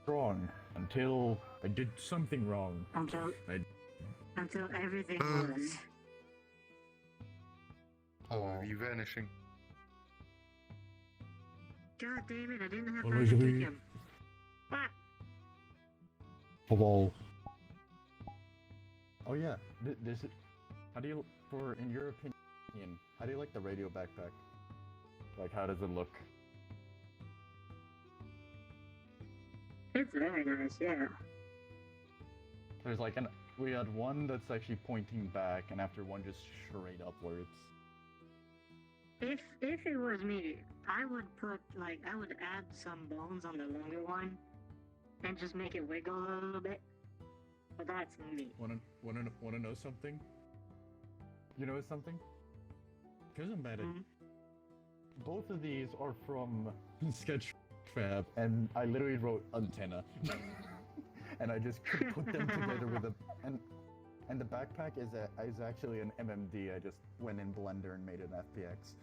wrong until I did something wrong. Until I... everything was. Oh, are you vanishing? God damn it! I didn't have time to Elizabeth. kick him. What? Hello. Oh yeah, this is... How do you, in your opinion, how do you like the radio backpack? Like, how does it look? It's very nice, yeah. There's like we had one that's actually pointing back, and after one just straight upwards. If it was me, I would add some bones on the longer one, and just make it wiggle a little bit. But that's me. Wanna know something? You know something? Cause I'm mad at both of these are from Sketchfab, and I literally wrote antenna, and I just put them together with and the backpack is actually an MMD. I just went in Blender and made an FPX.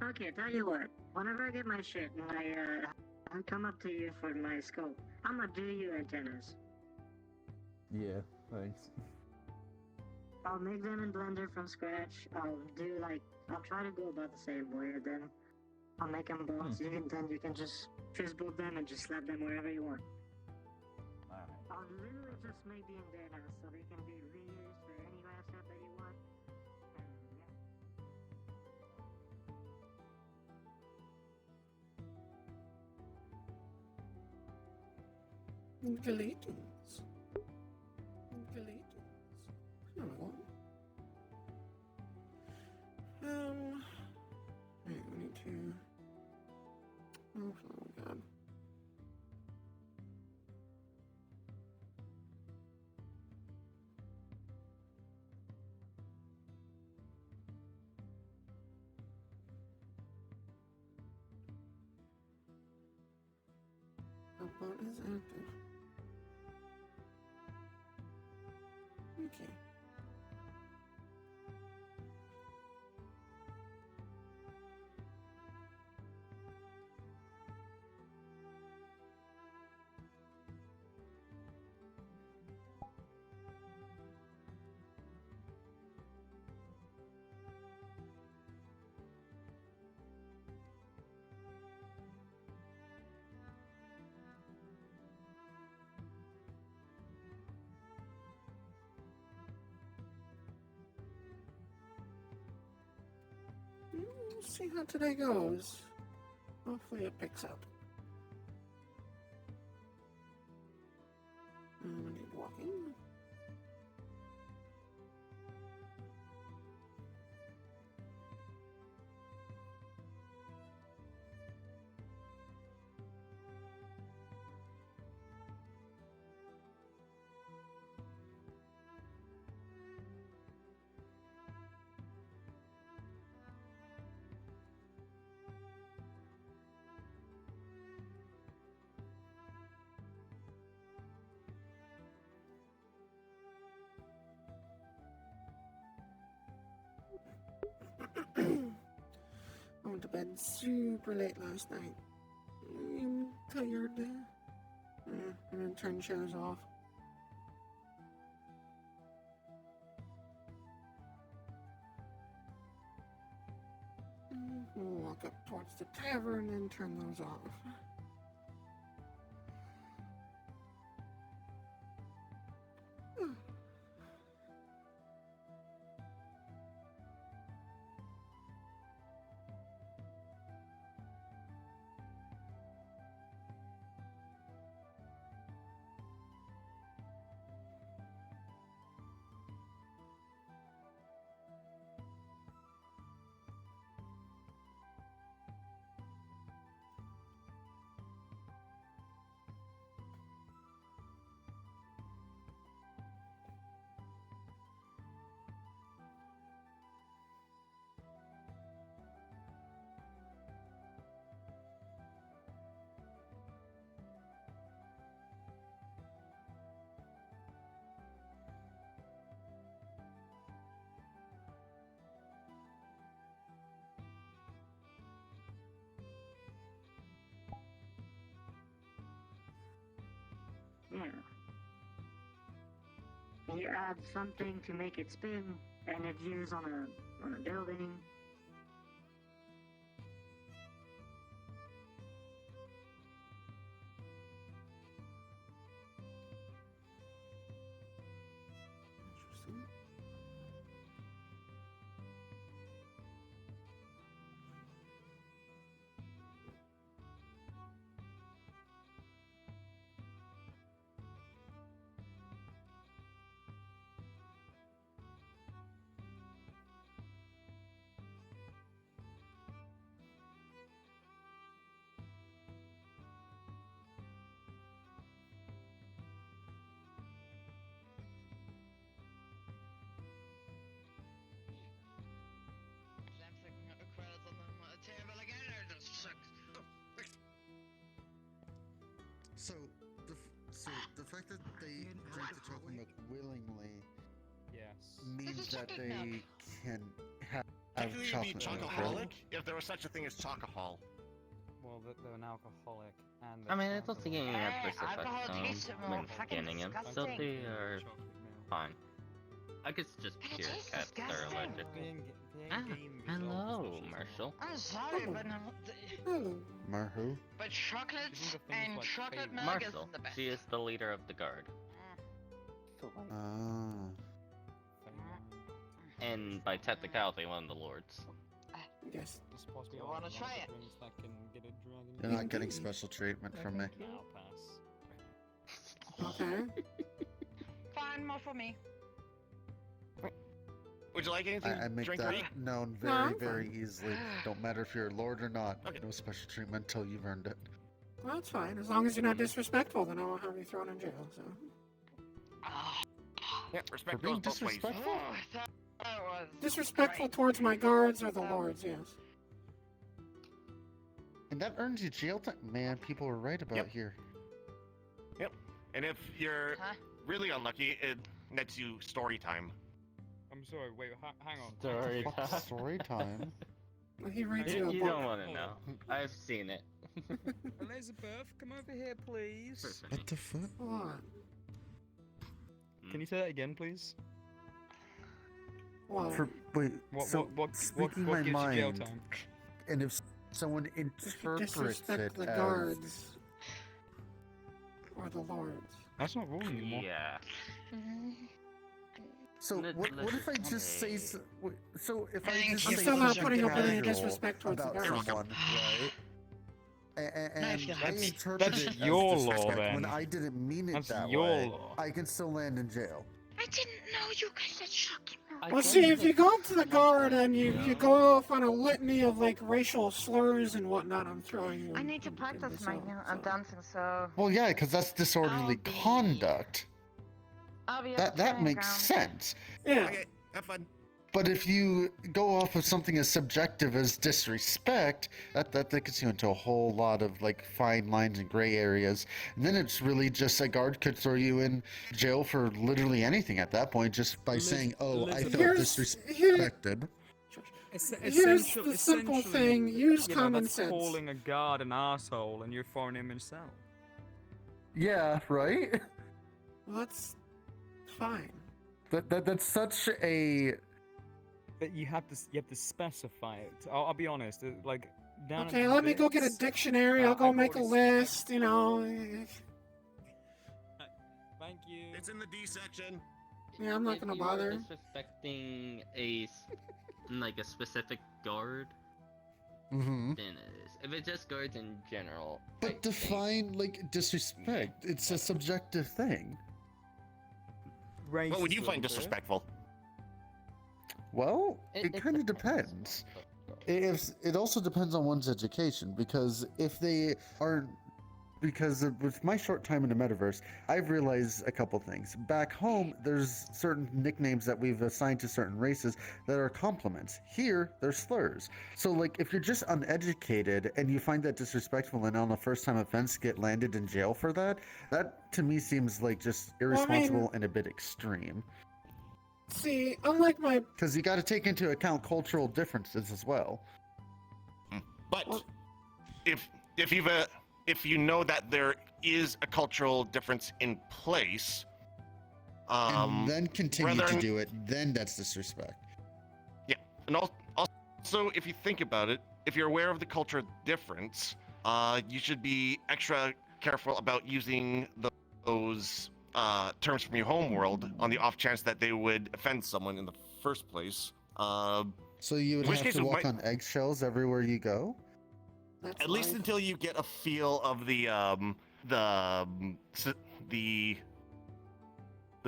Okay, tell you what. Whenever I get my shit and I come up to you for my scope, I'm gonna do you antennas. Yeah, thanks. I'll make them in Blender from scratch. I'll try to go about the same way, and then I'll make them bones. You can just build them and just slap them wherever you want. Alright. I'll literally just make the antennas so they can be reused for any asset that you want. And Escalations. Hello. Wait, we need to... Oh god. Bot is active. Okay. We'll see how today goes. Hopefully it picks up. I need walking. I went to bed super late last night. I'm tired. And then turn shows off. We'll walk up towards the tavern and turn those off. you add something to make it spin, and it's used on a building. Interesting. I'm taking out the credits on the table again, or just suck. So the fact that they drink the chocolate milk willingly Yes. means It's that chocolate they milk. can have Technically, you'd be chocolate milk, chocoholic right? if there was such a thing as chocohol. Well, they're an alcoholic and. I mean, it's also getting at Hey, this effect alcohol when tastes more fucking getting them, so disgusting. they are fine. I guess it's just But it pure tastes cats that are disgusting. allergic. The game Hello, result is Marshall. I'm sorry, but no, Hello. Marhu? but chocolate These are things and like chocolate favourite. milk Marshall. is the best. She is the leader of the guard. Ah. And by technicality, one of the lords. Yes. It's supposed to be You one wanna of the try it? drinks that can get a dragon. You're not getting special treatment from me. Now pass. Okay. Fine, more for me. Would you like anything I make drinkery? that known No, very, I'm very fine. easily. Don't matter if you're a lord or not. Okay. No special treatment until you've earned it. Well, that's fine. As long as you're not disrespectful, then I won't have you thrown in jail. So. Oh, Yeah, respect For being goes both ways. disrespectful? that was Disrespectful great. towards my guards or the lords, yes. And that earns you jail time. Man, people are right about Yep. here. And if you're Huh? really unlucky, it nets you story time. I'm sorry. Wait. Hang on. Story Fuck time. story time. Well, he reads You- you a You book. don't want to know. I've seen it. Elizabeth, come over here, please. What the fuck? What? Can you say that again, please? What? Wait, so What speaking gives my you jail mind, time? and if someone If you interprets disrespect it the as guards or the lords. That's not wrong anymore. Yeah. so what if I just say so if I Thank just you. I'm say still not something putting up with any casual disrespect towards the about guards. someone, right? And I That's- interpret that's it as your law, disrespect then. when I didn't mean it That's that your way. law. I can still land in jail. I didn't know you guys had chocolate milk. Well, see, if you go up to the guard and you go off on a litany of like racial slurs and whatnot, I'm throwing you. I need to in practice the my cell, I'm so. dancing, so Well, yeah, because that's disorderly I'll be- conduct. I'll be at the That training makes ground. sense. Yeah. Okay, have fun. But if you go off of something as subjective as disrespect, that gets you into a whole lot of like fine lines and gray areas. And then it's really just a guard could throw you in jail for literally anything at that point, just by saying, "Oh, I felt Here's- disrespected." Here's the simple thing: use common that's sense. calling a guard an asshole and you're throwing him in cell. Yeah, right. Well, that's fine. That's such a But you have to specify it. I'll be honest. Like down. Okay, at let me go get a bits- dictionary. I'll go I've make a already- list. You know. Thank you. It's in the D section. Yeah, I'm not If gonna you are bother. disrespecting like a specific guard, Mm-hmm. then it is. If it's just guards in general. I But think- define like disrespect. It's a subjective thing. What would you find Racism, disrespectful? Well, it it kind of depends. It also depends on one's education, because if they aren't, with my short time in the metaverse, I've realized a couple things. Back home, there's certain nicknames that we've assigned to certain races that are compliments. Here, they're slurs. So, like, if you're just uneducated and you find that disrespectful and on a first-time offense get landed in jail for that, that to me seems like just irresponsible and a bit extreme. See, unlike my Because you got to take into account cultural differences as well. But Well- if you know that there is a cultural difference in place, and then continue rather to than- do it, then that's disrespect. And also, if you think about it, if you're aware of the culture difference, you should be extra careful about using those terms from your home world on the off chance that they would offend someone in the first place. So you would In which have case to it walk might- on eggshells everywhere you go? That's At least life. until you get a feel of the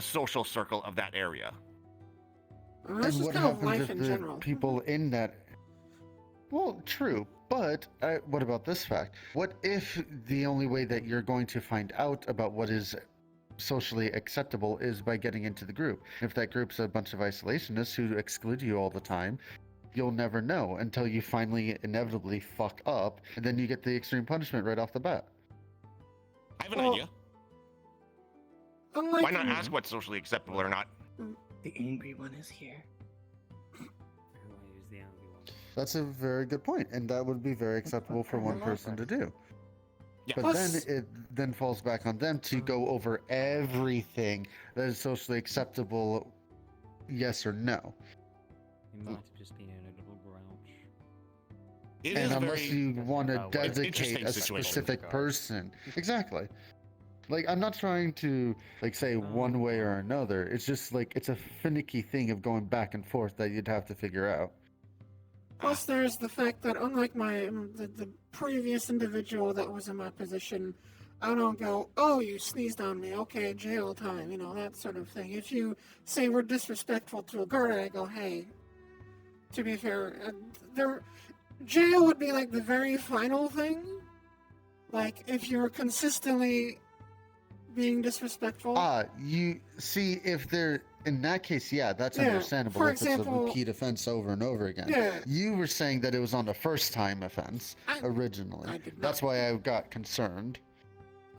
social circle of that area. I mean, that's And just what kind of happens life if in the general. people in that? Well, true, but what about this fact? What if the only way that you're going to find out about what is socially acceptable is by getting into the group? If that group's a bunch of isolationists who exclude you all the time, you'll never know until you finally inevitably fuck up, and then you get the extreme punishment right off the bat. I have an Well, idea. Unlike Why not ask what's socially acceptable or not? The angry one is here. That's a very good point, and that would be very acceptable for one person to do. Yeah. But Plus- then it then falls back on them to go over everything that is socially acceptable, yes or no. He might have just been in a little grouch. It And is unless very. you want to Well, it's dedicate interesting a situation. specific person, exactly. Like, I'm not trying to say one way or another. It's just like it's a finicky thing of going back and forth that you'd have to figure out. Plus, there's the fact that unlike the previous individual that was in my position, I don't go, oh, you sneezed on me, okay, jail time, that sort of thing. If you say we're disrespectful to a guard, I go, hey, to be fair, jail would be like the very final thing. Like, if you're consistently being disrespectful. You see, if they're in that case, yeah, that's Yeah, understandable. for If it's example- a repeat offense over and over again. Yeah. You were saying that it was on the first time offense I originally. did not. That's why I got concerned.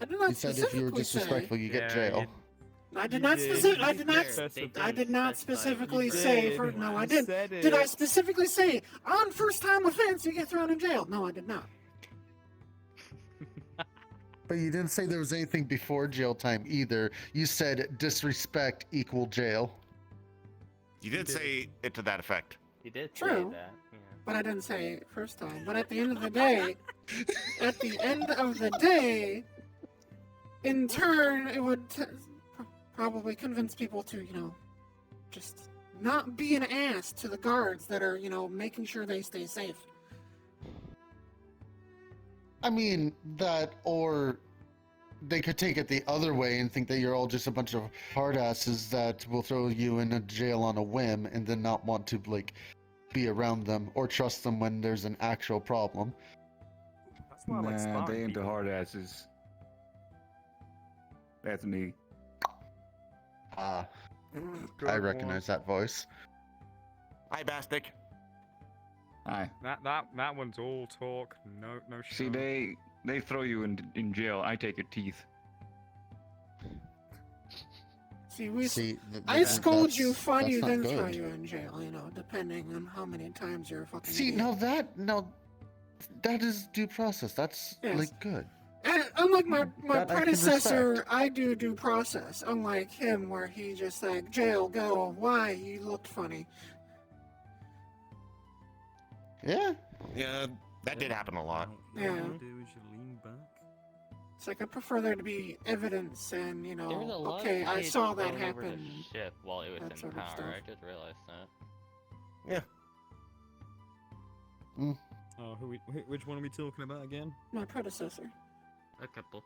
I did not You said if you were specifically say. disrespectful, you get jail. I did You not did. specific. I You did not. did. I did not specifically You say did. for. No, I You didn't. said Did I it. specifically say on first time offense you get thrown in jail? No, I did not. But you didn't say there was anything before jail time either. You said disrespect equal jail. You did say it to that effect. He did True. say that. Yeah. But I didn't say it first time. But at the end of the day, in turn, it would probably convince people to, just not be an ass to the guards that are, making sure they stay safe. I mean, that, or they could take it the other way and think that you're all just a bunch of hard asses that will throw you in a jail on a whim and then not want to, be around them or trust them when there's an actual problem. That's why I like Nah, sparring they ain't the people. hard asses. That's me. I Good recognize that voice. Hi, Bastic. Aye. That one's all talk. No show. See, they throw you in jail. I take your teeth. See, I scold that's- you, fine that's you, not then throw good. you in jail, depending on how many times you're fucking. See, idiot. that is due process. That's Yes. good. And unlike my That I can predecessor, respect. I do due process. Unlike him, where he just like, jail, go. Why? You looked funny. Yeah. Yeah, that did happen a lot. Yeah. All you do is you lean back. It's like I prefer there to be evidence and, There was a lot okay, of I kids saw that thrown over the happen. ship while it was that in sort of power. stuff. I just realized that. Oh, which one are we talking about again? My predecessor. A couple.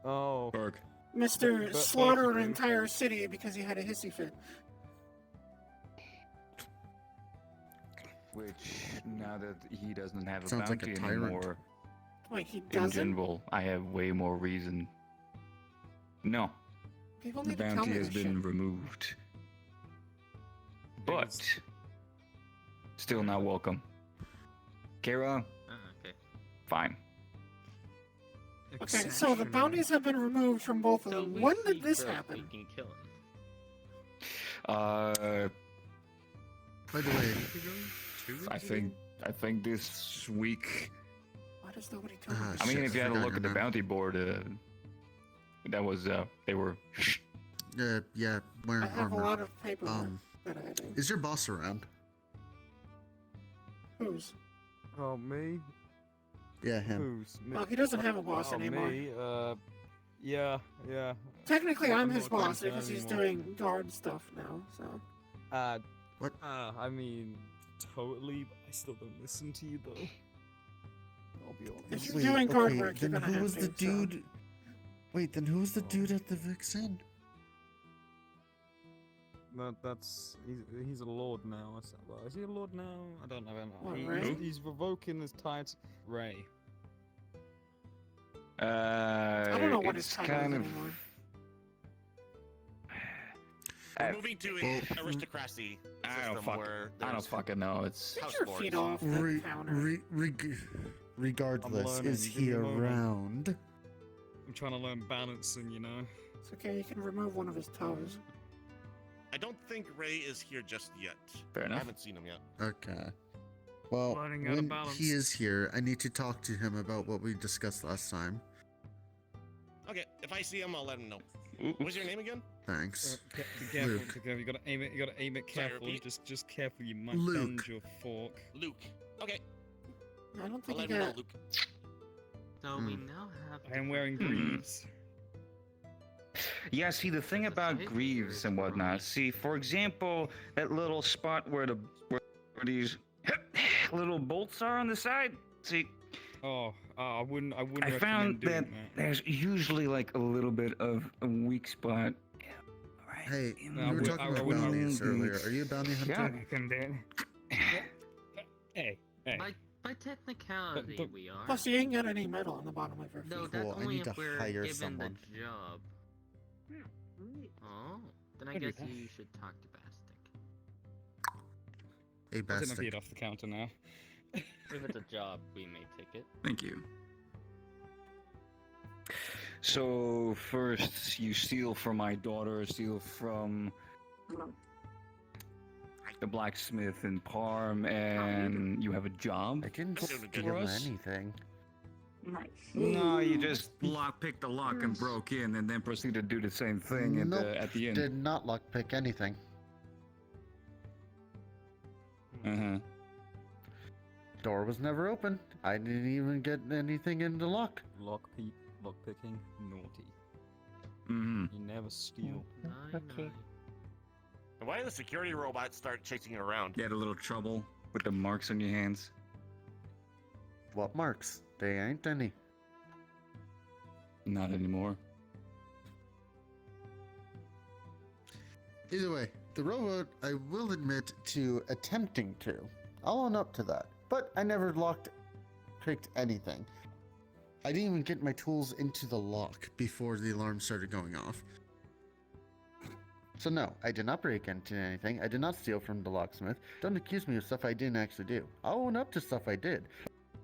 Oh, Berg. Mr. But- Slaughter an entire city because he had a hissy fit. Which, now that he doesn't have a Sounds like a bounty tyrant. anymore, Wait, he in doesn't? general, I have way more reason. No, People the need to tell bounty me has this been shit. removed. But, still not welcome. Kara, Oh, okay. fine. Okay, so the bounties have been removed from both of So them. we When see did this Brooke, happen? We can kill him. By the way, I think this week. Why does nobody tell me? I mean, Shit, if you I had a forgot look your at the name. bounty board, that was they were Yeah, wearing I have a armor. lot of paperwork that I do. Is your boss around? Who's? Oh, me? Yeah, him. Who's? Me? Well, he doesn't have a boss Oh, anymore. me? Yeah. Technically, I'm I'm his not boss concerned because he's anymore. doing guard stuff now. So What? I mean, totally, but I still don't listen to you, though. I'll be honest. if you're doing guard okay, work, you're then gonna who have was to. the dude? Wait, then who was the dude at the Vixen? He's a lord now. Well, is he a lord now? I don't know. What, He- Ray? he's revoking his title. Ray. I don't know what his it's title is kind of. anymore. We're moving to well, an aristocracy I don't system where I don't there's fucking know. It's Get house your lords. feet off the Re- counter. regardless, learning, is give he me a moment. around? I'm trying to learn balancing, you know. It's okay. You can remove one of his toes. I don't think Ray is here just yet. Fair I enough. haven't seen him yet. Okay. Well, Learning how to when balance. he is here, I need to talk to him about what we discussed last time. Okay, if I see him, I'll let him know. Ooh, What's your name again? Thanks. Be careful, Luke. be careful. You gotta aim it. You gotta aim it Sorry, carefully. repeat. Just careful. You might Luke. bend your fork. Luke. Okay, I don't I'll think let you him know, got. Luke. So we now have. I am wearing Hmm. greaves. Yeah, see, the thing about Society greaves is and whatnot, right. see, for example, that little spot where these little bolts are on the side, see, I wouldn't. I wouldn't I recommend found doing that there's usually like a little bit of a weak spot. Right Hey, in No, I we were would- talking I about wouldn't- bounties the- earlier. Are you a bounty hunter? Yeah. I can do it. Hey. By technicality, But- we are. Plus, you ain't got any metal on the bottom of your feet. No, that's Cool, I only need if to we're hire given someone. the job. Oh, then I Could be guess that. you should talk to Bastic. Hey, I'll take my bastard. feet off the counter now. If it's a job, we may take it. Thank you. So first, you steal from my daughter, steal from the blacksmith in Parm, and you have a job. I didn't That's doing steal good. For us? anything. Nice. No, you just picked the lock and broke in, and then proceeded to do the same thing Nope, at the end. Did not lockpick anything. Uh-huh. Door was never open. I didn't even get anything in the lock. Lockpicking, naughty. Mm-hmm. You never steal. Okay. And why did the security robot start chasing you around? You had a little trouble with the marks on your hands. What marks? They ain't any. Not anymore. Either way, the robot, I will admit to attempting to. I'll own up to that. But I never picked anything. I didn't even get my tools into the lock before the alarm started going off. So no, I did not break into anything. I did not steal from the locksmith. Don't accuse me of stuff I didn't actually do. I'll own up to stuff I did.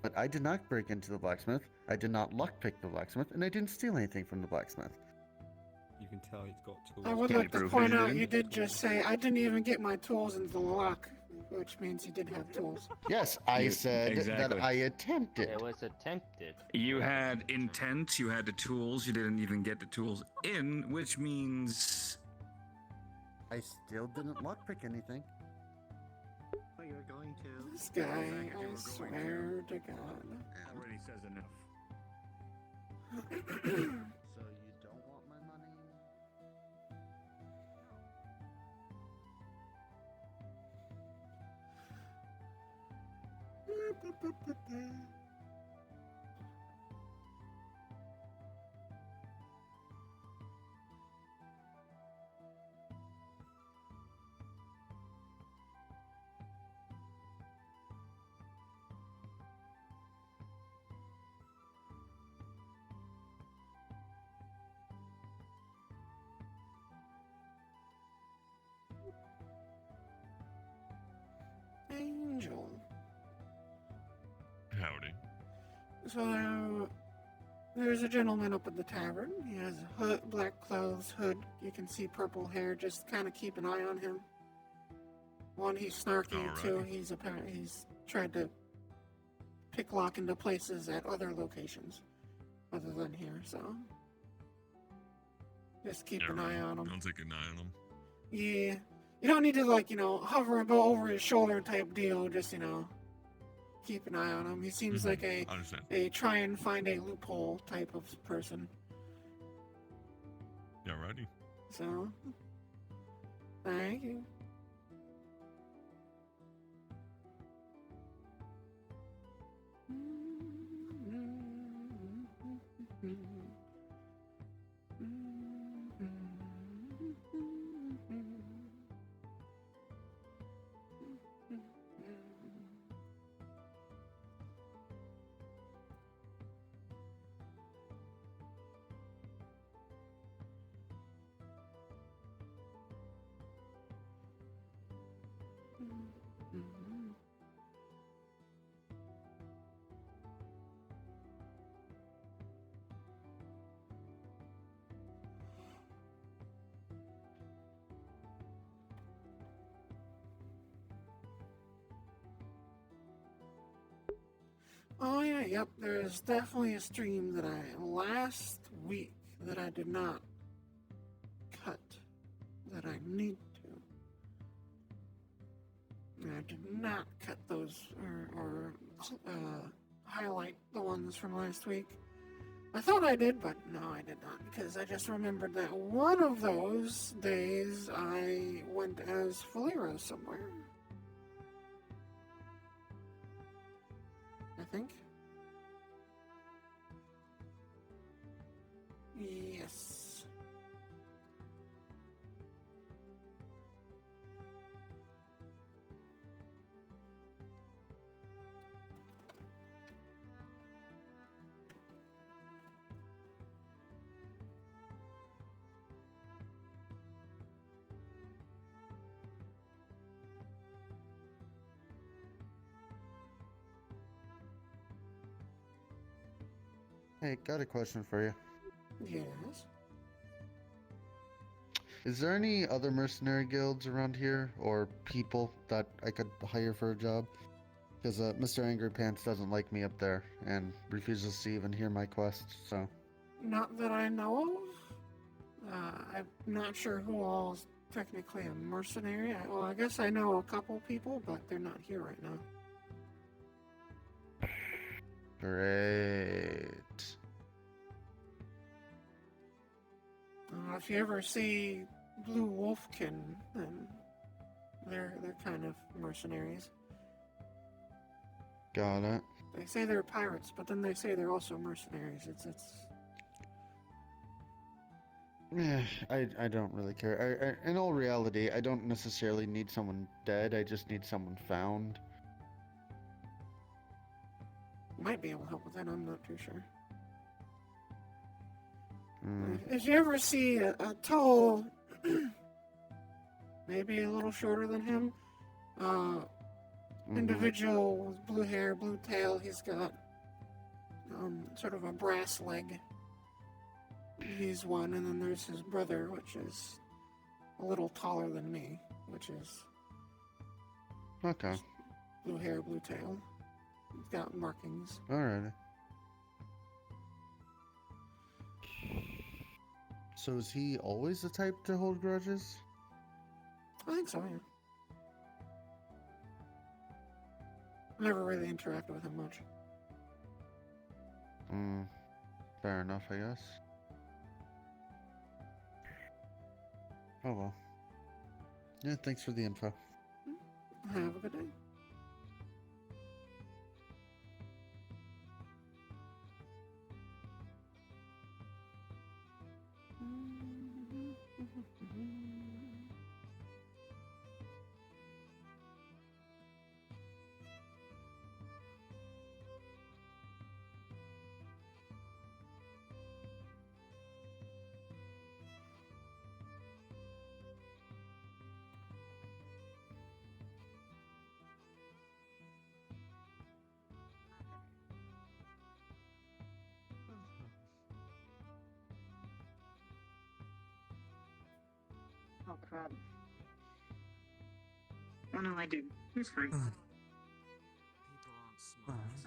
But I did not break into the blacksmith. I did not lockpick the blacksmith, and I didn't steal anything from the blacksmith. You can tell he's got tools. I would Can like you to prove point it out in? you did just say I didn't even get my tools into the lock, which means he did have tools. Yes, I You- said exactly. that I attempted. It was attempted. You had intent, you had the tools, you didn't even get the tools in, which means... I still didn't lockpick anything. Oh, you're going to. This guy, I swear to God. Already says enough. So you don't want my money? Angel. Howdy. So there's a gentleman up at the tavern. He has a hood, black clothes, hood. You can see purple hair. Just kind of keep an eye on him. One, he's snarky. Two, he's tried to pick lock into places at other locations other than here. So Just keep Yeah, an right. eye on him. I'll take an eye on him. Yeah. You don't need to, like, hover above over his shoulder type deal. Just, keep an eye on him. He seems like I understand. a try and find a loophole type of person. Yeah, righty. So, thank you. Oh yeah, yep. There's definitely a stream that last week that I did not cut, that I need to. I did not cut those or highlight the ones from last week. I thought I did, but no, I did not, because I just remembered that one of those days I went as Falira somewhere. I think. Yes. Hey, got a question for you. Yes. Is there any other mercenary guilds around here, or people that I could hire for a job? Because Mr. Angry Pants doesn't like me up there, and refuses to even hear my quests, so... Not that I know of. I'm not sure who all is technically a mercenary. I guess I know a couple people, but they're not here right now. Great. If you ever see Blue Wolfkin, then they're kind of mercenaries. Got it. They say they're pirates, but then they say they're also mercenaries. It's Yeah, I don't really care. In all reality, I don't necessarily need someone dead, I just need someone found. might be able to help with that. I'm not too sure. Mm. If you ever see a tall, maybe a little shorter than him, individual with blue hair, blue tail, he's got sort of a brass leg. He's one, and then there's his brother, which is a little taller than me, which is Okay. blue hair, blue tail. He's got markings. Alright. So is he always the type to hold grudges? I think so, yeah. Never really interacted with him much. Fair enough, I guess. Oh well. Yeah, thanks for the info. Have a good day. Oh crap. Oh no, I did. It's fine.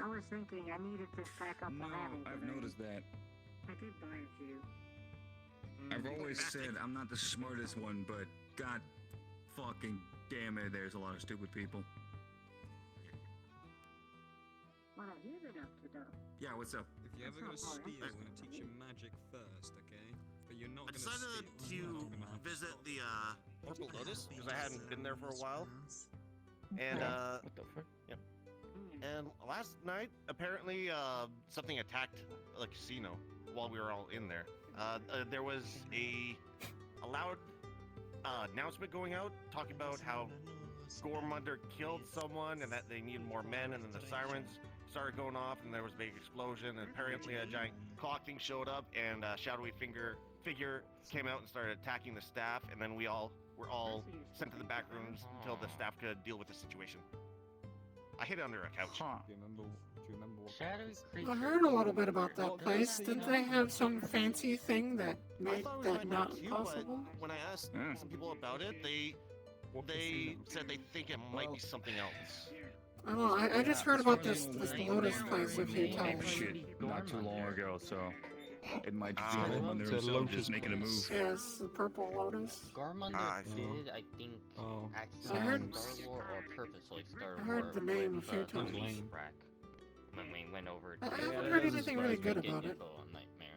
I was thinking I needed to stack up No, an ammo. I've noticed that. I did buy a few. I've always said I'm not the smartest one, but god fucking damn it, there's a lot of stupid people. What have you been up to, though? Yeah, what's up? If you ever That's go not steal, hard. we're gonna teach you magic first, okay? But you're not I gonna decided steal. You're to not gonna have visit stop. the Purple Lotus because I hadn't been there for a while. And What the fuck? Yep. And last night, apparently, something attacked a casino while we were all in there. There was a loud announcement going out talking about how Gormunder killed someone and that they needed more men, and then the sirens started going off, and there was a big explosion, and apparently a giant clock thing showed up, and a shadowy figure came out and started attacking the staff, and then we all were all sent to the back rooms until the staff could deal with the situation. I hid under a couch. Huh. Do you remember what? Shadowy I creature. heard a little bit about that place. Didn't they have some fancy thing that I made thought we that might not know too, possible? but when I asked Yeah. some people about it, they said they think it might be something else. I don't know. I just heard about this Lotus place a few Oh times. shit, not too long ago, so it might just be Ah. Gormunder It's a himself Lotus just making a place. move. Yes, the purple lotus. Gormunder I see. did, I think, Oh. accidentally I heard- Star War or purposely Star I heard War the name a with, few the times. police rack when we went over I to haven't that heard doesn't anything really surprise good me. about it. a nightmare.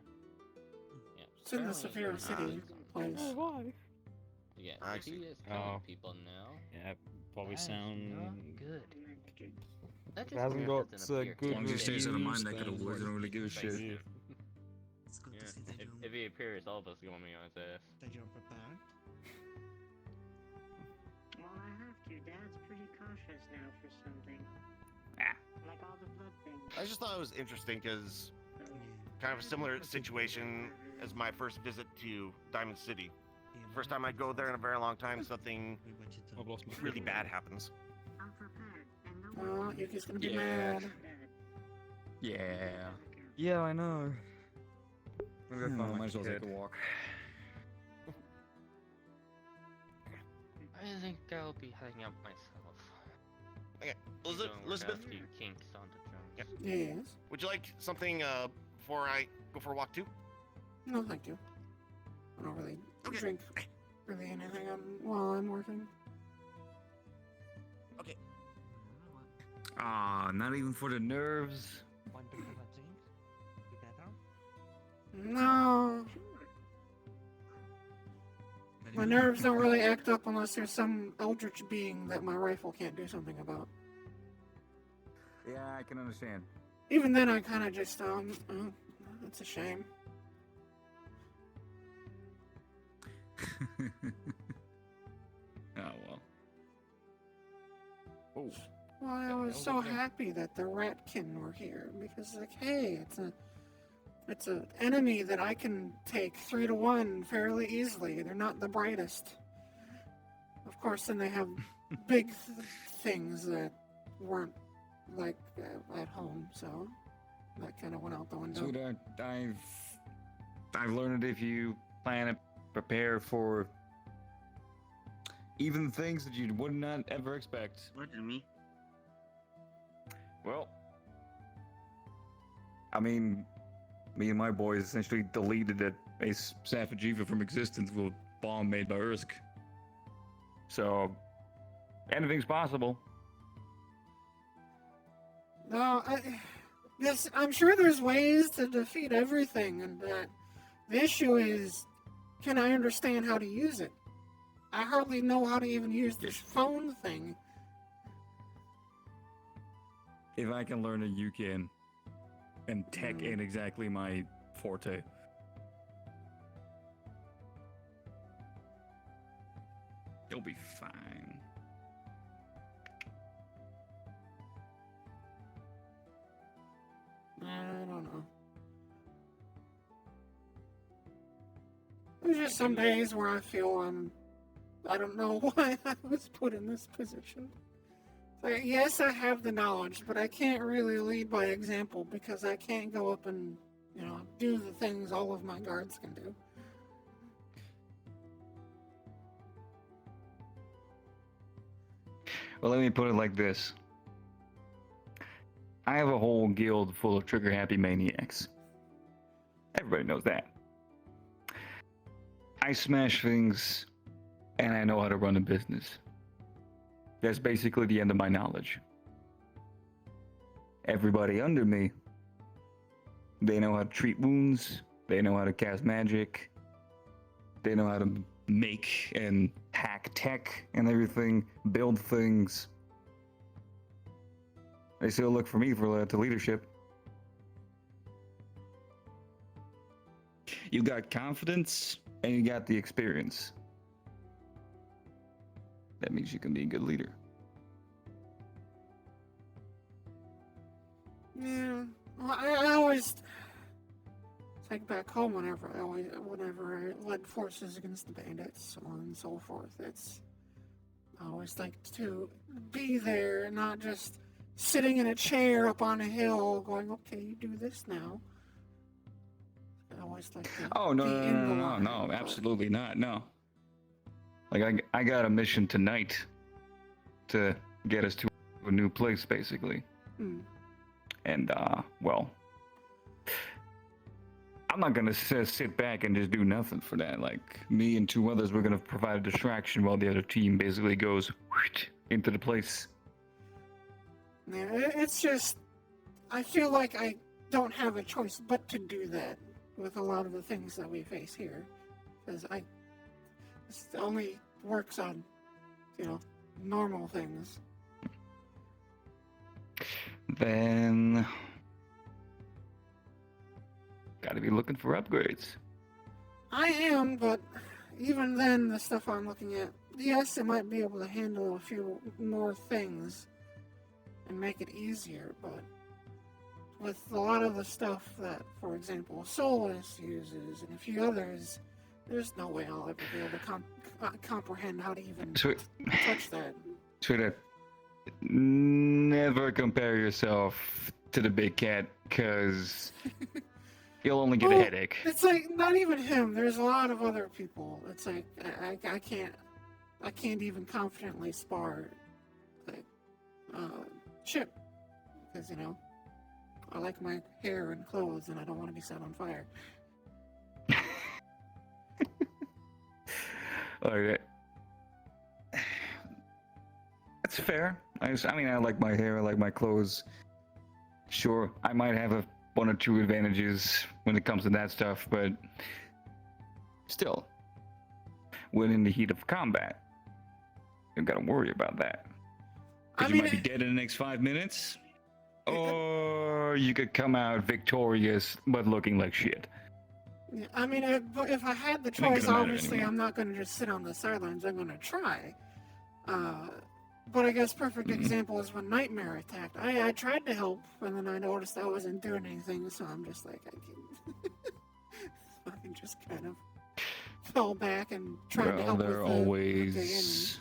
Yeah, It's in the apparently Saphira City place. Oh, why? Yeah, I if he see. is killing Oh. people now, Yeah, probably that is sound. not good. That just Hasn't weird got doesn't appear good As long as he stays out of reviews, my neck of the then woods, I don't really give a shit. Yeah. It's good Yeah, to see that if he appears, all of us are gonna be on his ass. that you're prepared. Well, I have to. Dad's pretty cautious now for something. Ah. Like all the blood things. I just thought it was interesting because So, kind of a similar situation as my first visit to Diamond City. First time I go there in a very long time, something We want you to I've lost my really bad happens. I'm prepared, and no Oh, one Yuki's gonna be Yeah. mad. Dad. Yeah. Yeah, I know. I'm gonna go Hmm, find I my might as well take kid. a walk. I think I'll be heading out myself. Okay, Don't work out Elizabeth, a few kinks on the drums. Yep. Yes. would you like something before I go for a walk too? No, thank you. I don't really Okay. drink really anything while I'm working. Ah, not even for the nerves. want to have a drink? Be better? No, my nerves don't really act up unless there's some eldritch being that my rifle can't do something about. Yeah, I can understand. Even then, I kind of just, it's a shame. Oh well. Oh. Well, I was so happy that the Ratkin were here because, like, hey, it's a enemy that I can take 3-1 fairly easily. They're not the brightest. Of course, then they have big things that weren't like at home, so that kind of went out the window. Sweetheart, I've learned that if you plan to prepare for even things that you would not ever expect. What did me? Well, I mean, me and my boys essentially deleted that base Safajiva from existence with a bomb made by Ursk. So, anything's possible. No, yes, I'm sure there's ways to defeat everything, and that the issue is, can I understand how to use it? I hardly know how to even use this phone thing. If I can learn it, you can. And tech ain't exactly my forte. You'll be fine. I don't know. There's just some days where I feel I don't know why I was put in this position. Like, yes, I have the knowledge, but I can't really lead by example because I can't go up and, do the things all of my guards can do. Well, let me put it like this. I have a whole guild full of trigger-happy maniacs. Everybody knows that. I smash things, and I know how to run a business. That's basically the end of my knowledge. Everybody under me, they know how to treat wounds, they know how to cast magic, they know how to make and hack tech and everything, build things. They still look for me for to leadership. You got confidence and you got the experience. That means you can be a good leader. Yeah, well, I always, it's like back home whenever I led forces against the bandits, so on and so forth. I always like to be there, not just sitting in a chair up on a hill going, okay, you do this now. I always like to No, absolutely not, no. Like, I got a mission tonight to get us to a new place, basically. And, well, I'm not gonna sit back and just do nothing for that. Like, me and 2 others, we're gonna provide a distraction while the other team basically goes into the place. Yeah, it's just, I feel like I don't have a choice but to do that with a lot of the things that we face here. Because this only works on, normal things. Then gotta be looking for upgrades. I am, but even then, the stuff I'm looking at, yes, it might be able to handle a few more things and make it easier, but with a lot of the stuff that, for example, Solus uses and a few others, there's no way I'll ever be able to comprehend how to even touch that. Twitter, never compare yourself to the big cat, because you'll only get a headache. It's like, not even him, there's a lot of other people. It's like, I can't even confidently spar, like, Chip, because, I like my hair and clothes and I don't want to be set on fire. Okay. That's fair. I mean, I like my hair, I like my clothes. Sure, I might have 1 or 2 advantages when it comes to that stuff, but still, when in the heat of combat, you gotta worry about that. Because you might be dead in the next 5 minutes, or you could come out victorious but looking like shit. I mean, if I had the choice, obviously I'm not going to just sit on the sidelines. I'm going to try. But I guess perfect example is when Nightmare attacked. I tried to help, and then I noticed I wasn't doing anything, so I'm just like, I can just kind of fell back and tried to help with the enemy.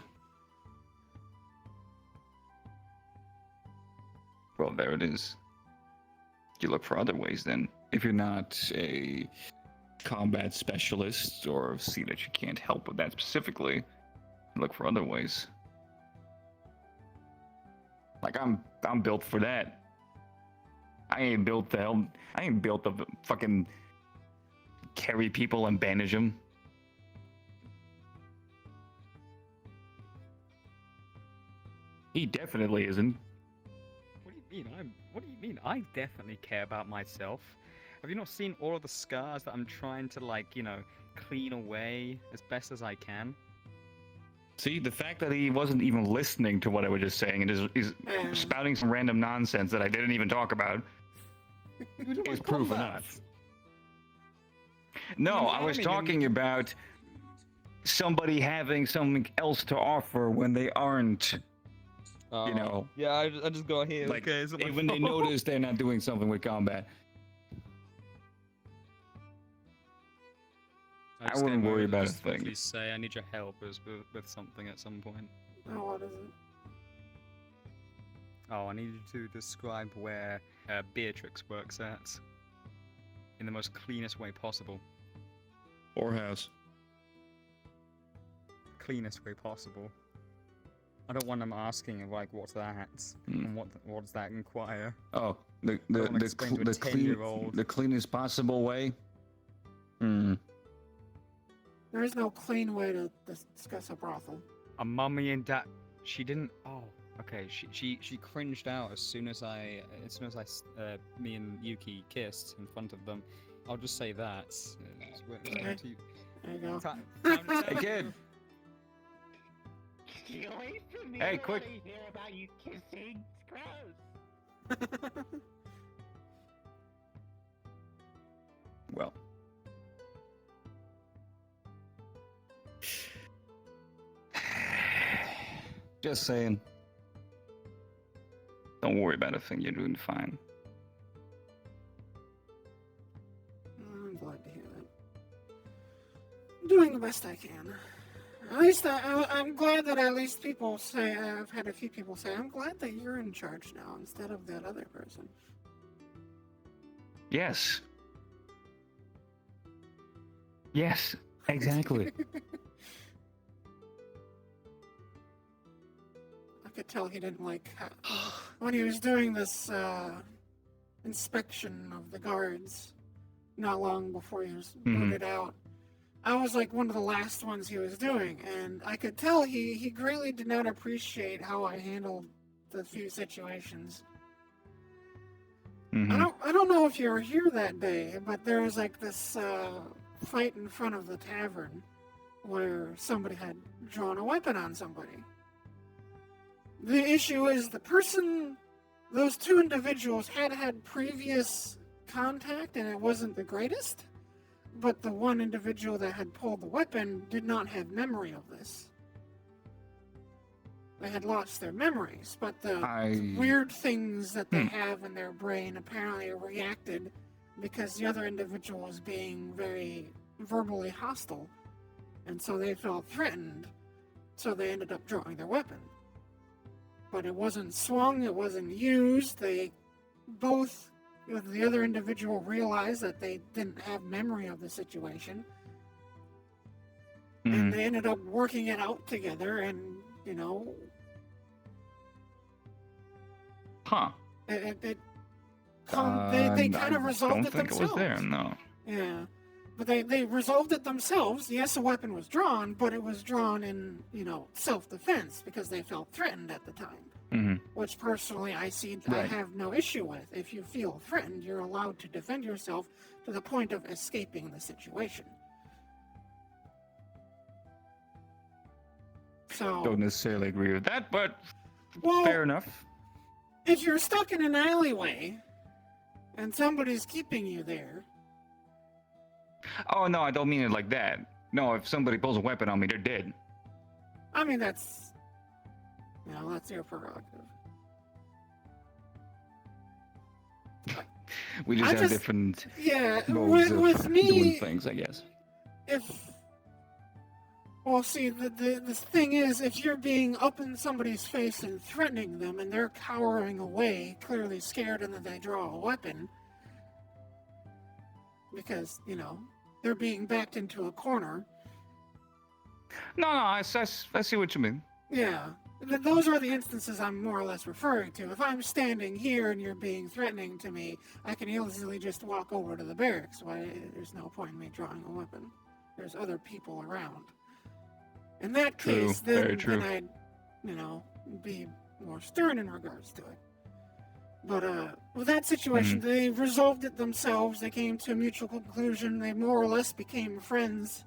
Well, there it is. You look for other ways then. If you're not a combat specialist or see that you can't help with that specifically, look for other ways. Like, I'm built for that. I ain't built to fucking carry people and bandage them. He definitely isn't. What do you mean? I definitely care about myself. Have you not seen all of the scars that I'm trying to, clean away as best as I can? See, the fact that he wasn't even listening to what I was just saying and is spouting some random nonsense that I didn't even talk about is proof enough. No, I was talking about somebody having something else to offer when they aren't. Yeah, I just got here. Like, okay, so when they notice they're not doing something with combat. I wouldn't worry about a thing. Please say I need your help with something at some point. Oh, what is it? Oh, I need you to describe where Beatrix works at. In the most cleanest way possible. Or house. Cleanest way possible. I don't want them asking what's that, and what does that inquire? Oh, the cleanest possible way. There is no clean way to discuss a brothel. A mummy and dad. She didn't. Oh, okay. She cringed out as soon as me and Yuki kissed in front of them. I'll just say that. Okay. There you go. Hey, kid. Get away from me! Hey, I quick. wanna hear about you kissing. It's gross. Well. Just saying. Don't worry about a thing. You're doing fine. I'm glad to hear that. I'm doing the best I can. At least I'm glad that at least people say, I've had a few people say, I'm glad that you're in charge now instead of that other person. Yes. Yes, exactly. I could tell he didn't like when he was doing this inspection of the guards not long before he was booted out. I was like one of the last ones he was doing, and I could tell he greatly did not appreciate how I handled the few situations. I don't know if you were here that day, but there was like this fight in front of the tavern where somebody had drawn a weapon on somebody. The issue is those two individuals had previous contact, and it wasn't the greatest. But the one individual that had pulled the weapon did not have memory of this. They had lost their memories, but the weird things that they have in their brain apparently reacted because the other individual was being very verbally hostile, and so they felt threatened, so they ended up drawing their weapon. But it wasn't swung, it wasn't used, they both... The other individual realized that they didn't have memory of the situation. And they ended up working it out together and, you know... They kind of resolved it themselves. I don't think it was there, no. Yeah. But they resolved it themselves. Yes, a weapon was drawn, but it was drawn in, you know, self-defense because they felt threatened at the time. Which personally I have no issue with. If you feel threatened, you're allowed to defend yourself to the point of escaping the situation. So Don't necessarily agree with that, but well, fair enough. If you're stuck in an alleyway and somebody's keeping you there... Oh, no, I don't mean it like that. No, if somebody pulls a weapon on me, they're dead. I mean, that's your prerogative. We just have different modes with of me, doing things, I guess. See, the thing is, if you're being up in somebody's face and threatening them, and they're cowering away, clearly scared, and then they draw a weapon, because, you know, they're being backed into a corner. No, I see what you mean. Yeah. Those are the instances I'm more or less referring to. If I'm standing here and you're being threatening to me, I can easily just walk over to the barracks. Why? There's no point in me drawing a weapon. There's other people around. In that case, then I'd, you know, be more stern in regards to it. But with that situation, they resolved it themselves. They came to a mutual conclusion. They more or less became friends.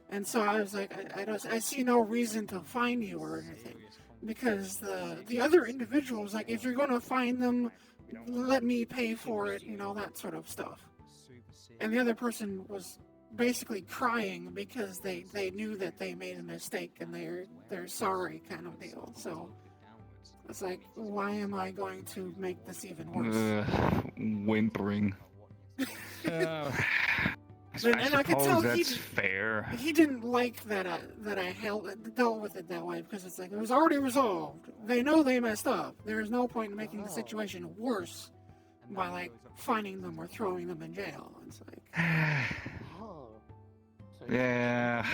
And so I was like, I see no reason to fine you or anything. Because the other individuals, like, if you're going to fine them, let me pay for it, you know, that sort of stuff. And the other person was basically crying because they knew that they made a mistake and they're sorry kind of deal. So it's like, why am I going to make this even worse? Whimpering. And I could tell that's fair. He didn't like that I dealt with it that way because it's like it was already resolved. They know they messed up. There is no point in making the situation worse by like fining them or throwing them in jail. It's like, yeah.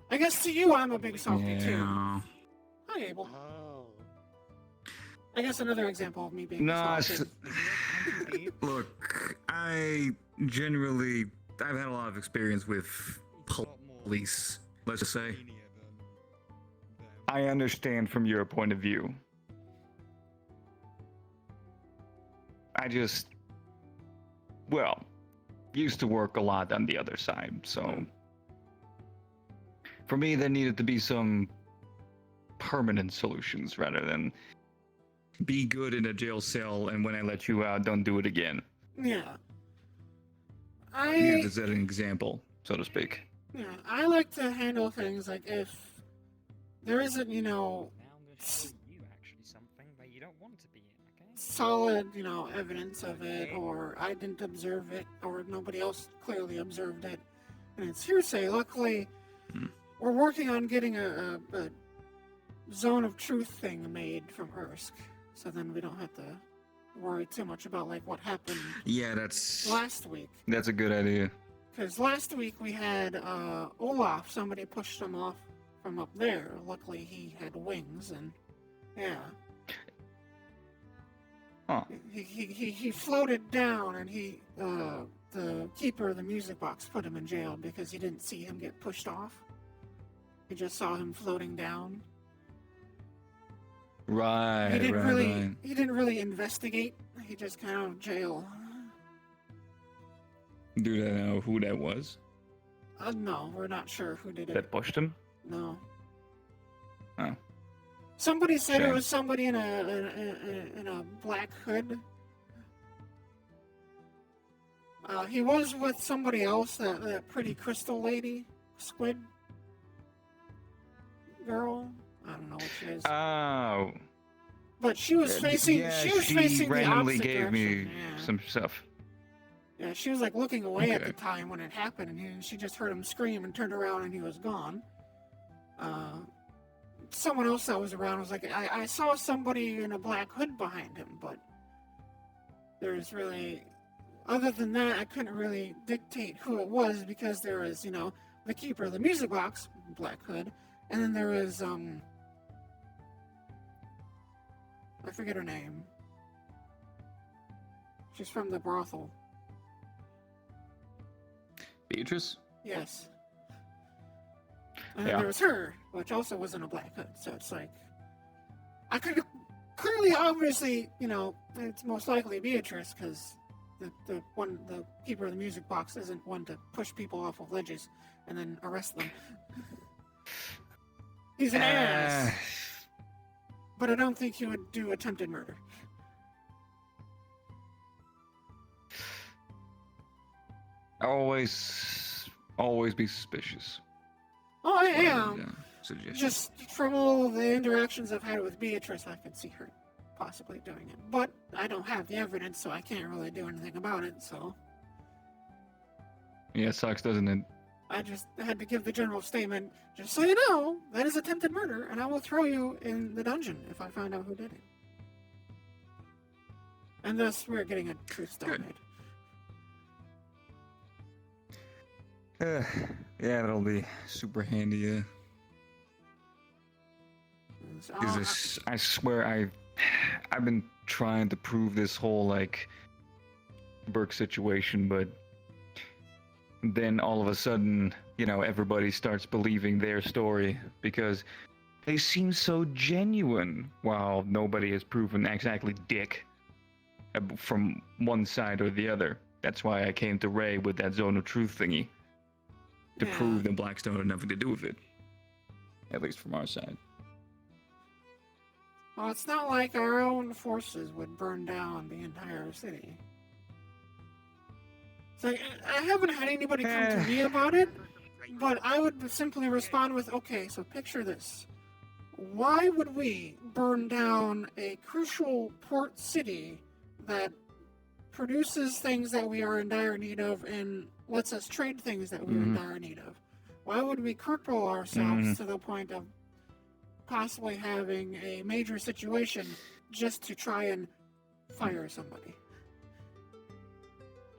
I guess to you, I'm a big softy too. Hi, Abel. I guess another example of me being softy. Look, I've had a lot of experience with police, let's just say. Mania than them. I understand from your point of view. I just, well, used to work a lot on the other side, so for me there needed to be some permanent solutions rather than be good in a jail cell and when I let you out, don't do it again. Yeah. Yeah, that's an example, so to speak. Yeah, I like to handle things like if there isn't, Now I'm going to show you actually something that you don't want to be in, okay? solid, evidence of it, or I didn't observe it, or nobody else clearly observed it, and it's hearsay. Luckily, we're working on getting a zone of truth thing made from Ersk, so then we don't have to worry too much about like what happened Yeah, that's last week. a good idea. Because last week we had Olaf, somebody pushed him off from up there. Luckily he had wings, and yeah. Huh. He floated down, and the keeper of the music box put him in jail because he didn't see him get pushed off. He just saw him floating down. Right, He right. didn't really investigate. He just kind of jail. Do they know who that was No, we're not sure who did it. that pushed him? No. Oh. Somebody said it Shame. was somebody in a black hood. He was with somebody else, that pretty crystal lady, squid girl. I don't know what she is. Oh. But she was facing. Yeah, she was facing the randomly opposite gave me direction. Yeah. some stuff. Yeah, she was like looking away at Okay. the time when it happened, and she just heard him scream and turned around, and he was gone. Someone else that was around was like, I saw somebody in a black hood behind him, but there's really, other than that, I couldn't really dictate who it was because there was, the keeper of the music box, black hood, and then there was, I forget her name. She's from the brothel. Beatrice? Yes. And Yeah. there was her, which also was in a black hood. So it's like, I could clearly, obviously, it's most likely Beatrice because the keeper of the music box isn't one to push people off of ledges and then arrest them. He's an ass, but I don't think he would do attempted murder. Always be suspicious. Oh, I Well, am. suggestion. Just from all the interactions I've had with Beatrice, I could see her possibly doing it. But I don't have the evidence, so I can't really do anything about it, so Yeah, it sucks, doesn't it? I just had to give the general statement, just so you know, that is attempted murder, and I will throw you in the dungeon if I find out who did it. And thus, we're getting a truth stone Good. made. Yeah, that'll be super handy, yeah. So, I swear I've been trying to prove this whole Burke situation, but then all of a sudden, everybody starts believing their story because they seem so genuine, while nobody has proven exactly dick from one side or the other. That's why I came to Ray with that zone of truth thingy to Yeah. prove that Blackstone had nothing to do with it, at least from our side. well, it's not like our own forces would burn down the entire city. So I haven't had anybody come to me about it, but I would simply respond with, okay, so picture this. Why would we burn down a crucial port city that produces things that we are in dire need of and lets us trade things that we are in dire need of? Why would we cripple ourselves to the point of possibly having a major situation just to try and fire somebody?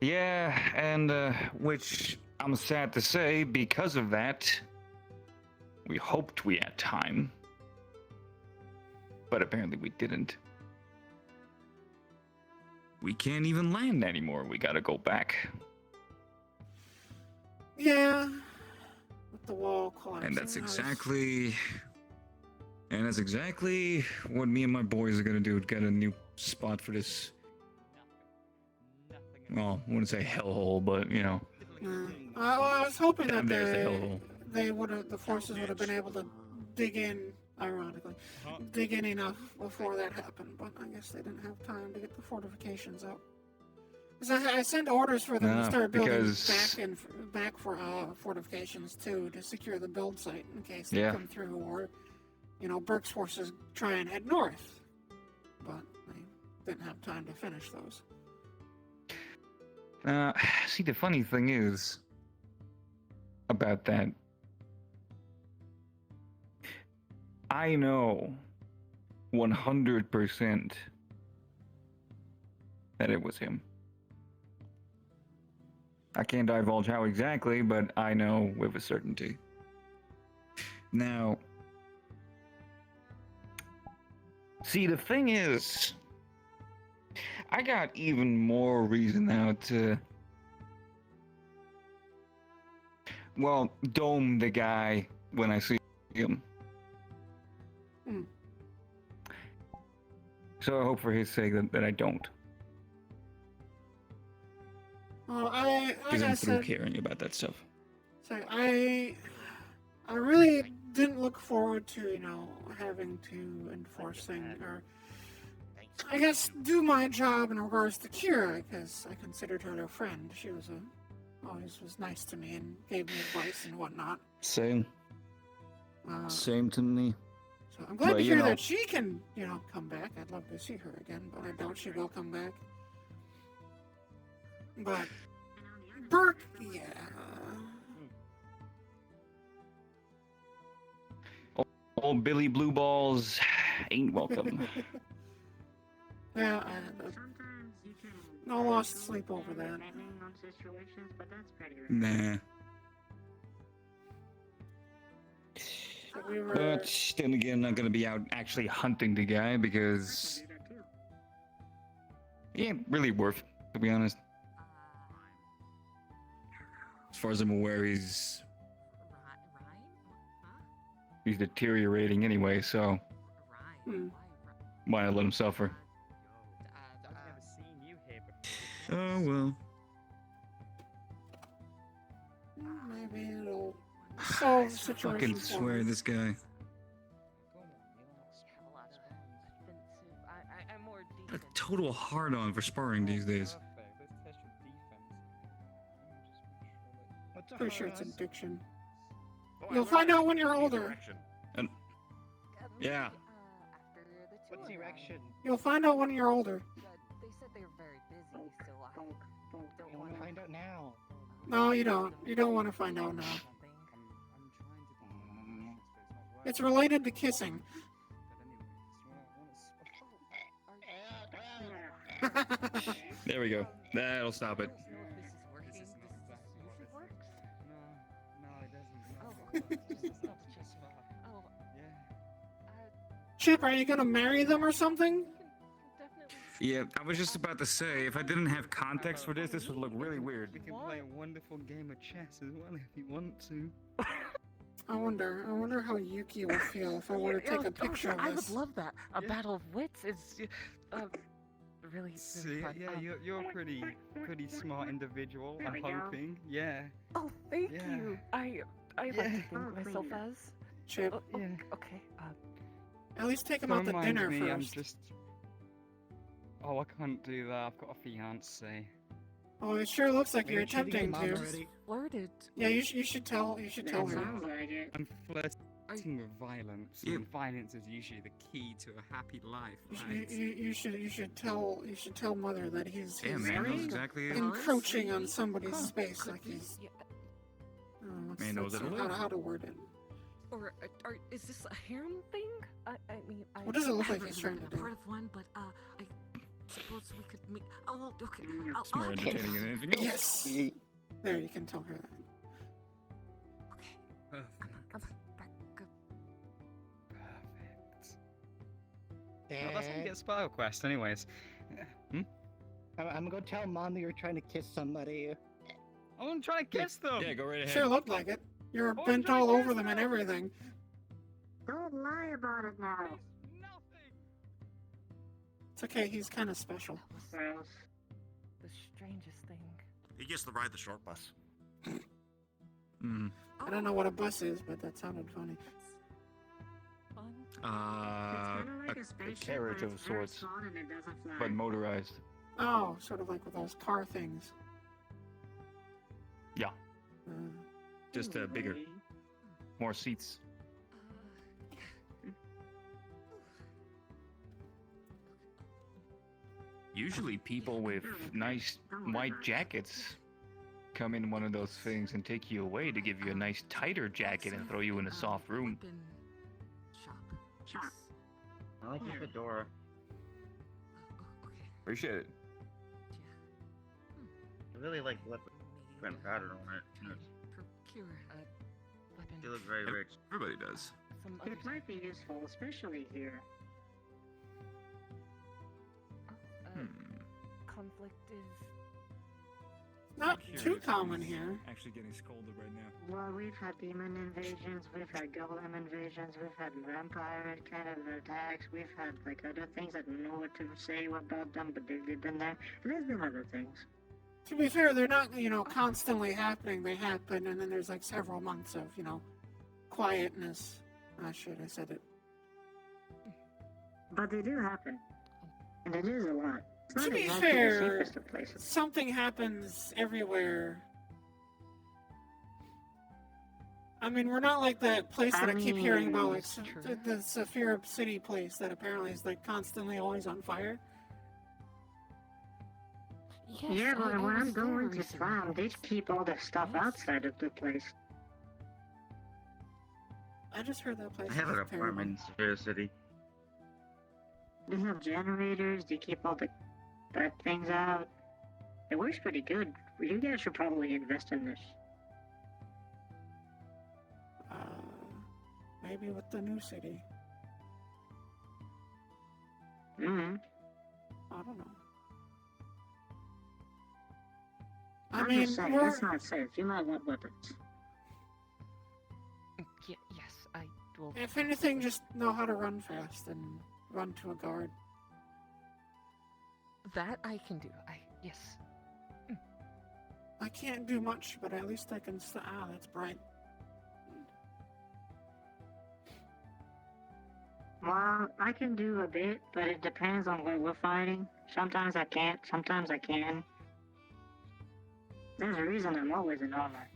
Yeah, and which I'm sad to say, because of that, we hoped we had time, but apparently we didn't. We can't even land anymore. We gotta go back. Yeah. the wall collapsing. And that's I was- exactly what me and my boys are gonna do. Get a new spot for this. Well, I wouldn't say hellhole, but you know. I was hoping that There's the hellhole. the forces would have been able to dig in, ironically, dig in enough before that happened, but I guess they didn't have time to get the fortifications up. 'Cause I sent orders for them to No, start building because- back for fortifications too, to secure the build site in case they Yeah. come through, or Burke's forces try and head north, but they didn't have time to finish those. See, the funny thing is about that. I know 100% that it was him. I can't divulge how exactly, but I know with a certainty. Now, see, the thing is, I got even more reason now to, well, dome the guy when I see him. So I hope for his sake that I don't. Well, I Because I'm like I through said, caring about that stuff. so I really didn't look forward to having to enforce things, or I guess do my job in regards to Kira, because I considered her a friend. She was always was nice to me and gave me advice and whatnot. Same. Same to me. So I'm glad But, to you hear know- that she can, come back. I'd love to see her again, but I doubt she will come back. But Burke, yeah. Old Billy Blue Balls ain't welcome. Yeah, Sometimes you can. no lost sleep over that. Depending on situations, but that's pretty rare. Nah. So we were. But then again, I'm not gonna be out actually hunting the guy because I can do that too. he ain't really worth, to be honest. As far as I'm aware, he's deteriorating anyway, so why not let him suffer? I've never seen you here before. Oh well. Maybe it'll solve the situation. Fucking for swear me. this guy. I'm more A decent. total hard on for sparring these days. Perfect. Let's test your defense. What's a Pretty sure it's hard-on? addiction. Oh, You'll find out when you're older. Erection. Yeah. What's erection? You'll find out when you're older. They said they were very busy, so I Poke, poke. don't You want want to to. find out now? No, you don't. You don't want to find out now. It's related to kissing. There we go. That'll stop it. This is working. This usually works. This usually works. No, it doesn't. Oh, Chip, are you gonna marry them or something? definitely. Yeah, I was just about to say, if I didn't have context for this, this would look really weird. We can play a wonderful game of chess as well if you want to. I wonder how Yuki will feel if I were to take a picture of I would this. love that. A Yeah. battle of wits is really See, fun. yeah, you're a pretty smart individual. There I'm we go. hoping. Yeah. Oh, thank Yeah. you. I like Yeah. to think Oh, of myself please. as. Chip, Oh, Yeah. okay. at least take him Don't out to mind dinner me, I'm first. just. Oh, I can't do that. I've got a fiance. Oh, it sure looks like Are you're you cheating attempting your mom to. already? Flirted. Yeah, you should tell. You should tell That her. sounds like it. I'm flirting with violence, Yeah. and violence is usually the key to a happy life, You right? should tell mother that he's Yeah, man knows Sorry? exactly. encroaching on somebody's space, Could like be- he's. yeah, Man knows it how to word it. or is this a harem thing? I mean, I What does it look like haven't he's trying to been do? part of one, but I suppose we could meet. Oh, well, okay. It's more entertaining than anything else. Yes. There, you can tell her that. Okay. Perfect. I'm back. Good. Perfect. Well, that's how you Dad, get Spell Quest, anyways. Hmm? I'm gonna go tell Mom that you're trying to kiss somebody. I'm trying to kiss them. Yeah, go right ahead. Sure looked like it. You're Oh, bent no, all yes, over them and no. everything. Don't lie about it now. Nothing. It's okay, he's kind of special. Gross. The strangest thing. He gets to ride the short bus. Hmm. I don't know what a bus is, but that sounded funny. Fun. It's kind of like a A spaceship, carriage but of it's very sorts, small and it doesn't fly. but motorized. Oh, sort of like with those car things. Yeah, Uh, just bigger, more seats. Usually, people with nice white jackets come in one of those things and take you away to give you a nice tighter jacket and throw you in a soft room. Weapon shop. Shop. Yes. I like your fedora. Okay. Appreciate it. I really like leopard print pattern on it. Procure a weapon. You look very rich. Everybody does. Some It others. might be useful, especially here. Uh, Conflict is not too common here. Actually getting scolded right now. Well, we've had demon invasions, we've had golem invasions, we've had vampire kind of attacks, we've had like other things. I don't know what to say about them, but they've been there. There's been other things. To be fair, they're not, constantly happening. They happen, and then there's like several months of, quietness. Ah, shit, I said it. But they do happen. And it is a lot. It's To not be exactly the fair, safest of places. something happens everywhere. I mean, we're not like that place that I keep hearing about, like That's true. the Saphira City place that apparently is like constantly always on fire. yes, Yeah, but I when I'm was there going to recently. farm, they keep all the stuff Yes. outside of the place. I just heard that place I have is an apartment terrible. in Sphere City. They have generators, they keep all the bad things out. It works pretty good. You guys should probably invest in this. Maybe with the new city. Mm-hmm. I don't know. I'm just saying, that's not safe. You might want weapons. Yes, I will. If anything, just know how to run fast and run to a guard. That I can do. Yes. I can't do much, but at least I can. That's bright. Well, I can do a bit, but it depends on what we're fighting. Sometimes I can't, sometimes I can. There's a reason I'm always in armor.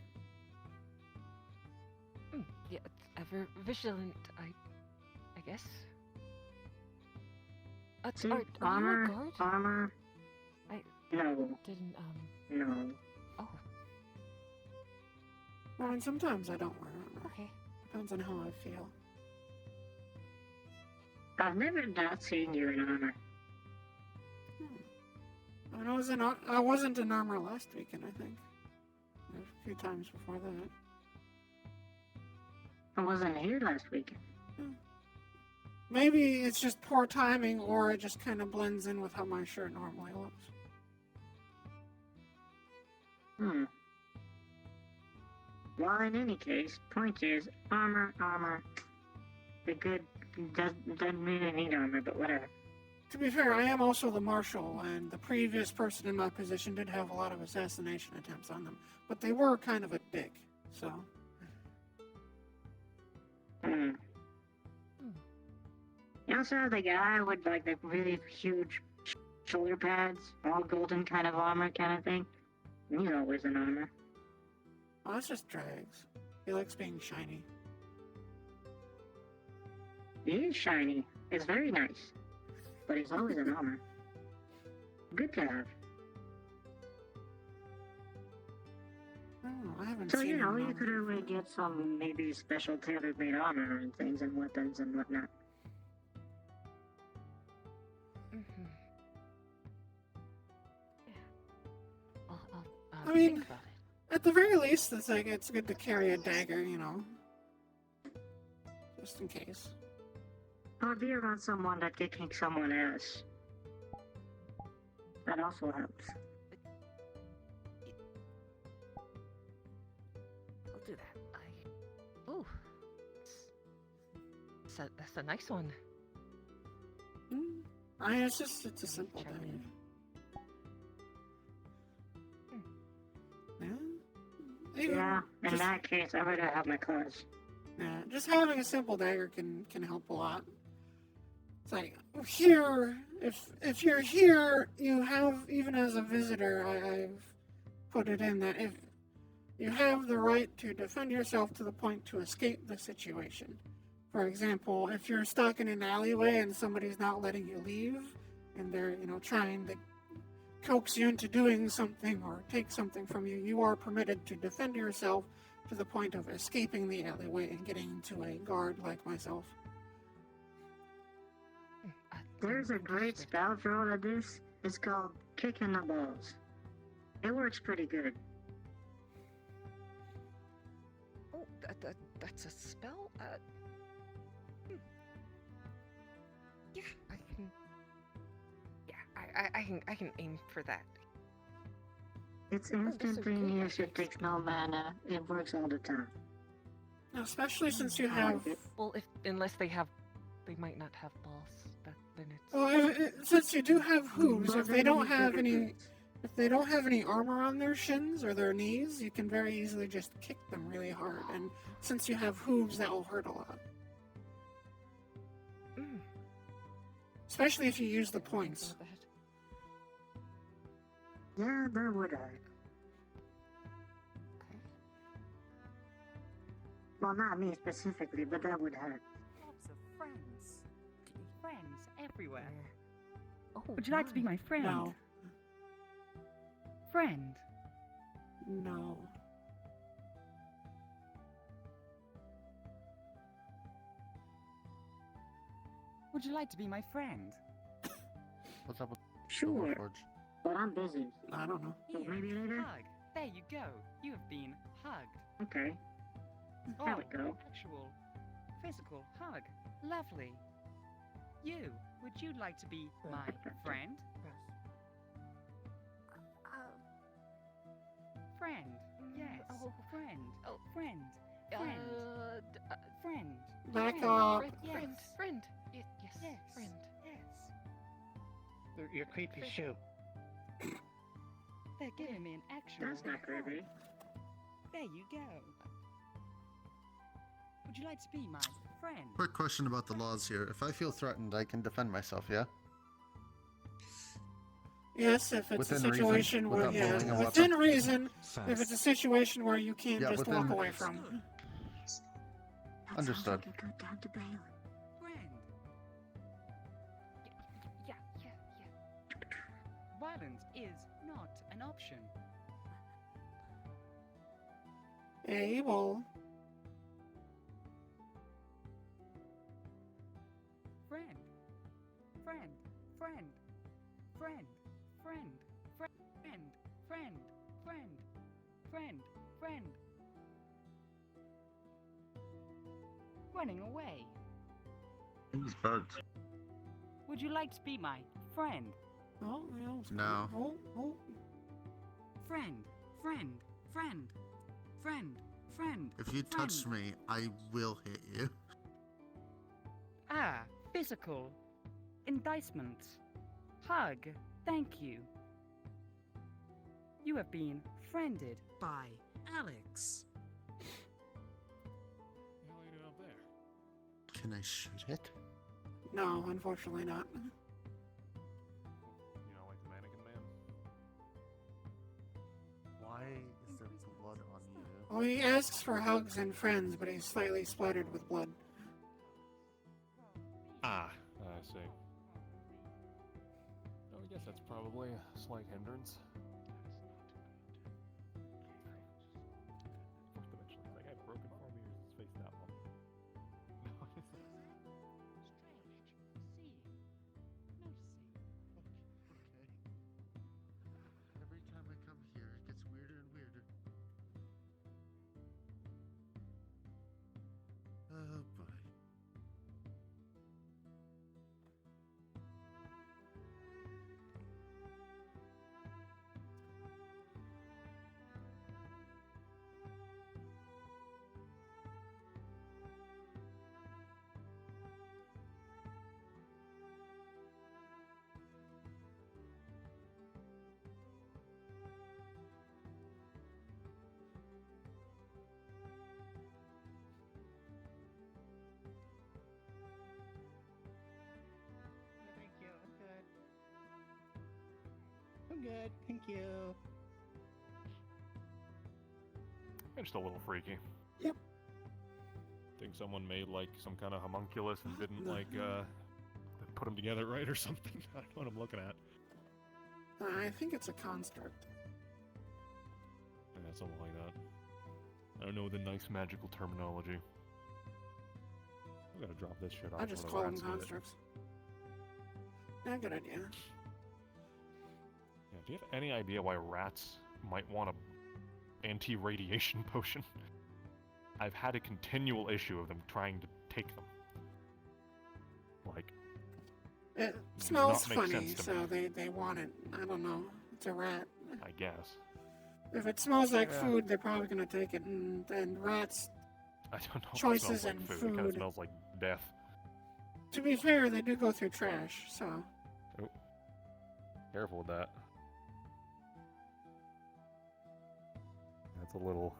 Yeah, ever vigilant. I guess. See, are you a armor, guard? armor. I No, didn't. no. Oh, Well, and sometimes I don't wear armor. okay. Depends on how I feel. I've never not seen you in armor. I wasn't in armor last weekend, I think. A few times before that. I wasn't here last weekend. Maybe it's just poor timing, or it just kind of blends in with how my shirt normally looks. Hmm. Well, in any case, point is, armor. The good doesn't really need armor, but whatever. To be fair, I am also the marshal, and the previous person in my position did have a lot of assassination attempts on them, but they were kind of a dick, so... Hmm. You also have the guy with like the really huge shoulder pads, all golden kind of armor kind of thing. He's always in armor. Oh, that's just Drags. He likes being shiny. He is shiny. It's very nice. But he's always in armor. Good to have. Oh, I haven't So, seen you know, him in you could armor always before. get some maybe special tailor made armor and things and weapons and whatnot. Mm-hmm. Yeah. I'll I mean- think about it. At the very least, it's good to carry a dagger, just in case. Or be around someone that can kick someone else. That also helps. I'll do that. Ooh. That's a nice one. It's a simple dagger. Yeah, in that case, I would have my claws. Yeah, just having a simple dagger can help a lot. It's like here, if you're here, you have, even as a visitor, I've put it in that if you have the right to defend yourself to the point to escape the situation. For example, if you're stuck in an alleyway and somebody's not letting you leave, and they're trying to coax you into doing something or take something from you, you are permitted to defend yourself to the point of escaping the alleyway and getting into a guard like myself. There's a great spell for all of this. It's called Kicking the Balls. It works pretty good. Oh, that's a spell? Yeah, I can... Yeah, I can aim for that. It's instantaneous, it takes no mana, it works all the time. Especially since you have... Well, unless they might not have balls, then it's... Well, since you do have hooves, if they don't have any armor on their shins or their knees, you can very easily just kick them really hard. And since you have hooves, that will hurt a lot. Especially if you use the points. Yeah, that would hurt. Well, not me specifically, but that would hurt. Lots of friends. Friends everywhere. Oh, Would you like to be my friend? No. Friend? No. Would you like to be my friend? What's up with Sure, Forge? but I'm busy. I don't know. So maybe later? Hug. There you go. You have been hugged. Okay. Oh, There we go. actual physical hug. Lovely. You, would you like to be my friend? Friend. Yes. Oh. Friend. Oh. Friend. Friend. Friend. Back Friend. up. Friend. Yes. Yes. Friend. Yes. Your creepy shoe. They're giving me an actual. That's not creepy. There you go. Would you like to be my friend? Quick question about the laws here. If I feel threatened, I can defend myself, yeah? Yes, if it's Within a reason, situation where, without pulling a within weapon. reason, if it's a situation where you can't Yeah, just within- walk away from. That Understood. sounds like a good time to bail. Friend. Yeah. Violence is not an option. Well, Friend. Friend. Friend. Friend. Friend. Friend. Friend. Friend. Friend. Friend. Running away. Who's bugs? Would you like to be my friend? oh, No. Oh. Friend. Friend. Friend. Friend. Friend. If you touch me, I will hit you. Ah, physical. Indictment. Hug. Thank you. You have been friended by Alex. What are you doing up there? Can I shoot it? No, unfortunately not. You know, like the mannequin man? Why is there blood on you? Well, he asks for hugs and friends, but he's slightly splattered with blood. I see. Oh, I guess that's probably a slight hindrance. First dimension, that guy broken for me, or is his face that one? No, it's not. Every time I come here, it gets weirder and weirder. Oh boy. good. Thank you. It's just a little freaky. Yep. Think someone made like some kind of homunculus and didn't like put them together right or something. I don't know what I'm looking at. I think it's a construct. Yeah, something like that. I don't know the nice magical terminology. I gotta drop this shit off. I just before call the them rats get it. constructs. Yeah, good idea. Yeah, do you have any idea why rats might want a anti-radiation potion? I've had a continual issue of them trying to take them. Like, It does smells not make funny, sense to so me. they want it. I don't know. It's a rat. I guess. If it smells like Yeah. food, they're probably gonna take it. And rats, I don't know. choices If it smells like in food. It kind of food. smells like death. To be fair, they do go through trash, so. Oh. Careful with that. That's a little.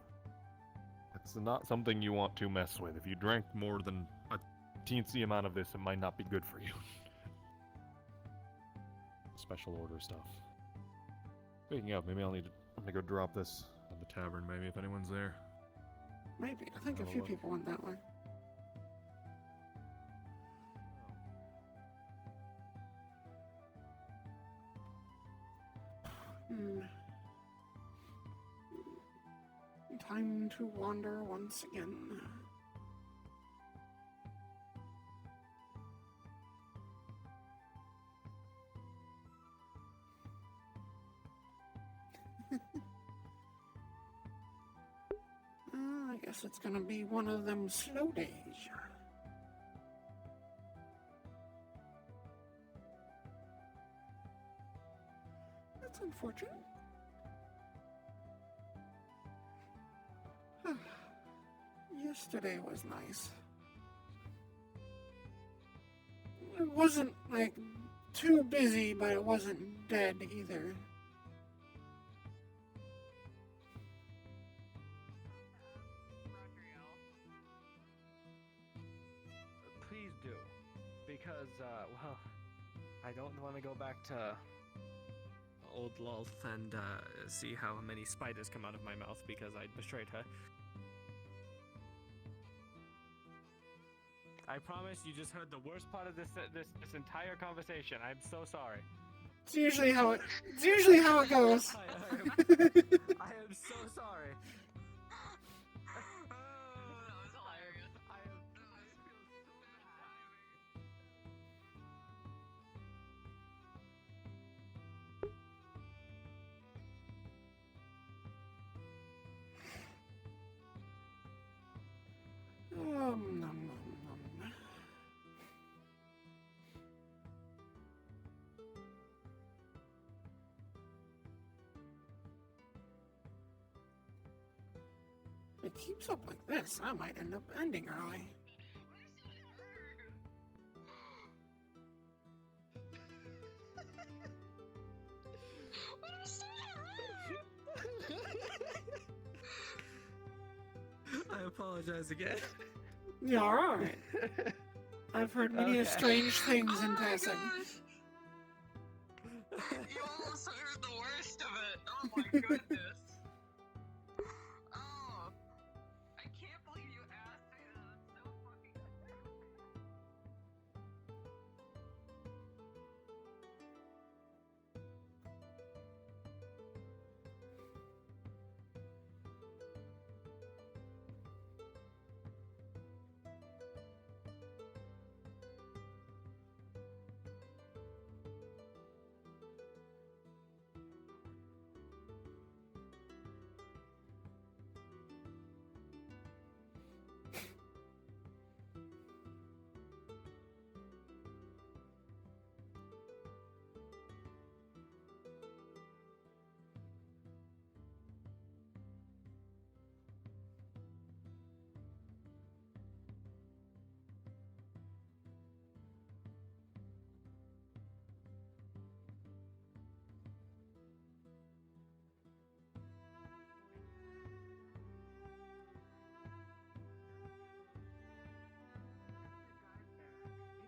It's not something you want to mess with. If you drank more than a teensy amount of this, it might not be good for you. Special order stuff. Speaking of, maybe I'm gonna go drop this at the tavern. Maybe if anyone's there. Maybe. I think a Have a few look. people went that way. Hmm. Time to wander once again. I guess it's gonna be one of them slow days. That's unfortunate. Yesterday was nice. It wasn't like too busy, but it wasn't dead either. Please do, because well, I don't want to go back to old Lolth and see how many spiders come out of my mouth because I betrayed her. I promise you just heard the worst part of this entire conversation. I'm so sorry. It's usually how it goes. I am so sorry. Nom, nom, nom. If it keeps up like this, I might end up ending early. I apologize again. Yeah, alright. I've heard many strange things in passing. You almost heard the worst of it. Oh my goodness. Oh, I can't believe you asked me that. It's so fucking.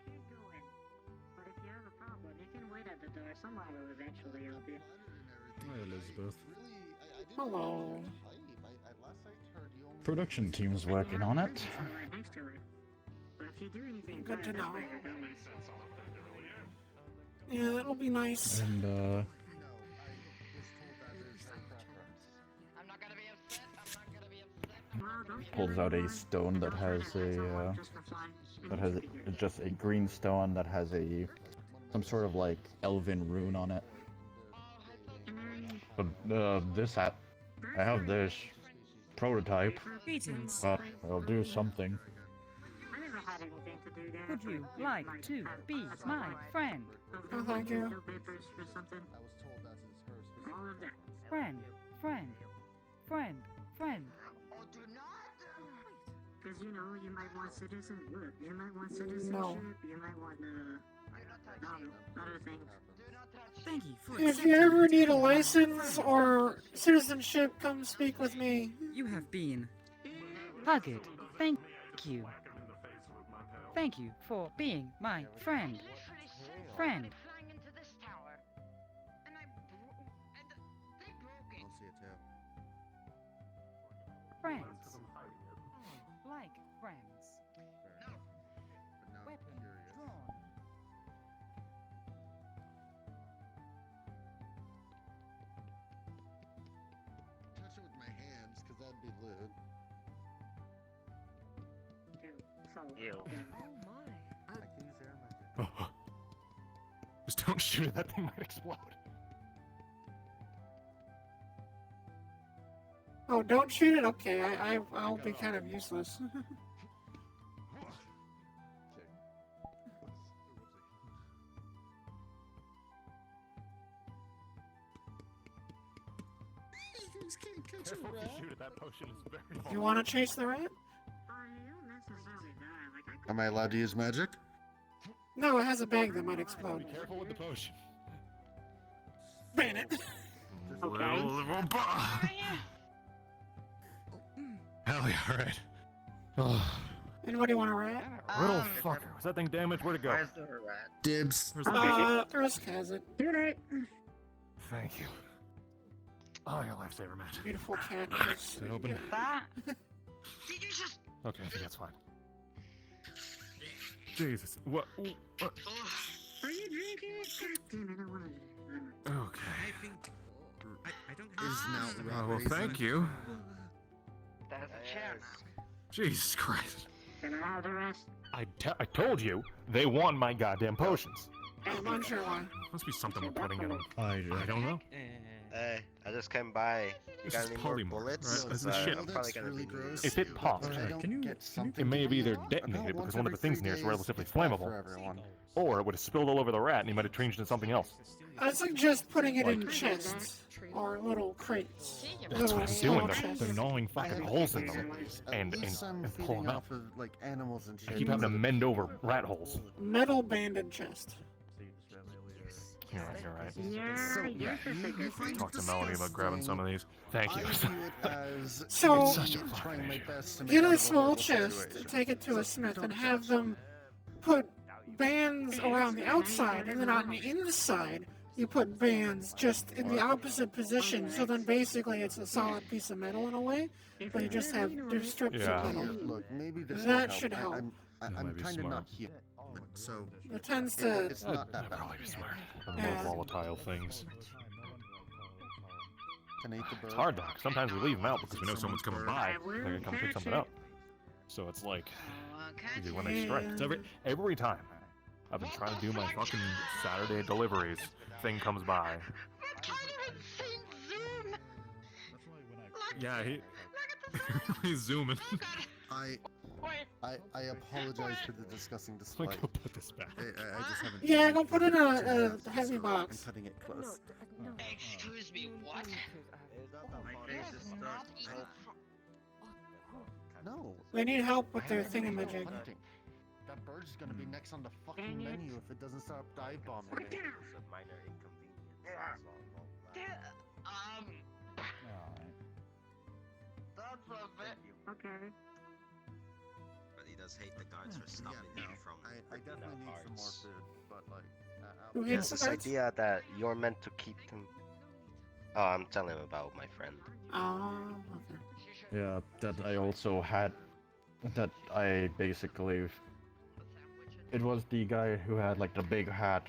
You can go in, but if you have a problem, you can wait at the door. Someone will eventually help you. Hi, Elizabeth. Hello. Production team's working on it. Good to know. Yeah, that'll be nice. And pulls out a stone that has just a green stone that has some sort of like elven rune on it. But I have this prototype. Greetings. I'll do something. Would you like to be my friend? Oh, thank you. Friend, friend, friend, friend. Because you might want citizenship. You might want citizenship. No. You might want other things. Thank you for If you ever need a license or citizenship, come speak with me. You have been hugged. Thank you. Thank you for being my friend. Friend. Friends. Like friends. Weapon drawn. Touch it with my hands, because that'd be lewd. Ew. Just don't shoot it, that thing might explode. Oh, don't shoot it? Okay, I'll be kind of useless. Careful if you shoot it, that potion is very You want to chase the rat? Am I allowed to use magic? No, it has a bag that might explode. Be careful with the potion. Ban it. Hell yeah, alright. Oh. Anybody want a rat? Little fucker. Was that thing damaged? Where'd it go? Where's the rat? Dibs. Risk has it. Thank you. Oh, your lifesaver, man. Beautiful cat. Is it open? Did you just... Okay, I think that's fine. Jesus. What? Are you drinking it? God damn it, I want to... Okay. I think I don't Is have... now Oh, well, thank you. That's a chair now. Jesus Christ. Can I have the rest? I told you, they want my goddamn potions. I'm unsure why. Must be something we're putting in them. I don't know. Hey, I just came by. You This got is any more polymorph, bullets? right? This is shit. I'm probably gonna be If it popped, it may have either detonated because one of the things near is relatively flammable, or it would have spilled all over the rat and he might have changed into something else. I suggest putting it in chests or little crates. That's what I'm small doing. chests. They're gnawing fucking holes in them and pull them out. Of, like, animals and I shit. keep having to mend over rat holes. Metal banded chest. You're right. Yeah, Talk to Melanie about grabbing some of these. Thank you. So, It's such a fucking issue. get a small chest, take it to a smith, and have them put bands around the outside, and then on the inside, you put bands just in the opposite position. So then basically it's a solid piece of metal in a way, but you just have there's strips of metal. Look, maybe this That will should help. I'm be kind of smart. not here, so It tends to. it's not that That'd bad. probably be smart. The Yeah. more volatile things. Can I eat the bird? It's hard though. 'Cause sometimes we leave them out because we know someone's coming by. They're gonna come pick something up. So it's like, usually when they strike, it's every time. I've been trying to do my fucking Saturday deliveries. Thing comes by. Yeah, he's zooming. I apologize for the disgusting display. Go put this back. I just haven't. Yeah, go put it in a heavy I'm box. putting it close. Excuse me, what? No. They need help with their thingamajig. Hunting. That bird's gonna be next on the fucking menu if it doesn't stop dive bombing me. That's a bit... Okay. But he does hate the guards for stopping him from. I definitely need some more food, but like. Who Yes, hates the this birds? idea that you're meant to keep them. Oh, I'm telling him about my friend. Oh, okay. Yeah, that I also had. That I basically. It was the guy who had like the big hat,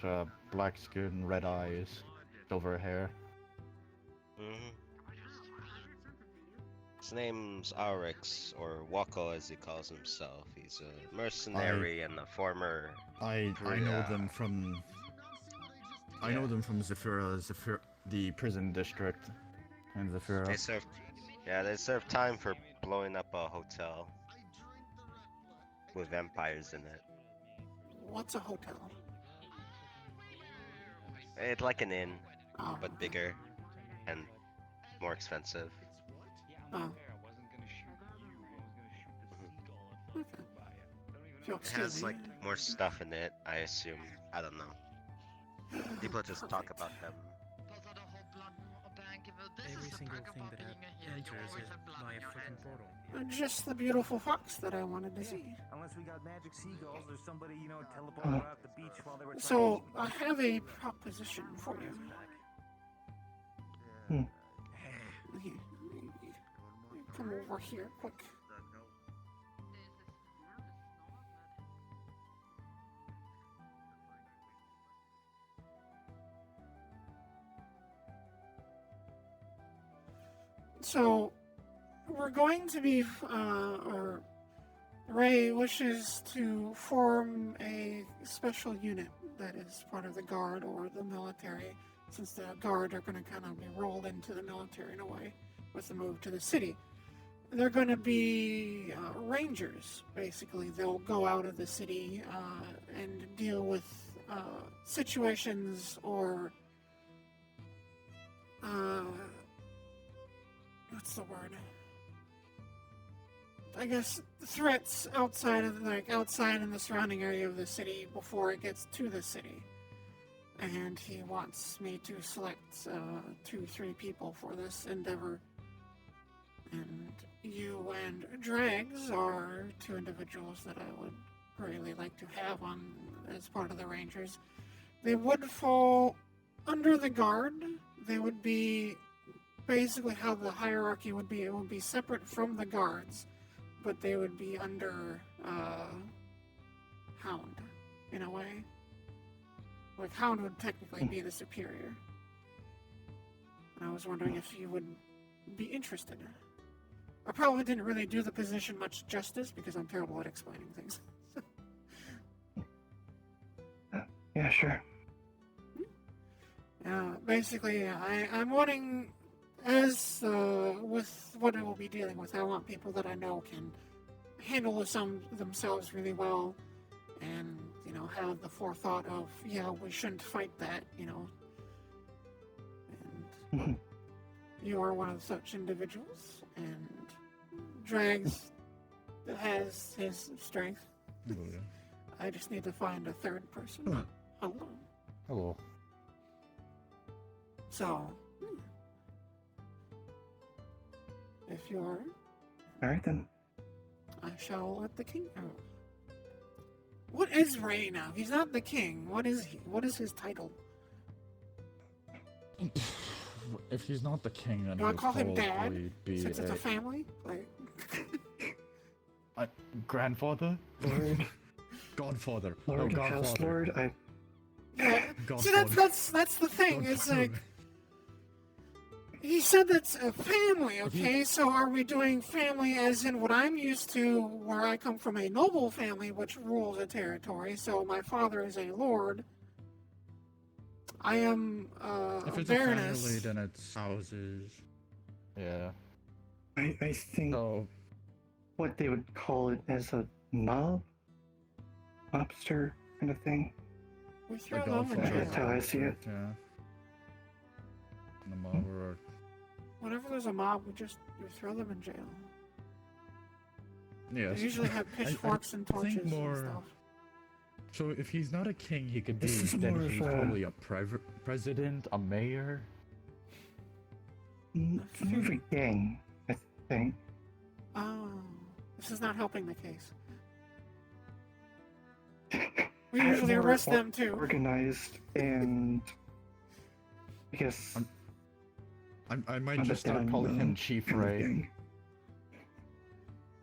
black skin, red eyes, silver hair. Mm-hmm. His name's Arix, or Wako as he calls himself. He's a mercenary and a former... I know them from. I know them from Zephyra, the prison district, in Zephyra. They served time for blowing up a hotel with vampires in it. What's a hotel? It's like an inn, Oh. but bigger and more expensive. Oh. Okay. If you'll It excuse has me. like more stuff in it, I assume. I don't know. People just talk about them. Every single thing that enters is via freaking portal. Just the beautiful fox that I wanted to see. Unless we got magic seagulls or somebody, teleported out the beach while they were So, I have a proposition for you. Here, come over here, quick. So, we're going to be, or Ray wishes to form a special unit that is part of the Guard or the military, since the Guard are going to kind of be rolled into the military in a way with the move to the city. They're going to be rangers, basically. They'll go out of the city and deal with situations or what's the word? I guess threats outside in the surrounding area of the city before it gets to the city. And he wants me to select 2-3 people for this endeavor. And you and Drags are 2 individuals that I would really like to have on as part of the Rangers. They would fall under the Guard. They would be basically how the hierarchy would be. It would be separate from the Guards, but they would be under Hound, in a way. Like, Hound would technically be the superior. And I was wondering if you would be interested. I probably didn't really do the position much justice because I'm terrible at explaining things. Yeah, sure. Basically, I'm wanting, as with what I will be dealing with, I want people that I know can handle themselves really well and, have the forethought of, we shouldn't fight that, And you are one of such individuals, and Drags has his strength. Oh, yeah. I just need to find a third person. Hello. Hello. So, if you're... Alright then. I shall let the king know. What is Ray now? He's not the king. What is he? What is his title? If he's not the king, then Do I he'll call him Dad? probably be Since it's a family? Like... grandfather? Godfather. Lord, no, House Godfather. Lord, Yeah. See, Godfather. that's the thing. It's Godfather. like... He said that's a family, okay? So are we doing family as in what I'm used to, where I come from a noble family which rules a territory, so my father is a lord. I am If a it's baroness. a family, then it's houses. Yeah. I think So, what they would call it as a mob? Mobster kind of thing. We the throw them in Godfather. jail. That's how I see it. Yeah. And the mob or Whenever there's a mob, we throw them in jail. yes. They usually have pitchforks and I think torches more. and stuff. So if he's not a king, he could be. This is Then more of he's a- probably a president, a mayor. It's more of a gang, I think. Oh, this is not helping the case. We Uh, usually more arrest them too. Organized and I guess I might just start calling him Chief Ray.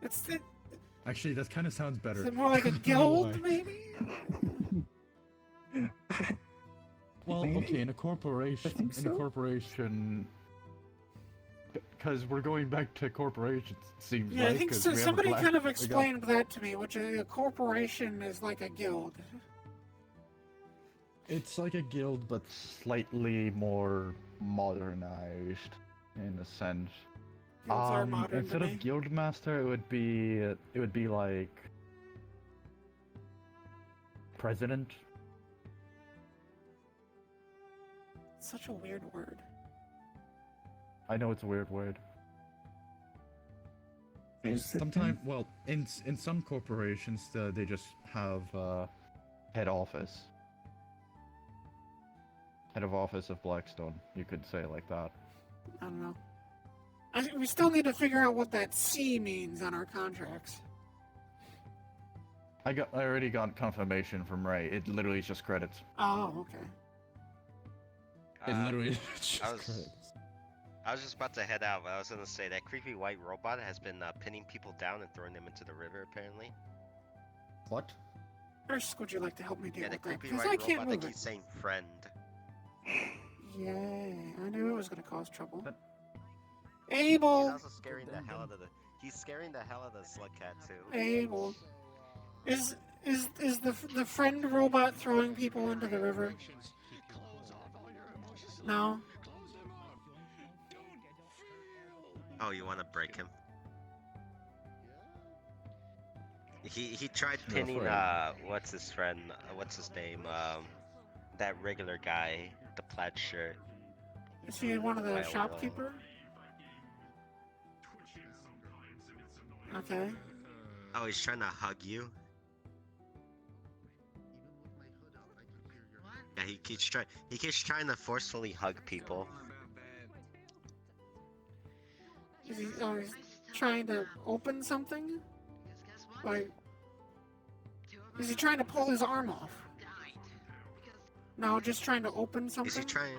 It's the, Actually, that kind of sounds better. is it more like a guild, maybe? Well, Maybe? okay, in a corporation, because we're going back to corporations, it seems Yeah, like. I think 'cause so, we have a somebody black- kind of we got- explained that to me, which a corporation is like a guild. It's like a guild, but slightly more modernized, in a sense. Guilds are modern to Instead me. of guildmaster, it would be like president. Such a weird word. I know it's a weird word. Is it Sometimes, well, in some corporations, they just have head office. Head of office of Blackstone, you could say it like that. I don't know. I think we still need to figure out what that C means on our contracts. I already got confirmation from Ray. It literally is just credits. Oh, okay. It literally is just I was credits. just about to head out, but I was gonna say that creepy white robot has been pinning people down and throwing them into the river, apparently. What? First, would you like to help me deal Yeah, the with that? creepy Because white I can't robot that move keeps it. saying friend. Yay, I knew it was going to cause trouble. He's Abel! also scaring the hell out of he's scaring the hell out of the slug cat too. Abel. Is the friend robot throwing people into the river? No? Oh, you want to break him? He tried No, pinning sorry. what's his friend? What's his name? That regular guy, the plaid shirt. Is he one of the Well, shopkeeper? Okay. Oh, he's trying to hug you. Yeah, he keeps trying to forcefully hug people. Is he he's trying to open something? Like, is he trying to pull his arm off? No, just trying to open something? Is he trying?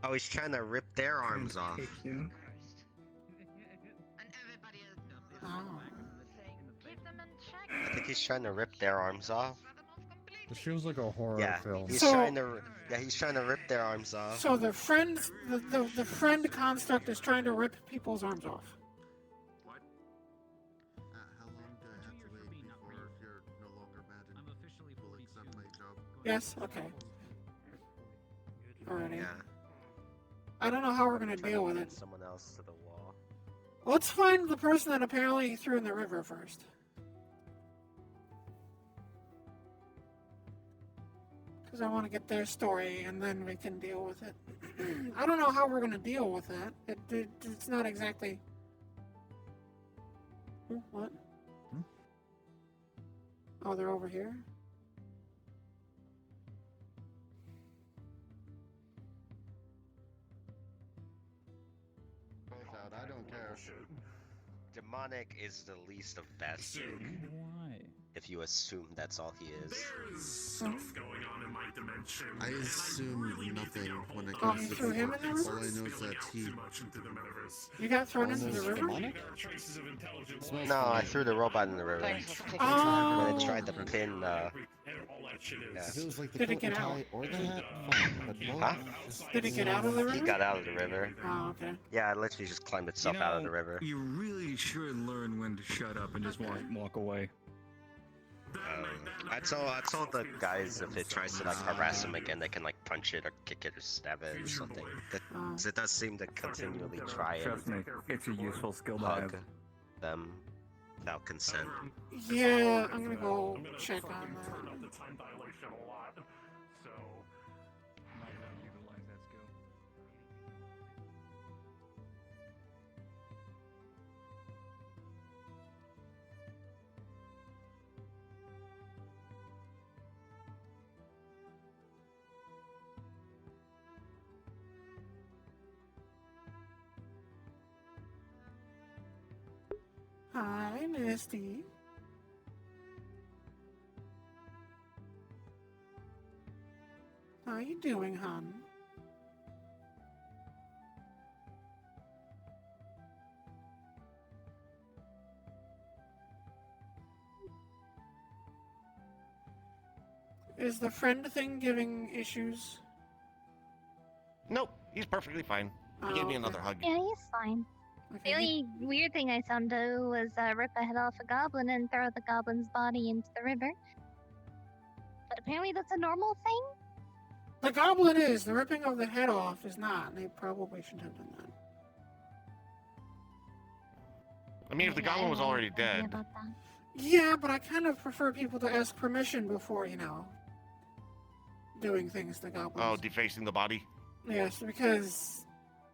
Oh, he's trying to rip their arms off. Oh. I think he's trying to rip their arms off. This feels like a horror Yeah, film. he's So- trying to. Yeah, he's trying to rip their arms off. So the friend construct is trying to rip people's arms off. How long do I have to wait before you're no longer mad and will accept my job? Yes? Okay. Alrighty. Yeah. I don't know how we're gonna Trying deal to with pin it. someone else to the wall. Let's find the person that apparently he threw in the river first. Because I want to get their story and then we can deal with it. I don't know how we're going to deal with that. It's not exactly... What? Oh, they're over here? I don't care. Demonic is the least of best. Why? If you assume that's all he is. Stuff going on in my dimension. I assume nothing when it Oh, comes you to threw him in the river? all I know is that he. You got thrown into the river? No, I threw the robot in the river. Oh. When it tried to pin. Yeah. If it was like the Did it coat get and out? tie or the hat, fine. But both. Huh? Did it get out of the river? He got out of the river. Oh, okay. Yeah, it literally just climbed itself out of the river. You really should learn when to shut up and just walk away. I told the guys if it tries to like harass him again, they can like punch it or kick it or stab it or something. 'Cause it does seem to continually try Trust me, and it's a useful skill to have. hug them without consent. Yeah, I'm gonna go check on that. Hi, Misty. How you doing, hon? is the friend thing giving issues? Nope, he's perfectly fine. He gave me another hug. Yeah, he's fine. The only weird thing I saw him do was rip a head off a goblin and throw the goblin's body into the river. But apparently that's a normal thing? The goblin is. The ripping of the head off is not. They probably shouldn't have done that. I mean, if the goblin was already dead. Yeah, but I kind of prefer people to ask permission before, doing things to goblins. Oh, defacing the body? Yes, because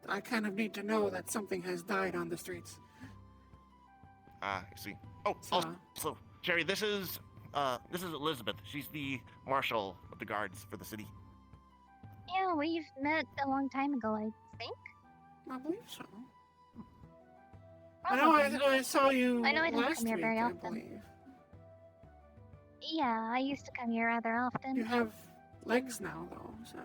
I kind of need to know that something has died on the streets. I see. Oh, also, Jerry, this is Elizabeth. She's the marshal of the guards for the city. Yeah, we've met a long time ago, I think. I believe so. I know I saw you I know I don't last come here week, very I often. believe. Yeah, I used to come here rather often. You have legs now, though, so...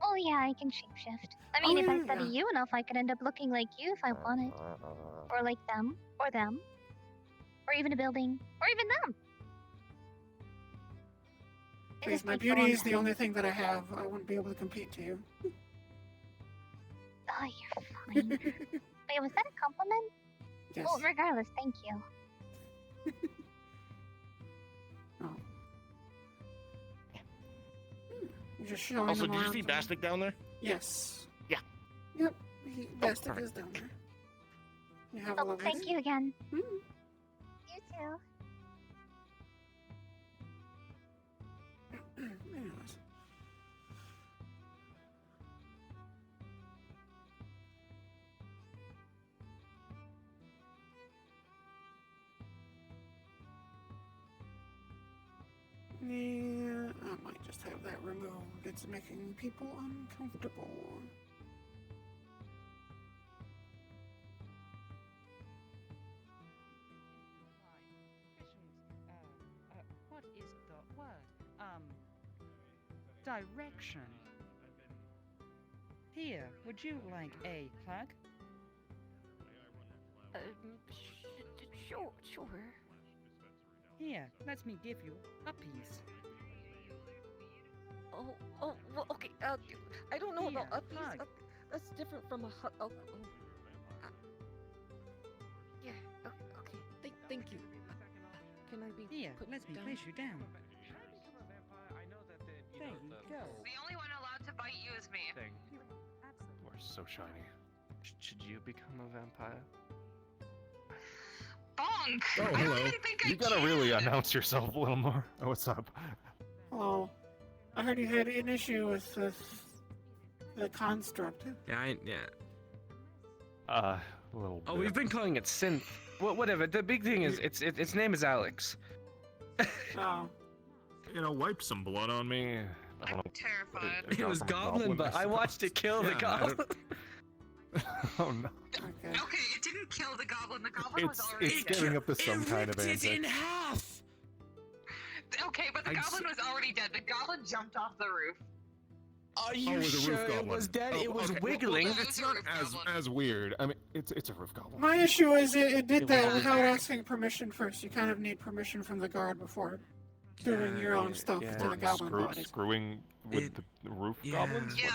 Oh yeah, I can shapeshift. I mean, if I study you enough, I could end up looking like you if I wanted. Or like them. Or them. Or even a building. Or even them. Please, my beauty is the only thing that I have. I wouldn't be able to compete to you. Oh, you're fine. Wait, was that a compliment? Yes. Well, regardless, thank you. You're just showing Also, them did you around see town. Bastic down there? Yes. Yeah. Yep. Bastic is down there. You have a Oh, lovely thank you again. Mm. You too. Anyways. Yeah, I might just have that removed. It's making people uncomfortable. What is the word? Direction. Here, would you like a hug? Sure. Here, let me give you a piece. Oh, well, okay. I don't know about Here, a piece. hug. That's different from a hug. Yeah. Okay. Thank you. Can I be Here, put let me down? place you down. There you go. The only one allowed to bite you is me. You are so shiny. Should you become a vampire? Bonk! Oh, I hello. really think I You gotta really announce yourself a little more. Oh, what's up? Hello. I heard you had an issue with the construct. Yeah. A little Oh, bit. we've been calling it synth. Whatever. The big thing is, its name is Alex. Oh. Wipe some blood on me. I don't know. Terrified. It was From a Goblin, but I watched it kill the Yeah, I Goblin. Oh no. Okay. Okay, it didn't kill the goblin. The goblin was It's already dead. getting up to some kind of antic. half. Okay, but the goblin was already dead. The goblin jumped off the roof. Are Oh, you it was a sure roof it goblin. was dead? Oh, It was okay. wiggling. Well, it's not as weird. I mean, it's a roof goblin. My issue is it did It that was- without asking permission first. You kind of need permission from the guard before doing your own stuff to the goblin bodies. Screwing with the roof goblins? Yeah.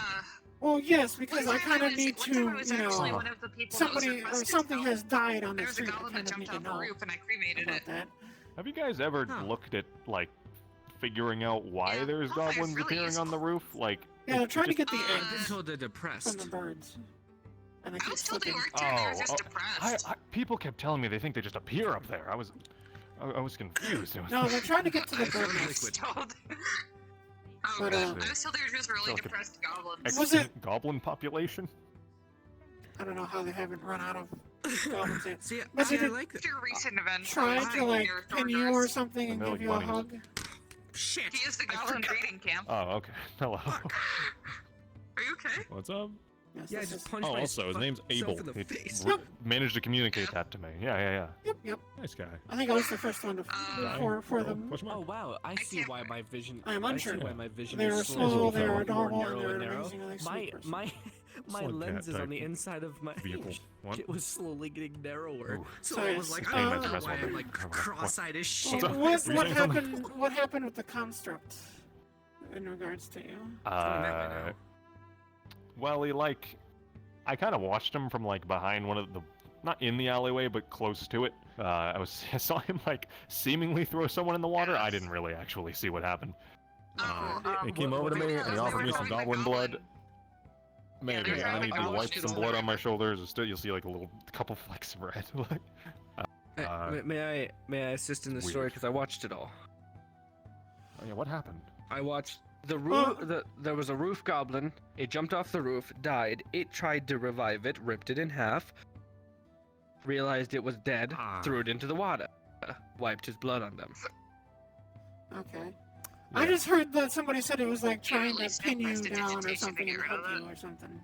Well, yes, because What I kind of happened need was- to, one time I was actually one of the people that was somebody or requested something to go. has died on the There was a street. I goblin kind that of need jumped to off the know roof and I cremated about it. that. Have you guys ever looked at, like, figuring out why there's Oh, goblins there's really appearing is. on the roof? Like, Yeah, they're trying to just- get the I've been eggs told they're from depressed. the birds. And they I keep was told they slipping. worked here. They were just depressed. People kept telling me they think they just appear up there. I was confused. It was- No, they're trying to get to the bird I nest. was told. Oh But, god, I was told they were just really Like a depressed goblins. Was it- extinct goblin population? I don't know how they haven't run out of goblins yet. See, But did I it like that. Your recent event. try to like pin you or something and They're give like you a bunnies. hug? Shit. He is the goblin breeding camp. Oh, okay. Hello. Are you okay? What's up? Yes, Yeah, this just is- punched Oh, my also, his name's self Abel. in the He face. managed to communicate that to me. Yeah. Yep. Nice guy. I think I was the first one to for them. Oh wow, I see why my vision. I am unsure. see why my vision They is were slowly small, they becoming were more adorable, and narrow they were and narrow. amazingly My sleepers. my Slug cat lenses on type the inside of my vehicle. What? It was slowly getting narrower. Ooh. So So I yes. was like, Hey, I man, don't know that's why one I'm thing. like What? cross-eyed as Well, shit. what happened? What happened with the construct in regards to you? Well, I kind of watched him from like behind one of the, not in the alleyway, but close to it. I saw him like seemingly throw someone in the water. I didn't really actually see what happened. He came over to me and he offered me some goblin blood. Maybe, Yeah, and then he I watched wiped it some all. blood on my shoulders. Still, you'll see like a couple flecks of red. May I assist in the story weird. because I watched it all. Oh, yeah, what happened? I watched the roof. There was a roof goblin. It jumped off the roof, died. It tried to revive it, ripped it in half. Realized it was dead, threw it into the water, wiped his blood on them. Okay. I just heard that somebody said it was like trying to pin you down or something and hug you or something.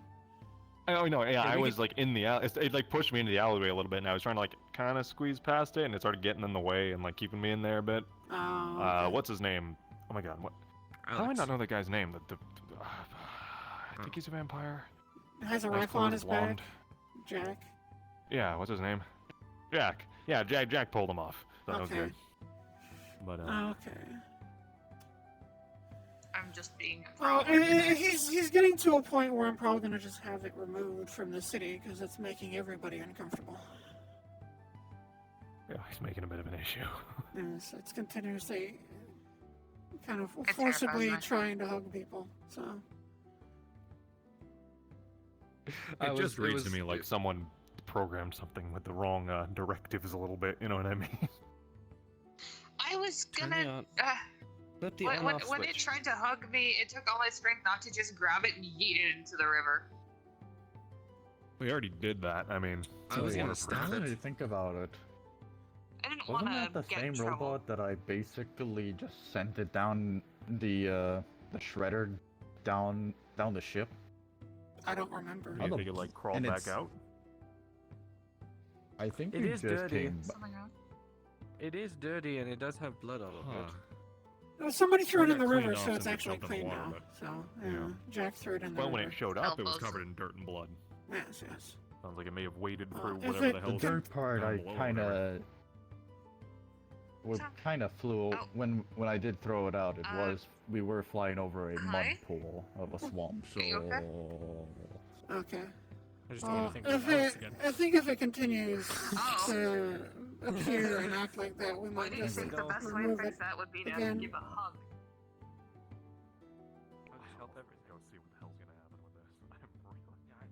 Oh no, yeah, I we was like in the it like pushed me into the alleyway a little bit, and I was trying to like kind of squeeze past it, and it started getting in the way and like keeping me in there a bit. Oh. Okay. What's his name? Oh my god, what? How do I not know that guy's name? I think he's a vampire. Has a Nice rifle on clothes, his back. blonde. Jack. Yeah, what's his name? Jack. Yeah, Jack pulled him off. So that was Okay. good. But Okay. I'm just being. Well, he's getting to a point where I'm probably gonna just have it removed from the city because it's making everybody uncomfortable. yeah, he's making a bit of an issue. Yes, it's continuously kind of It forcibly terrifies me. trying to hug people. So. It just reads to me like someone programmed something with the wrong directives a little bit. You know what I mean? I was Turn the gonna. on- Flip the When on-off it switch. tried to hug me, it took all my strength not to just grab it and yeet it into the river. We already did that. I mean, I was gonna waterproof. stab Now it. that I think about it, I didn't wasn't want that to the get in same trouble. robot that I basically just sent it down the shredder down the ship? I don't remember. You think it like crawled And back it's- out? I think It you is just dirty. came. It is dirty and it does have blood all over it. Well, somebody threw it Well, in the got cleaned river, off so it's since it actually jumped in the clean water, now. but- So, yeah. Jack threw it in the Well, when river. it showed up, it was Elbows. covered in dirt and blood. Yes, yes. Sounds like it may have waded through if whatever it- the The hell. dirt part, down I below or kind whatever. of. We kind of flew Oh. when I did throw it out. We were flying over a mud Hi? pool of a swamp. So Are you okay? Okay. I just don't want to think If about Alex it, again. I think if it continues Oh. to appear and act like that, we Why might do you just think the best way to remove fix it that would be to again. give a hug? I'll just help everything. Let's see what the hell's gonna happen with this.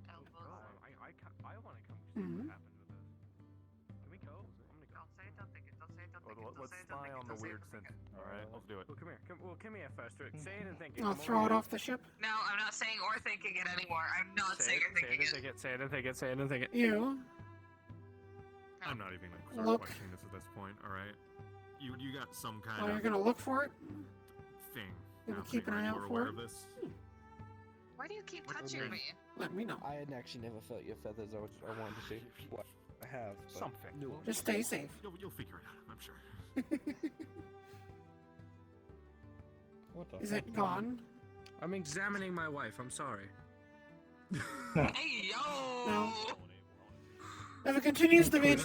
I'm really. I want to come see Mhm. what happened with this. Can we go? I'm gonna go. Don't say it, don't think it, don't say it, don't think it, don't Let's say it, don't spy think it, on the don't say it, weird don't think sense. it. All right, let's do it. Well, come here. Come here first. Say it and think it. I'll Come throw over it here. off the ship. No, I'm not saying or thinking it anymore. I'm not Say saying or it, say thinking it and it. think it. Say it and think it. Say it and think it. You. I'm not even gonna start Look. questioning this at this point. All right. You got some kind Oh, you're of gonna look for it? thing. Gonna happening, keep an right? eye You out were for aware it? of this? Why do you keep touching me? Let me know. I had actually never felt your feathers. I wanted to see what I have. But Something. No. Just stay safe. You'll figure it out. I'm sure. what the Is fuck? it gone? I'm examining my wife. I'm sorry. Hey yo! No. If it continues to be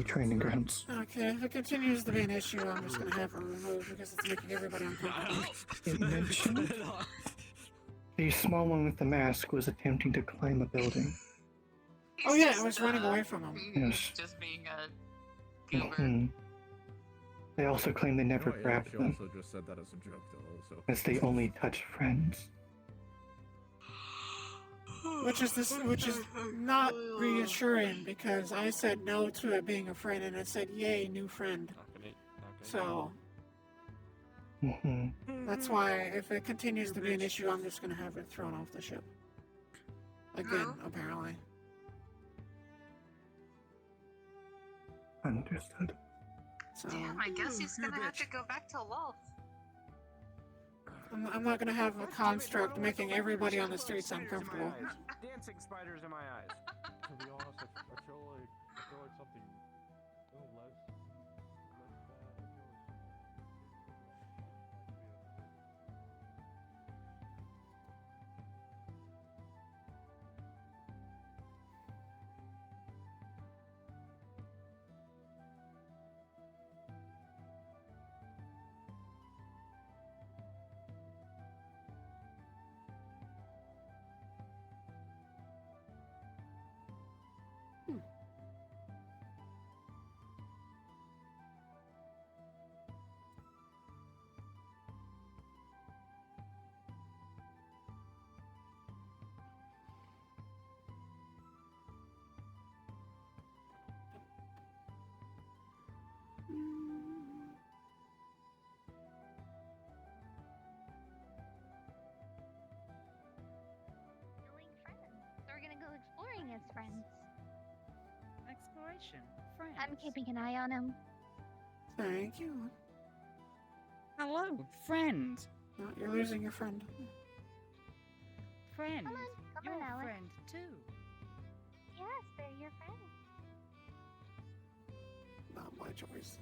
Training grounds. okay, if it continues to be an issue, I'm just gonna have it removed because it's making everybody uncomfortable. It mentioned the small one with the mask was attempting to climb a building. Oh yeah, I was running away from him. Yes. Just being a goober. Mhm. They also claim they never Oh, yeah, grabbed she them, also just said that as a joke, though. So. as they only touch friends. Which is not reassuring because I said no to it being a friend and it said yay, new friend. So Hmm. that's why if it continues to be an issue, I'm just gonna have it thrown off the ship. Again, apparently. Understood. So Damn, I guess he's gonna have to go back to Lolth. I'm not gonna have a construct making everybody on the streets uncomfortable. Dancing spiders in my eyes. To be honest, I feel like something a little less bad. friends. Exploration. Friends. I'm keeping an eye on him. Thank you. Hello, friend. No, you're losing your friend. Friend. Come Your on, Alex. friend too. Yes, they're your friends. Not my choice.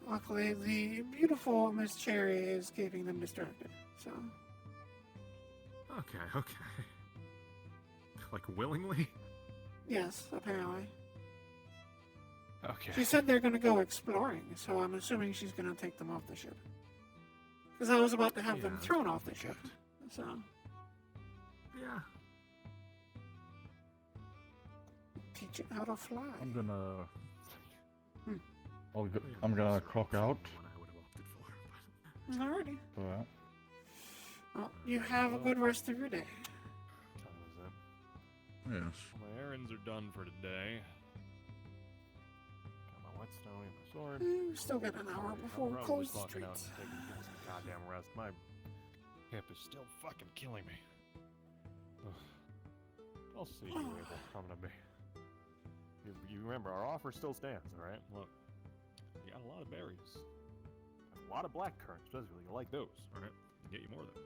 Luckily, the beautiful Miss Cherry is keeping them distracted. So. Okay. Like willingly? Yes, apparently. Okay. She said they're gonna go exploring, so I'm assuming she's gonna take them off the ship. Because I was about to have them thrown off the ship. So. Yeah. Teach it how to fly. I'm gonna. Hmm. I'm gonna clock out. Alrighty. For that. Well, you have a good rest of your day. Yes. My errands are done for today. Got my whetstone and my sword. You still got an hour before we I'm close the probably fucking out streets. and taking some goddamn rest. My hip is still fucking killing me. Ugh. I'll see you, Abel. I'm gonna be. You remember, our offer still stands, alright? Look, you got a lot of berries. A lot of black currants, especially. You like those, alright? Get you more of those.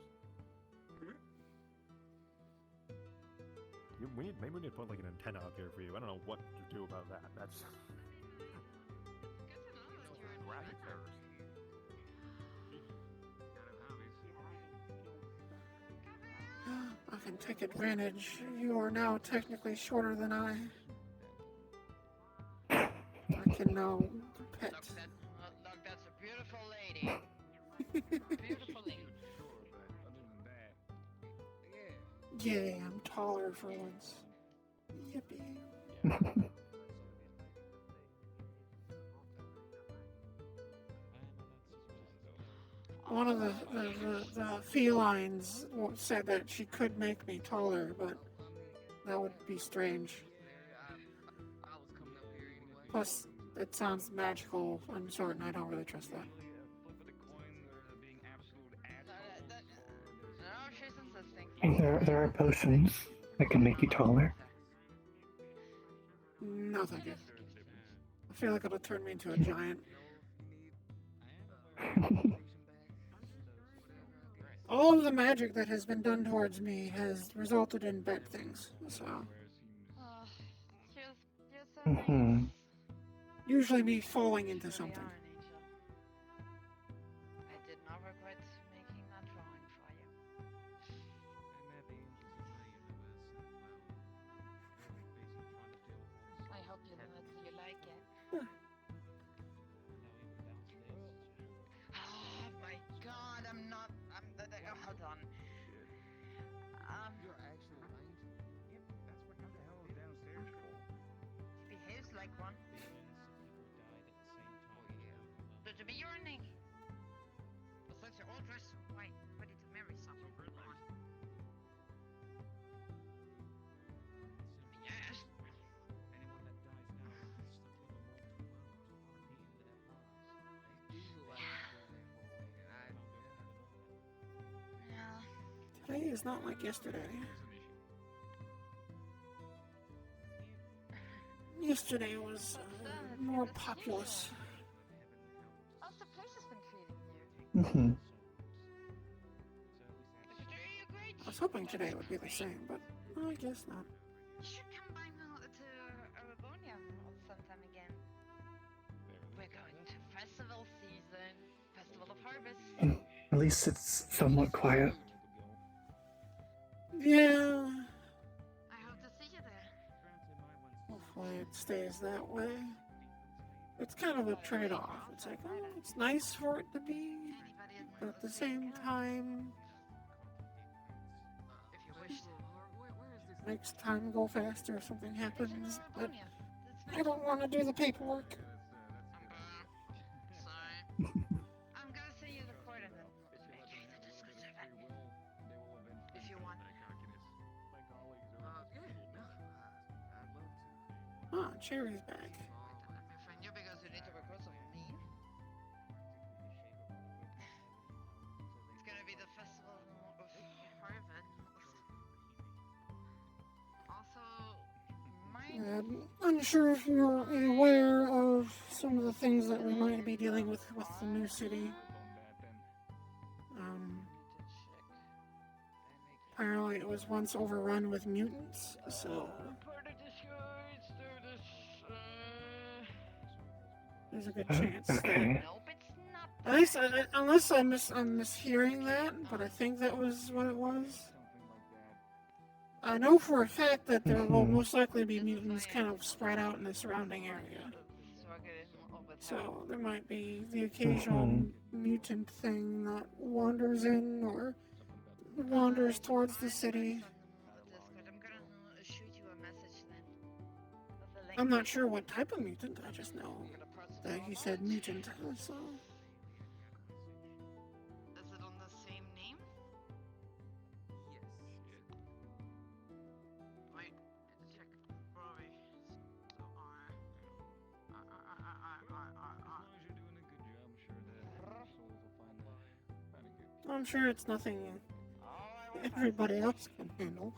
Maybe we need to put like an antenna up here for you. I don't know what to do about that. That's graphic errors. I can take advantage. You are now technically shorter than I. I can now pet. Look, that's a beautiful lady. Beautiful lady. Yay, I'm taller for once. Yippee. One of the felines said that she could make me taller, but that would be strange. Plus, it sounds magical and short, and I don't really trust that. No, she's insisting. And there are potions that can make you taller. No, thank you. I feel like it'll turn me into a giant. All of the magic that has been done towards me has resulted in bad things, so. Mm-hmm. Usually me falling into something. I did not regret making that drawing for you. I hope you like it. Oh my god, I'm not. Hold on. You're actually lying to me. Yep, that's what the hell is downstairs for. He behaves like one. To be your name. Besides your old dress, why? Ready to marry someone? Yes. Anyone that dies now is stuck with a mortal wound. Today is not like yesterday. Yesterday was more populous. How's the place has been treating you? Mm-hmm. I was hoping today would be the same, but I guess not. You should come by now to Arabonia sometime again. We're going to festival season, festival of harvest. At least it's somewhat quiet. Yeah. I hope to see you there. Hopefully it stays that way. It's kind of a trade-off. It's like, oh, it's nice for it to be, but at the same time, makes time go faster if something happens, but I don't want to do the paperwork. Sorry. I'm gonna send you the coordinates. If you want. Ah, Cherry's back. My friend, you because you need to recruit some of me. It's gonna be the festival of Harvard. Also, unsure if you're aware of some of the things that we might be dealing with the new city. Apparently it was once overrun with mutants, so there's a good chance Okay. that, at least unless I'm mishearing that, but I think that was what it was. I know for a fact that there will most likely be mutants kind of spread out in the surrounding area. So there might be the occasional mutant thing that wanders in or wanders towards the city. I'm not sure what type of mutant, I just know that he said mutant, so... Is it on the same name? Wait, check. Probably. I'm sure it's nothing everybody else can handle.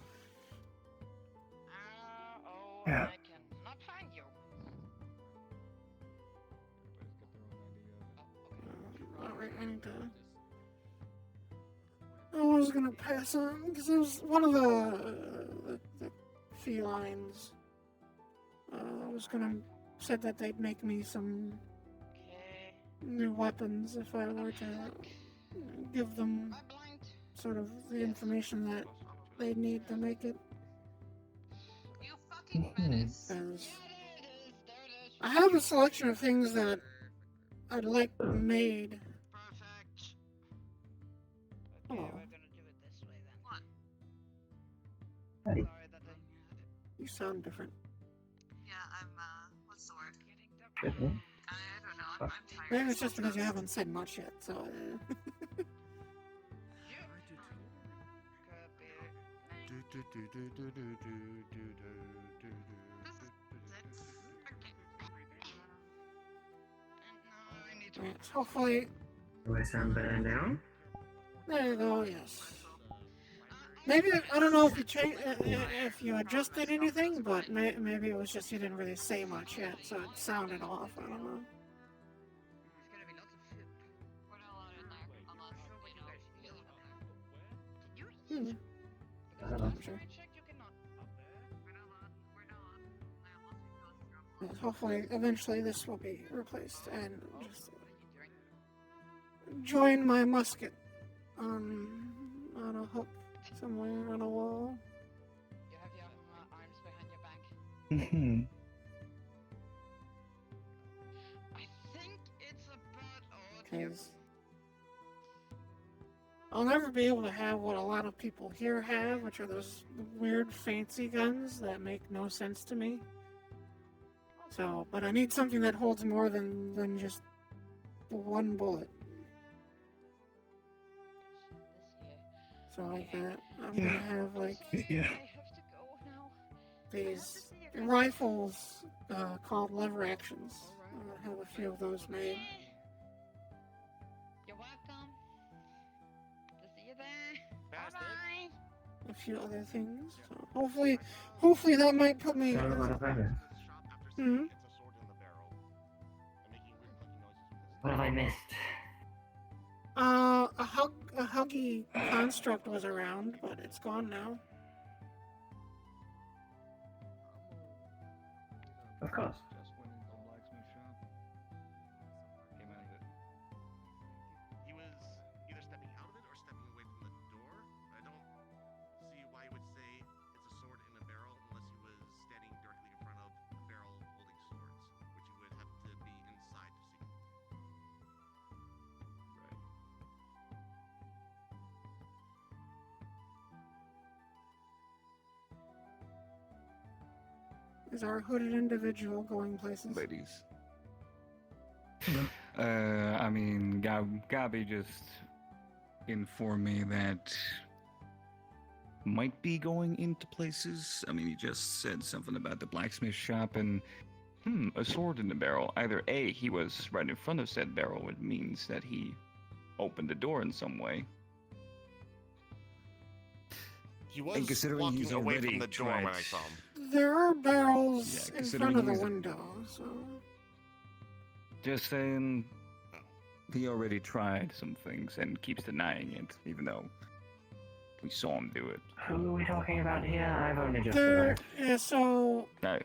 Yeah. I cannot find you. Alright, I need to... I was gonna pass on, because it was one of the felines. I was gonna... said that they'd make me some new weapons if I were to give them sort of the information that they need to make it. Because I have a selection of things that I'd like made. Perfect. Oh. We're gonna do it this way then. What? Hey. Sorry that You sound different. Yeah, I'm, what's the word? Different? I don't know, I'm tired. Maybe it's just because you haven't said much yet, so... Right, hopefully... Do I sound better now? There you go, yes. Maybe, I don't know if you if you adjusted anything, but maybe it was just you didn't really say much yet, so it sounded off, I don't know. I'm sure. Yes, hopefully, eventually this will be replaced and just join my musket on a hook somewhere on a wall. You have your arms behind your back. Mm-hmm. I think it's about all. Because I'll never be able to have what a lot of people here have, which are those weird fancy guns that make no sense to me. So, but I need something that holds more than just one bullet. So like that, I'm gonna have like these rifles called lever actions. I'm gonna have a few of those made. You're welcome. To see you there. Bye. A few other things. So hopefully that might put me. Hmm. What have I missed? A huggy construct was around, but it's gone now. Of course. He was either stepping out of it or stepping away from the door. I don't see why you would say it's a sword in a barrel unless he was standing directly in front of a barrel holding swords, which you would have to be inside to see. Is our hooded individual going places? Ladies. I mean, Gabi just informed me that might be going into places. I mean, he just said something about the blacksmith shop and a sword in the barrel. Either A, he was right in front of said barrel, which means that he opened the door in some way. He was walking away from the door when I saw him. There are barrels in considering front of the he's a- window, so. Just saying, he already tried some things and keeps denying it, even though we saw him do it. Who are we talking about here? I've only just There, arrived. yeah, so No.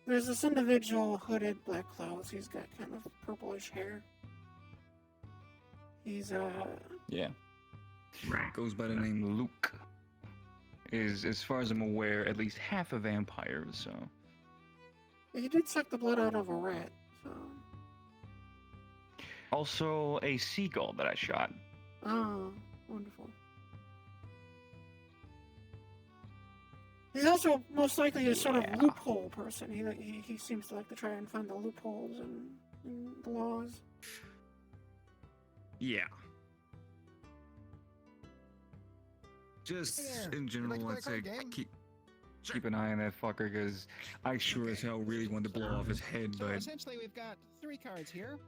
there's this individual, hooded, black clothes. He's got kind of purplish hair. He's Yeah. Goes by the name Luke. Is, as far as I'm aware, at least half a vampire, so. he did suck the blood out of a rat. So. Also, a seagull that I shot. Oh, wonderful. He's also most likely a sort of loophole person. He seems to like to try and find the loopholes in the laws. Yeah. Just in general, I'd say keep an eye on that fucker, because I sure as hell really wanted to blow off his head, So but essentially, we've got 3 cards here,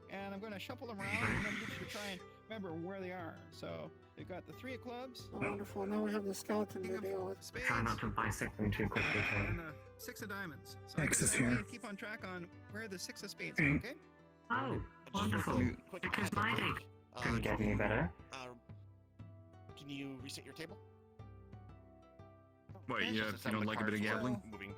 and I'm going to shuffle them around and then get you to try and remember where they are. So we've got the 3 of clubs. Oh, wonderful. Now we have the skeleton to deal with. Try not to bisect them too quickly, And Tom. the 6 of diamonds. So X is just try here. and keep on track on where the 6 of spades are, Okay. okay? Oh, wonderful. Because my day couldn't get any better. Can you reset your table? Wait, Just you to set don't the like a bit of cards gambling? Moving.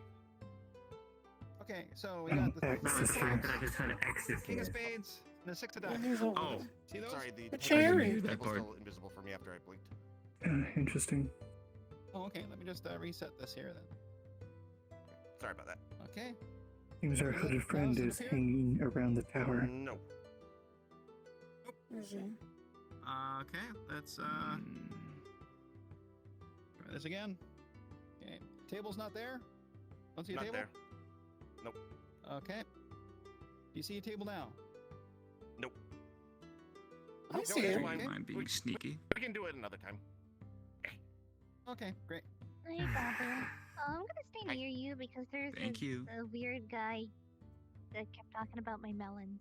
Okay, so we got the That was the fact that I just heard X is King here. of spades and the 6 of Yeah, diamonds. he's over Oh. there. See those? Sorry, the A cherry. table's That part. still invisible for me after I blinked. Interesting. Oh, okay, let me just reset this here then. Sorry about that. Okay. Seems our hooded friend Thousand is up here? hanging around the tower. No. Is he? Okay, let's try this again. Okay, table's not there. Don't see a Not table. there. Nope. Okay. Do you see a table now? Nope. I No, see it's it. fine. Mind being sneaky. We can do it another time. Okay, great. Hey, Bobby. I'm gonna stay near you because there's Thank you. a weird guy that kept talking about my melons.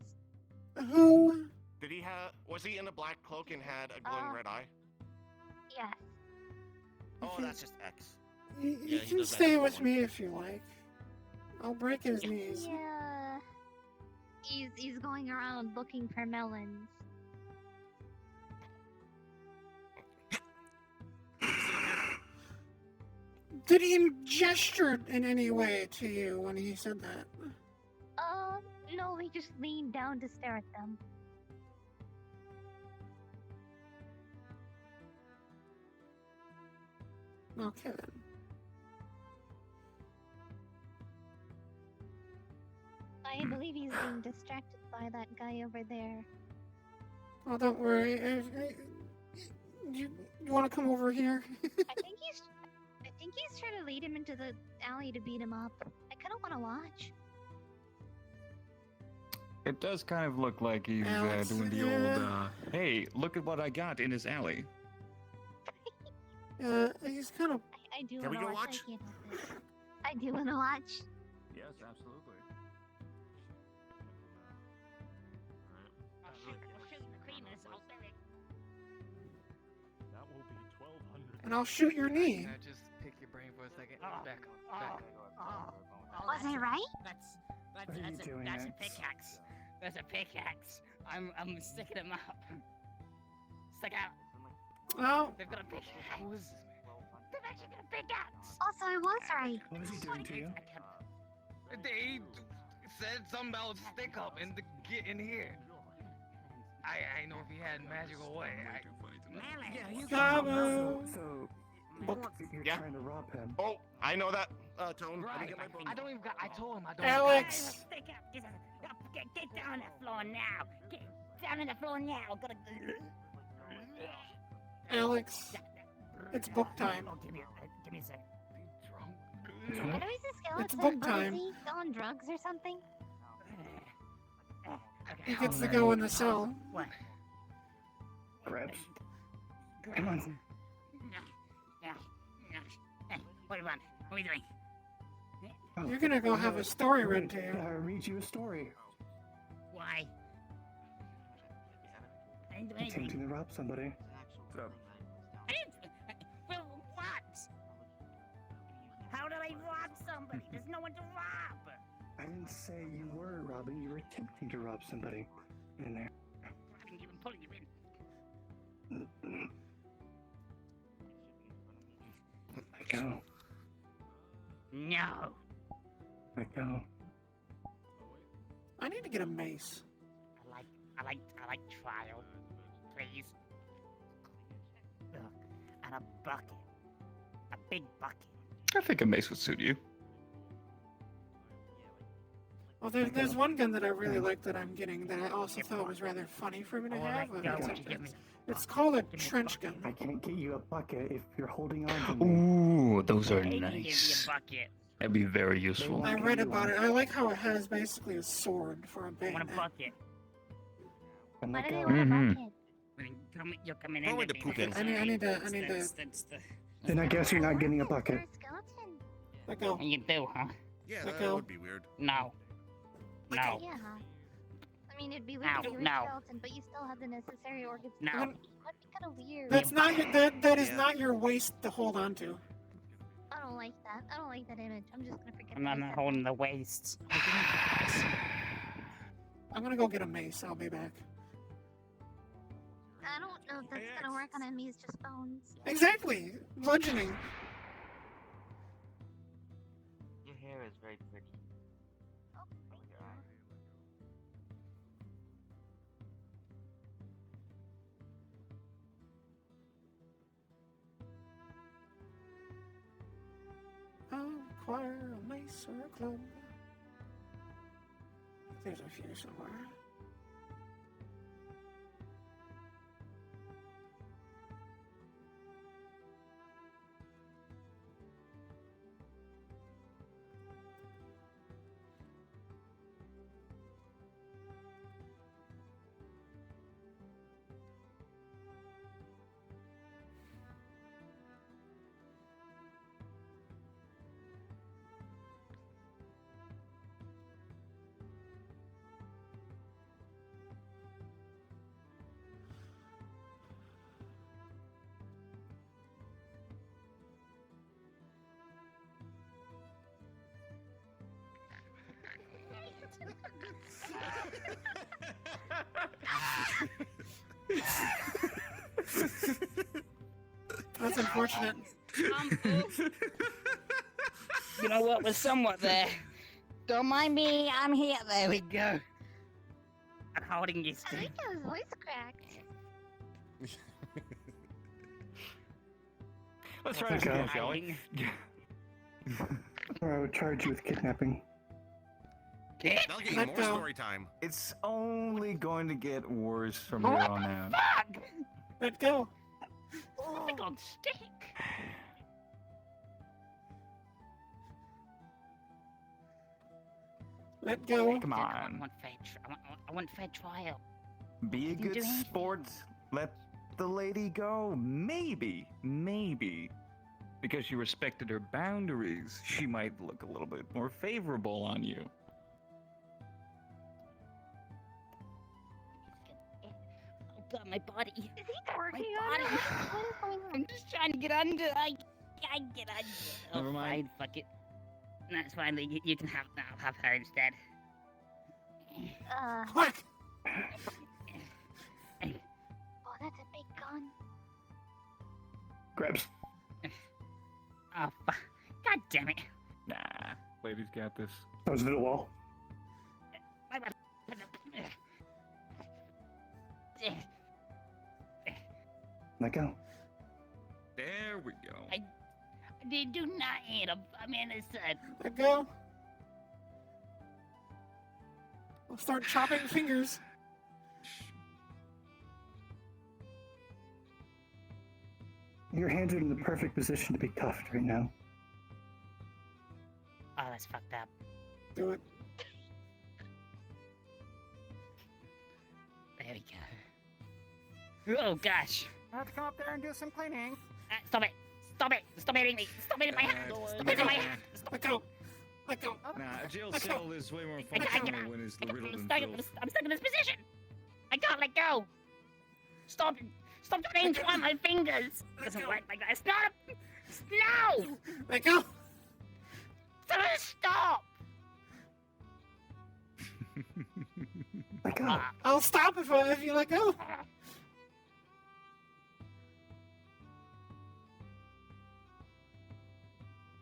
Who? Did he have? Was he in a black cloak and had a glowing red eye? Yes. Oh, that's just X. You Yeah, he can does that stay for with one. me if you like. I'll break his knees. Yeah. He's going around looking for melons. Did he gesture in any way to you when he said that? No, he just leaned down to stare at them. Okay then. I believe he's being distracted by that guy over there. Oh, don't worry. You want to come over here? I think he's trying to lead him into the alley to beat him up. I kind of want to watch. It does kind of look like he's Alex, doing the old, hey, look at what I got in this alley. He's kind of. I do Can we want to go watch. watch? I can't help it. I do want to watch. Yes, absolutely. I'll shoot the creamers. I'll bet it. That will be 1,200. And I'll shoot your knee. Can I just pick your brain for a second? Oh, Back oh, up. oh, Was I right? That's What are you doing, that's a Max? pickaxe. That's a pickaxe. I'm sticking him up. Stick out. Oh, They've got a pickaxe. Who is this man? They've actually got a pickaxe. Also, I was right. What is he doing to you? They said something about stick up in the get in here. I know if he had magical way. Cabo. So, you're Yeah. trying to rob him. Oh, I know that tone. Let me Right. get my bones. I don't even got. I told him I don't. Alex. Stick up. Get down on the floor now. Get down on the floor now. Gotta. Alex, it's book time. Oh, give me a sec. I know he's a skeleton, It's book but time. is he on drugs or something? He gets to go in the cell. What? Grabs. Come on. Hey, what do you want? What are we doing? You're gonna go have a story read to you. Read you a story. Why? I didn't do anything. Attempting to rob somebody. I didn't. Well, what? How did I rob some? somebody. There's no one to rob. I didn't say you were robbing. You were attempting to rob somebody in there. Robbing you and pulling you in. Let go. No. Let go. I need to get a mace. I like trial, please. Ugh. And a bucket. A big bucket. I think a mace would suit you. Well, there's one gun that I really like that I'm getting that I also thought was rather funny for me to have. It's called a trench gun. I can't get you a bucket if you're holding on to me. Ooh, those are They can give nice. you a bucket. That'd be very useful. I read about it. I like how it has basically a sword for a I bayonet. want a bucket. Why do they want a bucket? You're coming Throw in. it to poop in. I need to. Then I guess you're not getting a bucket. Skeleton. Let go. You do, huh? Yeah, Let that go. would be weird. No. No. Yeah. I mean, it'd be weird if you were a skeleton, but you still have the necessary organs. No. That'd be kind of weird. That's not your, that is not your waist to hold on to. I don't like that. I don't like that image. I'm just gonna forget. I'm not holding the waist. I'm gonna go get a mace. I'll be back. I don't know if that's gonna work on enemies, just bones. Exactly. Bludgeoning. Your hair is very pretty. I'll acquire a mace or a club. There's a few somewhere. That's unfortunate. You know what? Was somewhat there. Don't mind me. I'm here. There we go. I'm holding you I still. think his voice cracked. Let's try this again, shall we? Or I would charge you with kidnapping. That'll get you more story time. It's only going to get worse from here on out. Fuck! Let go. Something on stick. Let go. Come I on. want fair. I want fair trial. Be a Didn't good do anything. sport. Let the lady go. Maybe. Because you respected her boundaries, she might look a little bit more favorable on you. Oh god, my body. Is he twerking My on body. it? What is going on? I'm just trying to get under. I get under. Oh, Never mind. Fine, fuck it. That's fine. You can have. I'll have her instead. Whack! Oh, that's a big gun. Grabs. Oh, god damn it. Nah, lady's got this. That was the wall. Let go. There we go. They do not eat I'm innocent. Let go. I'll start chopping fingers. Your hands are in the perfect position to be cuffed right now. Oh, that's fucked up. Do it. There we go. Oh gosh. I have to come up there and do some cleaning. Stop it. Stop it. Stop hitting me. Stop hitting my hand. Stop hitting my hand. Let go. Let go. Nah, a jail Let cell go. is way more I can't get functional out. when it's I'm riddled in stuck, filth. I'm stuck in this position. I can't let go. Stop doing on my fingers. It doesn't work like that. It's not a... No! Let go. Stop! Let go. I'll stop if you let go.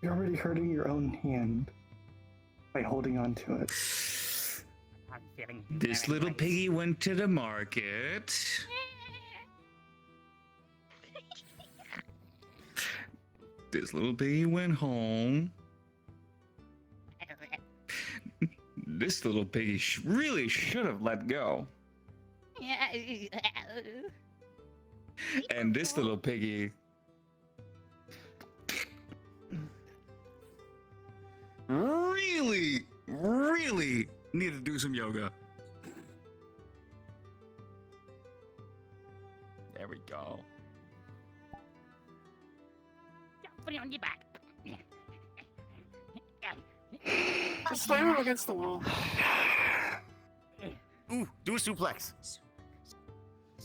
You're already hurting your own hand by holding on to it. I'm feeling This little piggy went to the market. This little piggy went home. This little piggy really should have let go. And this little piggy really need to do some yoga. There we go. Put it on your back. Just slam him against the wall. Ooh, do a suplex.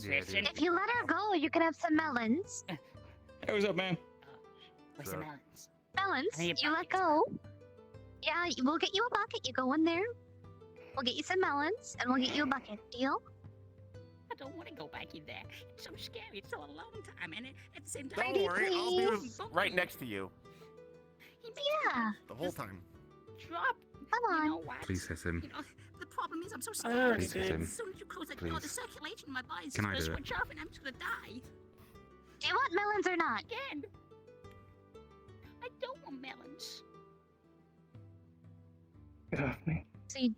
If you let her go, you can have some melons. Hey, what's up, man? Where's the melons? Melons, I need a you let go. Yeah, we'll get you a bucket. You go in there. We'll get you some melons, and we'll get you a bucket. Deal? I don't want to go back in there. It's so scary. It's so a long time, and at the same time, Don't worry, I'll be right next to you Yeah. the whole time. Drop. Come on. You know what? Please hit him. You know, the problem is I'm so Please scared. hit him. As soon as you close that door, the Please. circulation in my body is Can I just do gonna it? switch off, and I'm just gonna die. Do you want melons or not? Again. I don't want melons. Get off me. So you...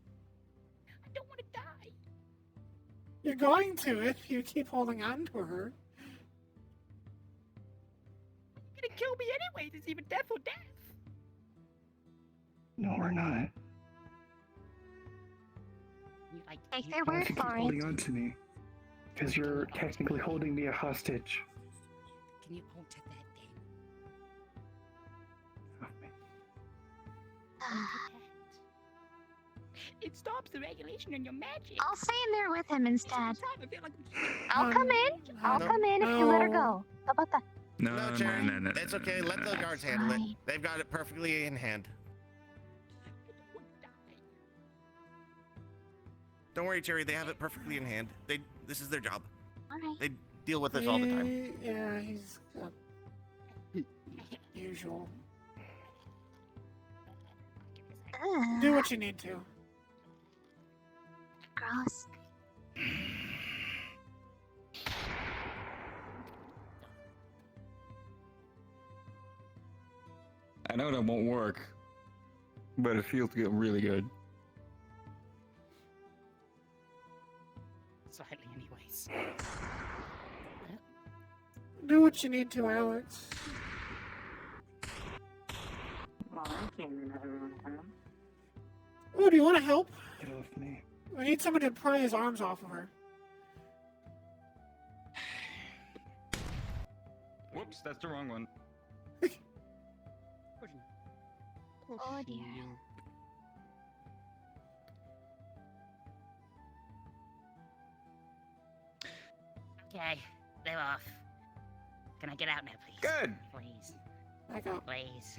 I don't want to die. You're going to if you keep holding on to her. You're gonna kill me anyway. There's even death or death. No, we're not. You like Take their Why word don't you keep for holding it. on to me? Because you're technically holding me a hostage. Can you hold to that thing? Off me. It stops the regulation in your magic. I'll stay in there with him instead. I feel like I'll come in. I'll come in if you let her go. How about that? No, No, no, Cherry, no, no. it's okay. Let the guards handle it. They've got it perfectly in hand. Don't worry, Cherry. They have it perfectly in hand. This is their job. All right. They deal with this all the time. Yeah, he's usual. Ugh, Do what you need to. gross. I know that won't work, but it feels really good. Slightly, anyways. Do what you need to, Alex. Well, I came in at the wrong time. Oh, do you want to help? Get off me. We need someone to pry his arms off of her. Whoops, that's the wrong one. Oh dear. Okay, they're off. Can I get out now, please? Good. Please. Back up. Please.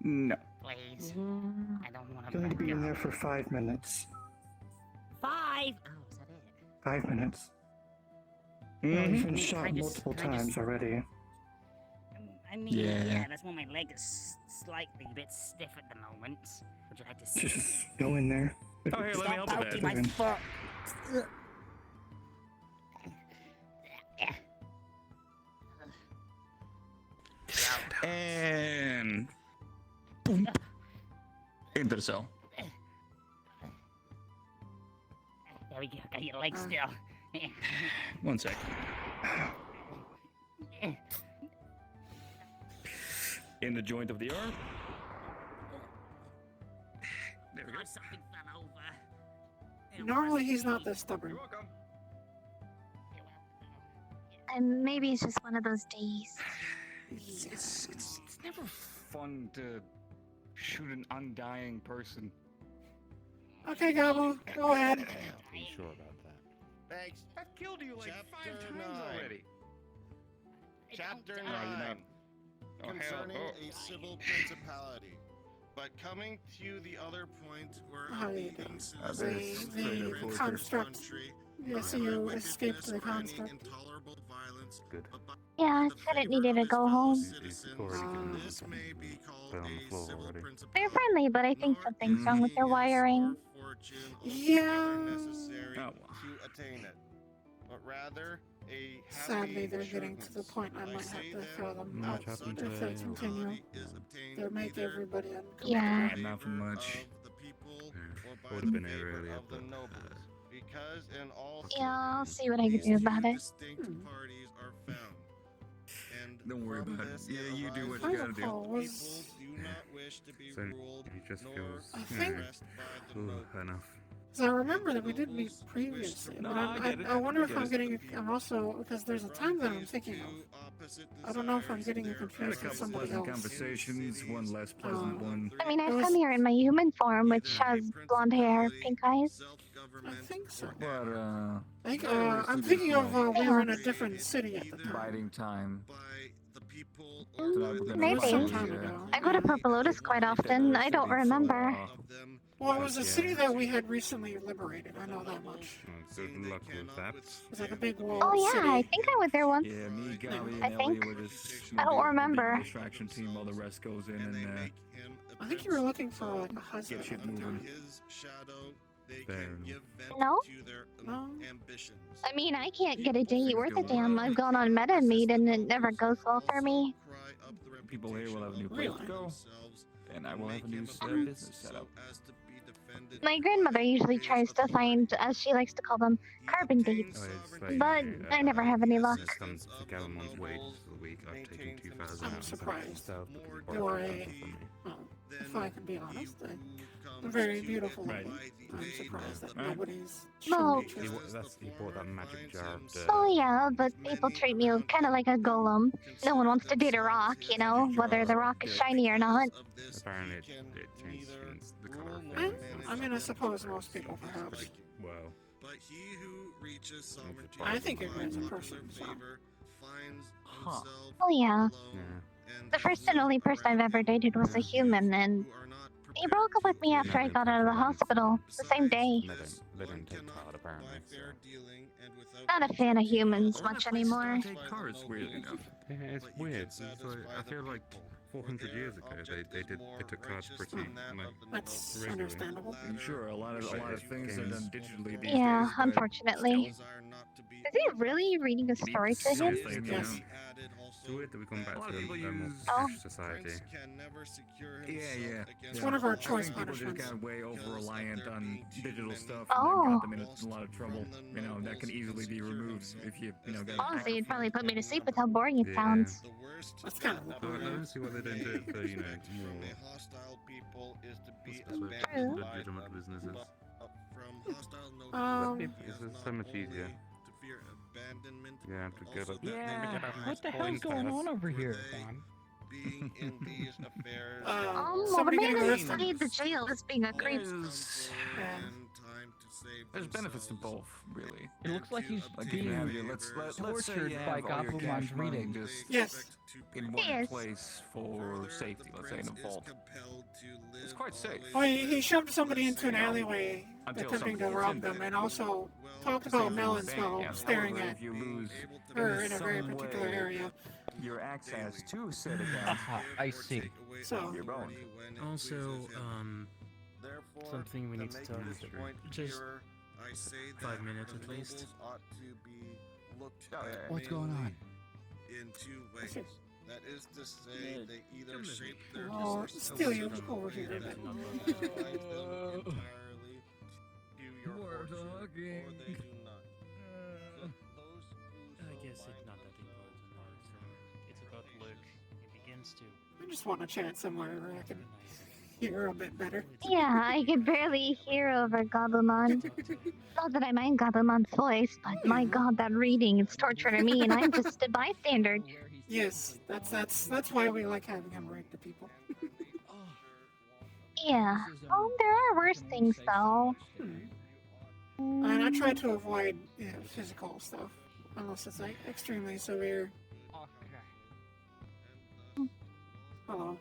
No. Please. I don't want You're going to be in go. there for 5 minutes. 5? Oh, is that it? 5 minutes. Mhm. You've been Can shot I just- multiple can I just- times already. I mean, Yeah. yeah, that's why my leg is slightly a bit stiff at the moment. Would you like to see? Just go in there. Oh, here, let me help you poking with my that. foot. And boom, into the cell. There we go. Got your leg still. 1 sec. In the joint of the arm. There we go. Something fell over. Normally he's not this stubborn. And maybe it's just one of those days. It's never fun to shoot an undying person. Okay, Gabo, go ahead. Are you sure about that? Thanks. I've killed you like Chapter 5 times 9. already. Chapter Oh, you're 9. not. Oh, hell. Concerning Oh. a civil principality. But coming to the other point where How you being doing? citizens The of a construct. country, Yeah, so you escaped the construct. intolerable violence, Good. Yeah, I said it needed to go home. this may be called a civil principle. They're friendly, but I think something's wrong with their wiring. Yeah. Necessary to attain it, but rather a Sadly, they're getting to the point I might have to throw them out if they continue. They'll make everybody uncomfortable. Yeah. Nothing much. I would have been here earlier, but because in all Yeah, I'll see what I can do about it. parties are found. And don't worry about it. Yeah, you do what I you gotta do. recall was so he just feels I think- enough. So I remember that we did meet previously, but I wonder if I'm getting. I'm also because there's a time that I'm thinking of. I don't know if I'm getting Had a confused with couple somebody pleasant else. conversations, one less pleasant one. I mean, I've come here in my human form, which has blonde hair, pink eyes. I think so. But I'm thinking of we were in a different city at the time. biding time. Maybe. I go to Purple Lotus quite often. I don't remember. Well, it was a city that we had recently liberated. I know that much. Good luck with that. It was like a big wall. Oh yeah, city. I think I went there once. Yeah, me, Golly, and I Ellie think. were just. I don't we'll be remember. the distraction team while the rest goes in and I think you were looking for like a husband. get shit at the moving. time. No? No. I mean, I can't get a date worth a damn. I've gone on meta meet and it never goes well for me. People here will have a new place to go, and I will have a new business set up. My grandmother usually tries to find, as she likes to call them, carbon dates. But I never have any luck. Comes to Galamon's wages for the week. I've taken 2,000 I'm out. surprised. So, You are if I can be honest, a very beautiful woman. I'm surprised that nobody's Well, shown interest. He bought that magic jar of dirt. Oh yeah, but people treat me kind of like a golem. No one wants to date a rock, you know, whether the rock is shiny or not. Apparently, it changes the color of things. I mean, I suppose most people perhaps. Well, I think it is a person. So. Huh. Oh yeah. yeah. The first and only person I've ever dated was a human, and he broke up with me after I got out of the hospital, the same day. They don't take card, apparently. So. Not a fan of humans much anymore. Take cards, weirdly enough. Yeah, it's weird. It's like, I feel like 400 years ago they took cards pretty That's regularly. understandable. Sure, a lot of things are done digitally these Yeah, days. but unfortunately. Is he really reading a story to him? something, you Yes. know. It's weird that we come back A lot to of people a more use- British society. Yeah. It's one of our I choice think people just punishments. got way over reliant on digital stuff Oh. and that got them in a lot of trouble. You know, that can easily be removed if you got Honestly, you'd probably put me to sleep with how boring it sounds. That's kind of the I point. don't see what they don't do it for, you know, more True. legitimate businesses. It's so much easier. You have to go up Yeah, what the hell's going on over here, Juan? Well, the somebody man getting who arrested. stayed the jail is being a creep. There's benefits to both, really. It looks like he's Like you being have your let's say tortured you by have all your Gobblemon's cash money reading. just Yes. in He one is. place for safety. Let's say in a vault. It's quite safe. Well, he shoved somebody into an alleyway Until attempting to somebody gets rob in them, there. and also talked Same about for melons the while bank. staring However, at if you lose her in a some very particular way area. your access to said accounts, I see. So, you're boned. Also, something we need to talk. Just 5 minutes at least. What's going on? That is to say, they either shape their oh, still you over here. a bit. We're talking. I guess it's not that important, honestly. It's about Luke. He begins to. I just want to chat somewhere where I can hear a bit better. Yeah, I could barely hear over Gobblemon. Not that I mind Gobblemon's voice, but my god, that reading, it's torture to me, and I'm just a bystander. Yes, that's why we like having him read to people. Yeah. Oh, there are worse things, though. And I try to avoid physical stuff, unless it's like extremely severe. Okay. Hello.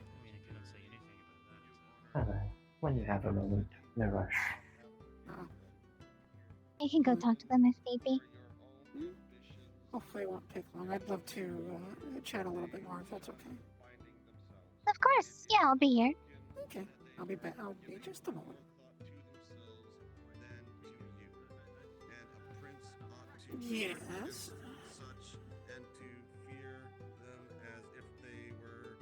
When you have a moment, no rush. I can go talk to them if need be. Hopefully it won't take long. I'd love to chat a little bit more if that's okay. Of course. Yeah, I'll be here. Okay. I'll be back. I'll be just a moment. Yes.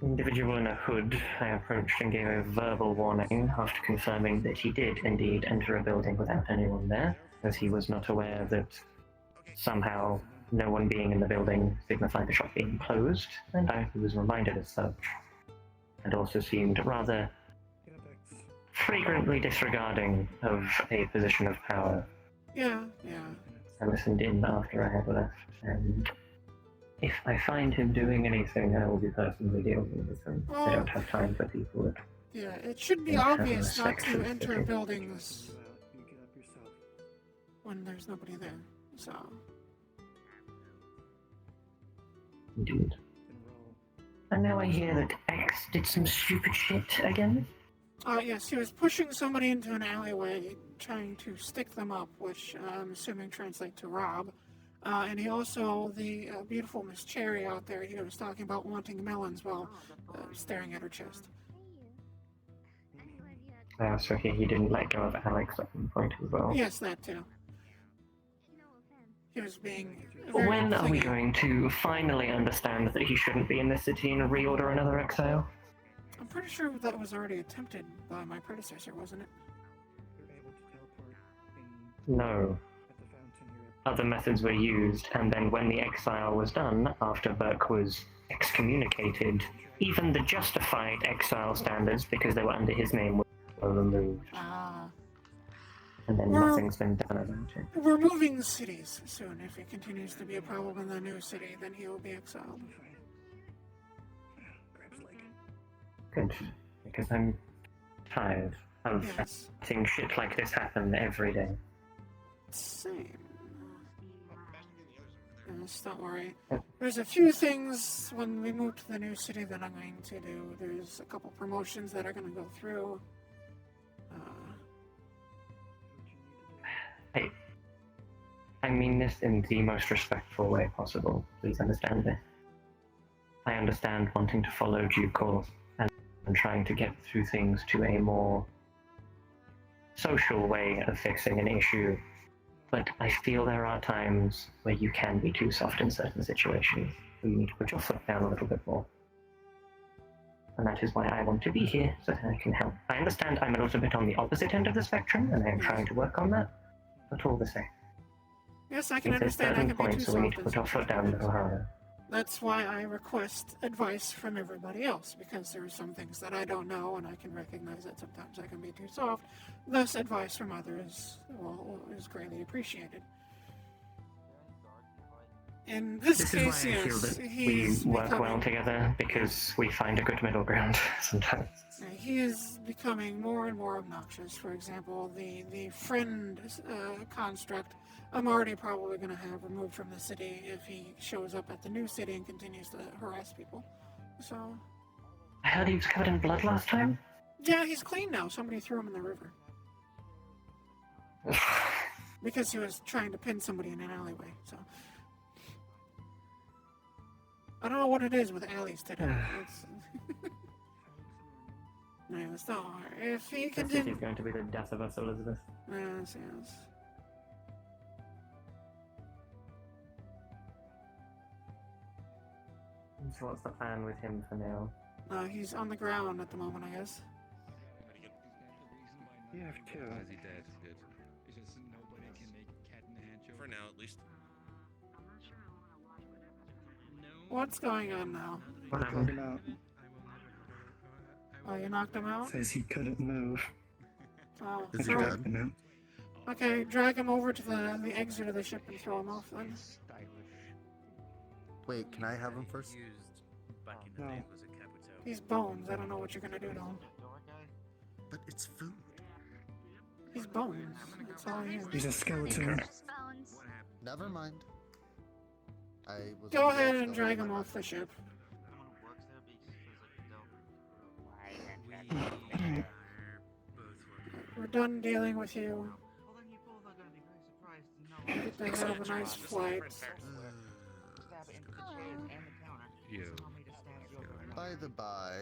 Individual in a hood, I approached and gave a verbal warning after confirming that he did indeed enter a building without anyone there, as he was not aware that somehow no one being in the building signified the shop being closed, and I was reminded as such, and also seemed rather flagrantly disregarding of a position of power. Yeah. I listened in after I had left, and if I find him doing anything, I will be personally dealing with him. I don't have time for people that... Yeah, it should be don't have obvious not respect to for the enter city. buildings when there's nobody there. So. Indeed. And now I hear that X did some stupid shit again? Yes, he was pushing somebody into an alleyway, trying to stick them up, which I'm assuming translates to rob. And he also, the beautiful Miss Cherry out there, he was talking about wanting melons while staring at her chest. So he didn't let go of Alex at one point as well. Yes, that too. He was being very When are we clingy. going to finally understand that he shouldn't be in this city and reorder another exile? I'm pretty sure that was already attempted by my predecessor, wasn't it? No. Other methods were used, and then when the exile was done, after Burke was excommunicated, even the justified exile standards, because they were under his name, were removed. And then Well, nothing's been done about it. We're moving cities soon. If it continues to be a problem in the new city, then he will be exiled. Good. Because I'm tired of Yes. seeing shit like this happen every day. Same. Yes, don't worry. There's a few things when we move to the new city that I'm going to do. There's a couple promotions that are going to go through. Hey, I mean this in the most respectful way possible. Please understand this. I understand wanting to follow due course and trying to get through things to a more social way of fixing an issue, but I feel there are times where you can be too soft in certain situations, where you need to put your foot down a little bit more. And that is why I want to be here, so that I can help. I understand I'm a little bit on the opposite end of the spectrum, and I am trying to work on that, but all the same. Yes, I can There's understand I certain can be too points where we need soft. to put our foot down a little harder. That's why I request advice from everybody else, because there are some things that I don't know, and I can recognize that sometimes I can be too soft. Thus, advice from others is greatly appreciated. In this This case, is why I feel yes, that we he's work becoming, well together, because we find a good middle ground sometimes. he is becoming more and more obnoxious. For example, the friend construct, I'm already probably going to have removed from the city if he shows up at the new city and continues to harass people. So, I heard he was covered in blood last time? yeah, he's clean now. Somebody threw him in the river. Because he was trying to pin somebody in an alleyway, so. I don't know what it is with alleys today. It's... Yes, don't worry. If he This continues... city is going to be the death of us, Elizabeth. Yes. So what's the plan with him for now? He's on the ground at the moment, I guess. You have two. Is he dead? Good. It's just nobody can make cat in the hand joke. For now, at least. What's going on now? Knocked him out. Oh, you knocked him out? Says he couldn't move. Oh, Is he throw- dead now? Okay, drag him over to the exit of the ship and throw him off then. Wait, can I have him first? No. He's bones. I don't know what you're gonna do to him. But it's food. He's bones. That's all he is. He's a skeleton. Never mind. I was Go afraid ahead of and drag him off the ship. we're done dealing with you. I hope they have a nice flight. By the by,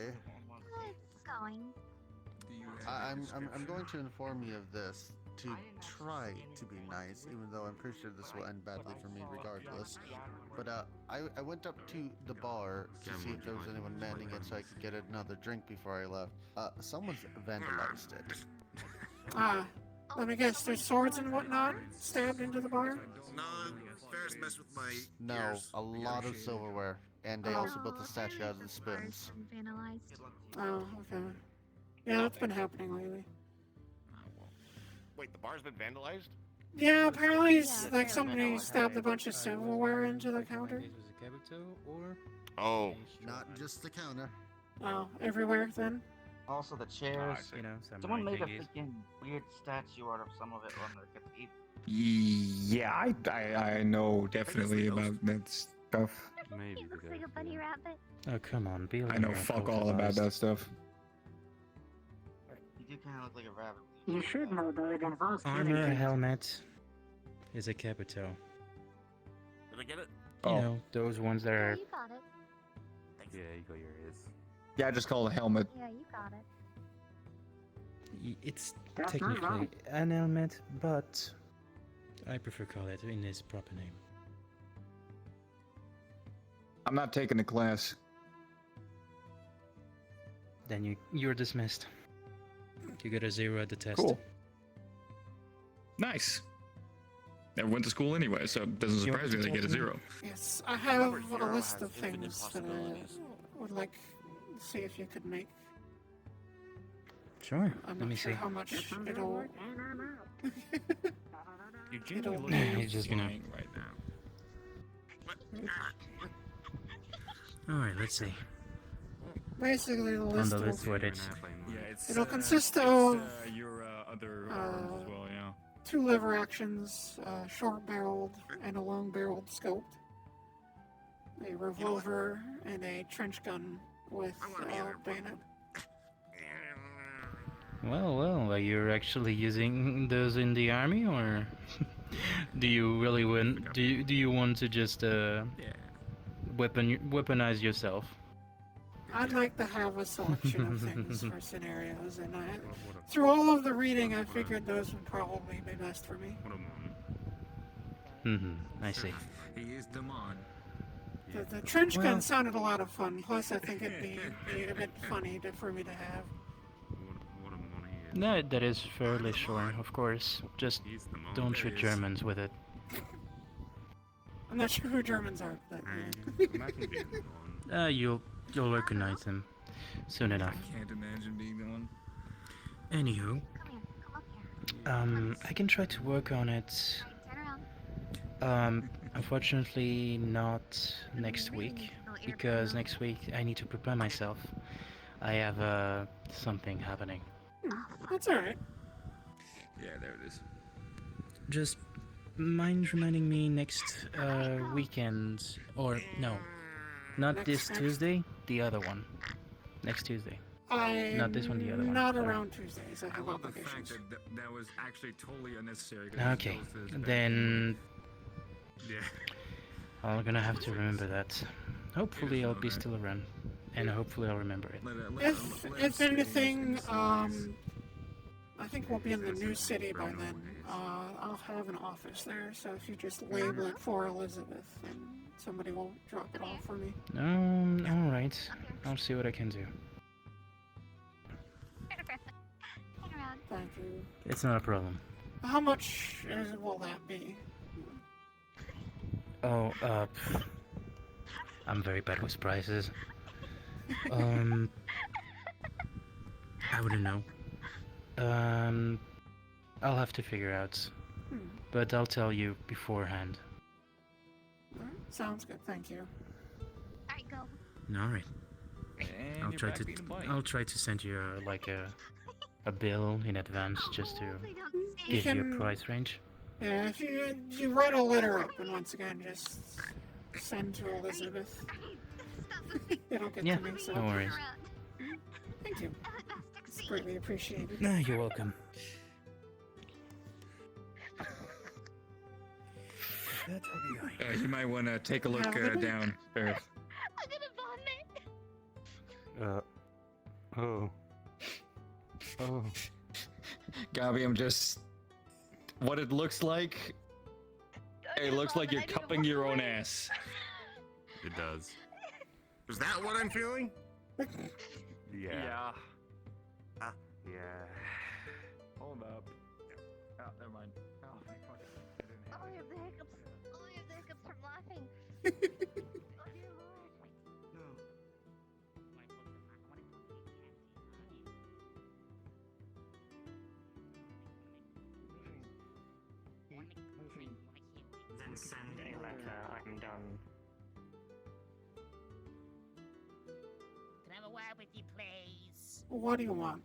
It's going. I'm going to inform you of this to try to be nice, even though I'm pretty sure this will end badly for me regardless. But I went up to the bar to see if there was anyone manning it so I could get another drink before I left. Someone's vandalized it. Let me guess, there's swords and whatnot stabbed into the bar? No, Ferris messed with my No, ears. a lot of silverware, and they also built a statue out of the spoons. Vandalized. Oh, okay. Yeah, that's been happening lately. Wait, the bar's been vandalized? Yeah, apparently like somebody stabbed a bunch of silverware into the counter. Oh. Not just the counter. Oh, everywhere then? Also the chairs. some Someone made a Vikings. freaking weird statue out of some of it on the cathedral. Yeah, I know definitely about that stuff. He looks like a bunny rabbit. Oh, come on, be I know fuck all about that stuff. You do kind of look like a rabbit. You should know though, it involves Armor, killing. helmet is a capital. Did I get it? You Oh. know, those ones that are... You got it. Yeah, you got yours. Yeah, I just call it a helmet. Yeah, you got it. It's That's not technically wrong. an helmet, but I prefer call it in its proper name. I'm not taking the class. Then you're dismissed. You got a 0 at the test. Cool. Nice. Never went to school anyway, so it doesn't surprise me they get a 0. Yes, I have a list of things that I would like to see if you could make. Sure. I'm Let not me sure see. how much it'll... You're just gonna... right now. Alright, let's see. Basically, the On list the will... list what it's... Yeah, it's. It'll consist it's, of your other arms as well, yeah. 2 lever actions, short-barreled and a long-barreled scoped, a revolver, and a trench gun with bayonet. Well, are you actually using those in the army, or do you really want? Do you want to just weaponize yourself? I'd like to have a selection of things for scenarios, and through all of the reading, I figured those would probably be best for me. I see. He is the man. The trench gun Well- sounded a lot of fun. Plus, I think it'd be a bit funny for me to have. No, that is fairly sure, of course. Just don't shoot Germans with it. I'm not sure who Germans are, but You'll recognize them soon enough. Can't imagine being the one. Anywho, I can try to work on it. Unfortunately, not next week, because next week I need to prepare myself. I have something happening. That's alright. Yeah, there it is. Just mind reminding me next weekend, or no, not this Next- Tuesday, the other one. Next Tuesday. I'm this one, the other one, not sorry. around Tuesdays. I have love the obligations. fact that was actually totally unnecessary. 'cause Okay, it goes to the then Yeah. I'm gonna have to remember that. Hopefully I'll be still around, and hopefully I'll remember it. If anything, I think we'll be in the new city by then. I'll have an office there, so if you just label it for Elizabeth, then somebody will drop it off for me. Alright. I'll see what I can do. Thank you. It's not a problem. How much will that be? Oh, I'm very bad with prices. I wouldn't know. I'll have to figure out. But I'll tell you beforehand. Sounds good, thank you. Alright, go. Alright. And I'll you're try back to being a bite. I'll try to send you a bill in advance just to You give you a can- price range. Yeah, if you write a letter up, and once again, just send to Elizabeth. It'll get Yeah, to me, so. no worries. Thank you. It's greatly appreciated. No, you're welcome. You might want to take a look down, Earth. I'm gonna vomit. Oh. Gabi, I'm just. What it looks like. It looks like you're cupping your own ass. It does. Is that what I'm feeling? Yeah. Yeah. Hold up. Oh, never mind. Oh, thank fuck. I didn't Oh, I have the hiccups. Oh, I have the hiccups from laughing. Then send a letter. I'm done. Can I have a word with you, please? What do you want?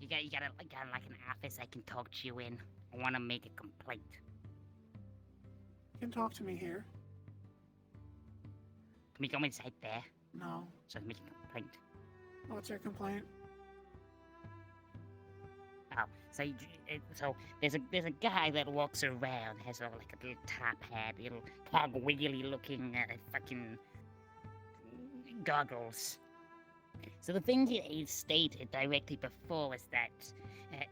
You got like an office I can talk to you in. I want to make a complaint. You can talk to me here. Can we go inside there? No. So I can make a complaint. What's your complaint? Oh, so there's a guy that walks around, has like a little top hat, little cog wiggly looking fucking goggles. So the thing he stated directly before was that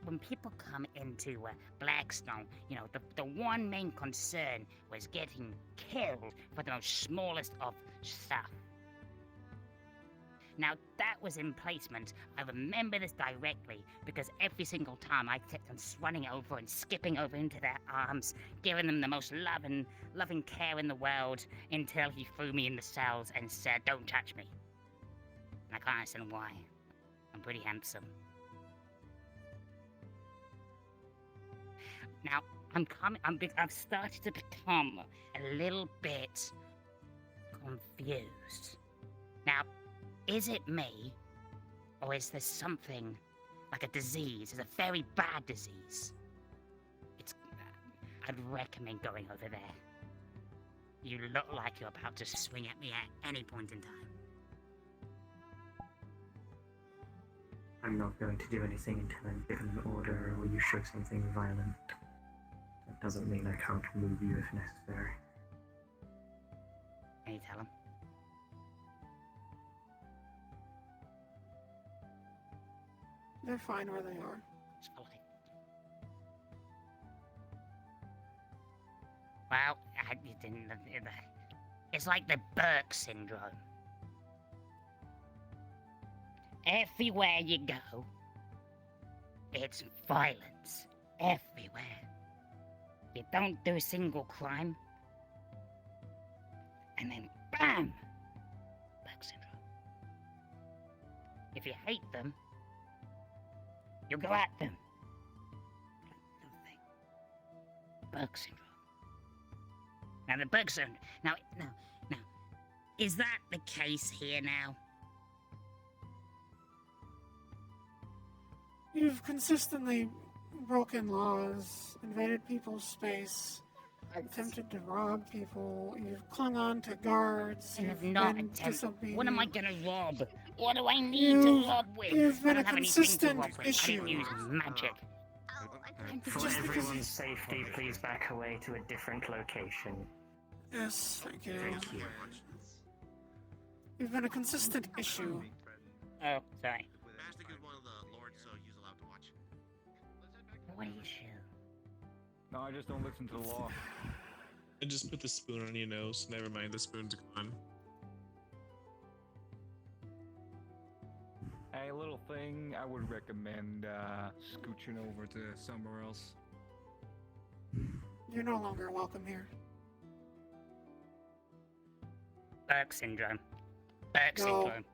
when people come into Blackstone, you know, the one main concern was getting killed for the most smallest of stuff. Now, that was in placement. I remember this directly because every single time I kept on running over and skipping over into their arms, giving them the most loving care in the world until he threw me in the cells and said, "Don't touch me." And I can't understand why. I'm pretty handsome. Now, I've started to become a little bit confused. Now, is it me, or is there something like a disease? It's a very bad disease. I'd recommend going over there. You look like you're about to swing at me at any point in time. I'm not going to do anything until I'm given an order or you show something violent. That doesn't mean I can't remove you if necessary. Can you tell him? They're fine where they are. Well, it's like the Burke syndrome. Everywhere you go, it's violence. Everywhere. You don't do a single crime, and then BAM! Burke syndrome. If you hate them, you go at them. Nothing. Burke syndrome. Now the Burke syndrome. Now, is that the case here now? You've consistently broken laws, invaded people's space, attempted to rob people, you've clung on to guards, You've you've not been attempted. disobedient. What am I gonna rob? What do I need to rob with? You've been I a don't have anything to consistent rob with. I issue. didn't use magic. For everyone's safety, please back away to a different location. Yes, thank you. Thank you. You've been a consistent issue. Oh, sorry. Bastic is one of the lords, so he's allowed to watch. What issue? No, I just don't listen to the law. I just put the spoon on your nose. Never mind, the spoon's gone. Hey, little thing, I would recommend scooching over to somewhere else. You're no longer welcome here. Burke syndrome. Burke No. syndrome.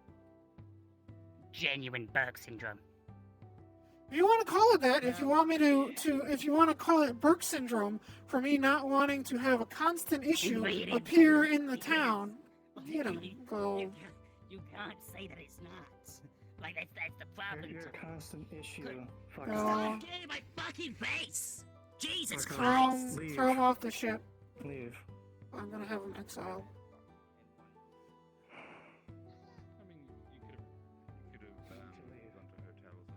Genuine Burke syndrome. If you want to call it that, if you want me if you want to call it Burke syndrome for me not wanting to have a constant issue appear in the town, you know, go. You can't say that it's not. Like that's the problem. Your constant issue. Fuck Go. Stop getting in my fucking face! Jesus Fuck Christ! Throw him off the ship. Leave. I'm gonna have him exiled.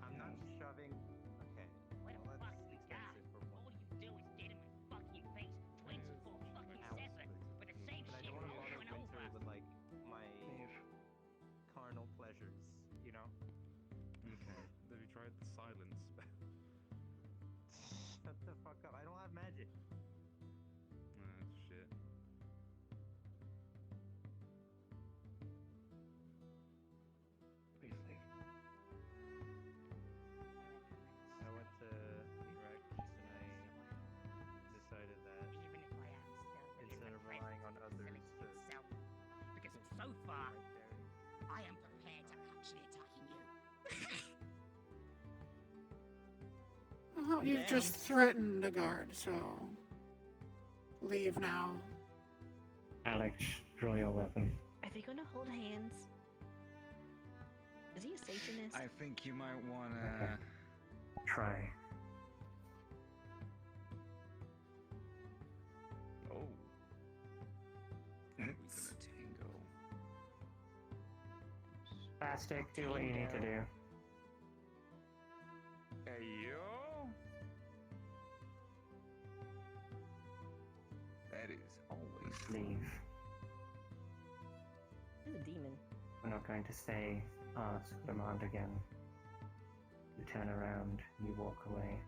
I'm not shoving. Okay. What the fuck, guy? All you do is get in Well, you've just threatened a guard, so leave now. Alex, draw your weapon. Are they gonna hold hands? Is he a Satanist? I think you might wanna. Try. Oh. It's tango. Spastic, do what you need to do. Hey yo. That is always Leave. He's a demon. We're not going to say, ask, demand again. You turn around, you walk away.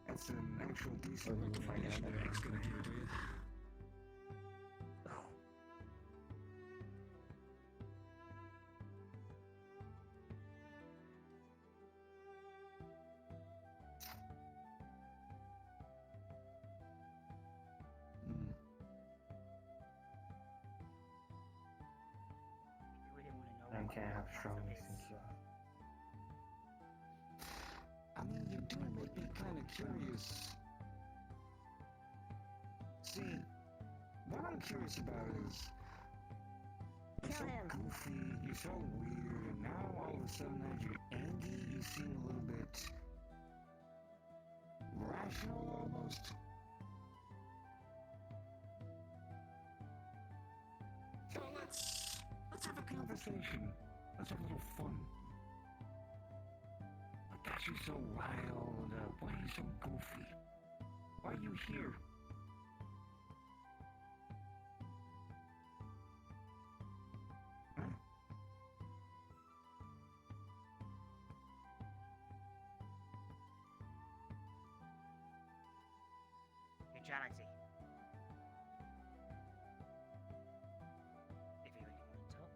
That's an actual decent We'll find out recommendation. later. It's gonna give it to you. I don't care how strong you think you are. I mean, you do make me kind of curious. See, what I'm curious about is you're so goofy, you're so weird, and now all of a sudden as you're angry, you seem a little bit rational almost. So let's have a conversation. Let's have a little fun. What got you so riled up? Why are you so goofy? Why are you here? Neutrality. If you really want to talk.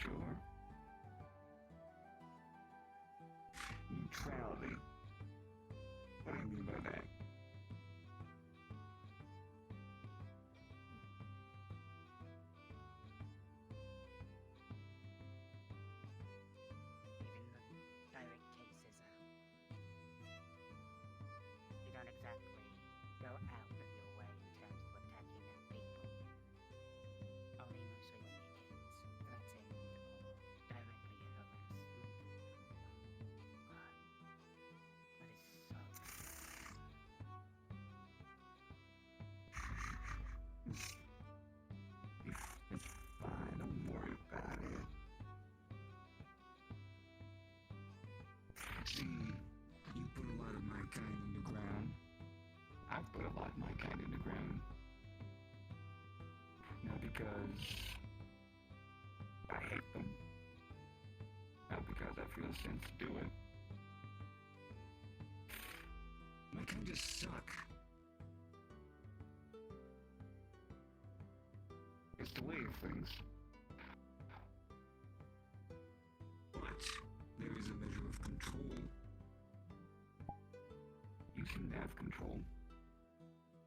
Sure. Neutrality. What do you mean by that? Even the direct cases you don't exactly go out of your way in terms of attacking their people. Only mostly when it gets threatened or directly harassment. That is so. It's fine, don't worry about it. See, you put a lot of my kind in the ground. I put a lot of my kind in the ground. Not because I hate them. Not because I feel a sense to do it. My kind just suck. It's the way of things. But there is a measure of control. You seem to have control.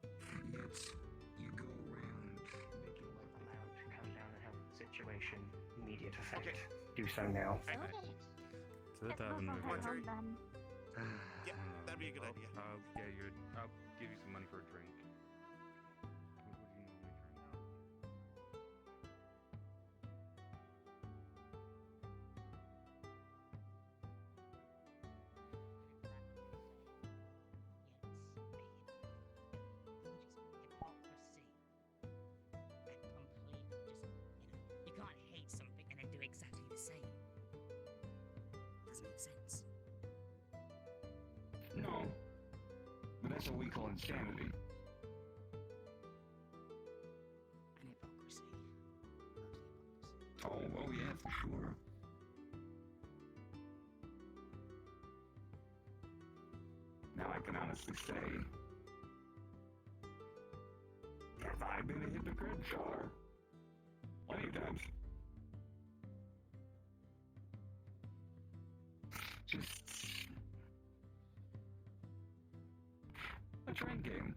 And yet, you go around making life Allowed to come down and help the situation. Immediate effect. Do so now. So that Let's move on home then. Yeah, that'd be a good idea. I'll give you some money for a drink. What do you normally drink? You can't hate something and then do exactly the same. Doesn't make sense. No. But that's what we call insanity. And hypocrisy. Oh, yeah, for sure. Now I can honestly say, have I been a hypocrite? Sure. Plenty of times. Just a trend game.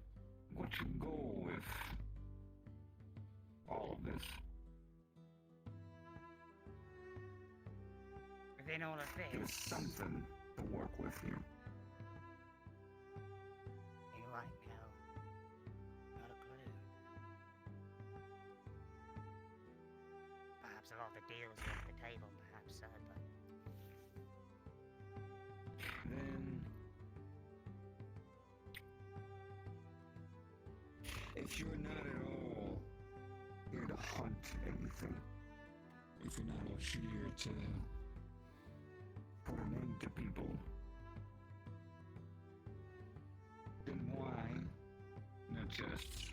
What's your goal with all of this? Within all of Give us this. something to work with here. You're right, no. Not a clue. Perhaps a lot of the deals are off the table, perhaps so, but Then, if you're not at all here to hunt anything, if you're not all here to put an end to people, then why not just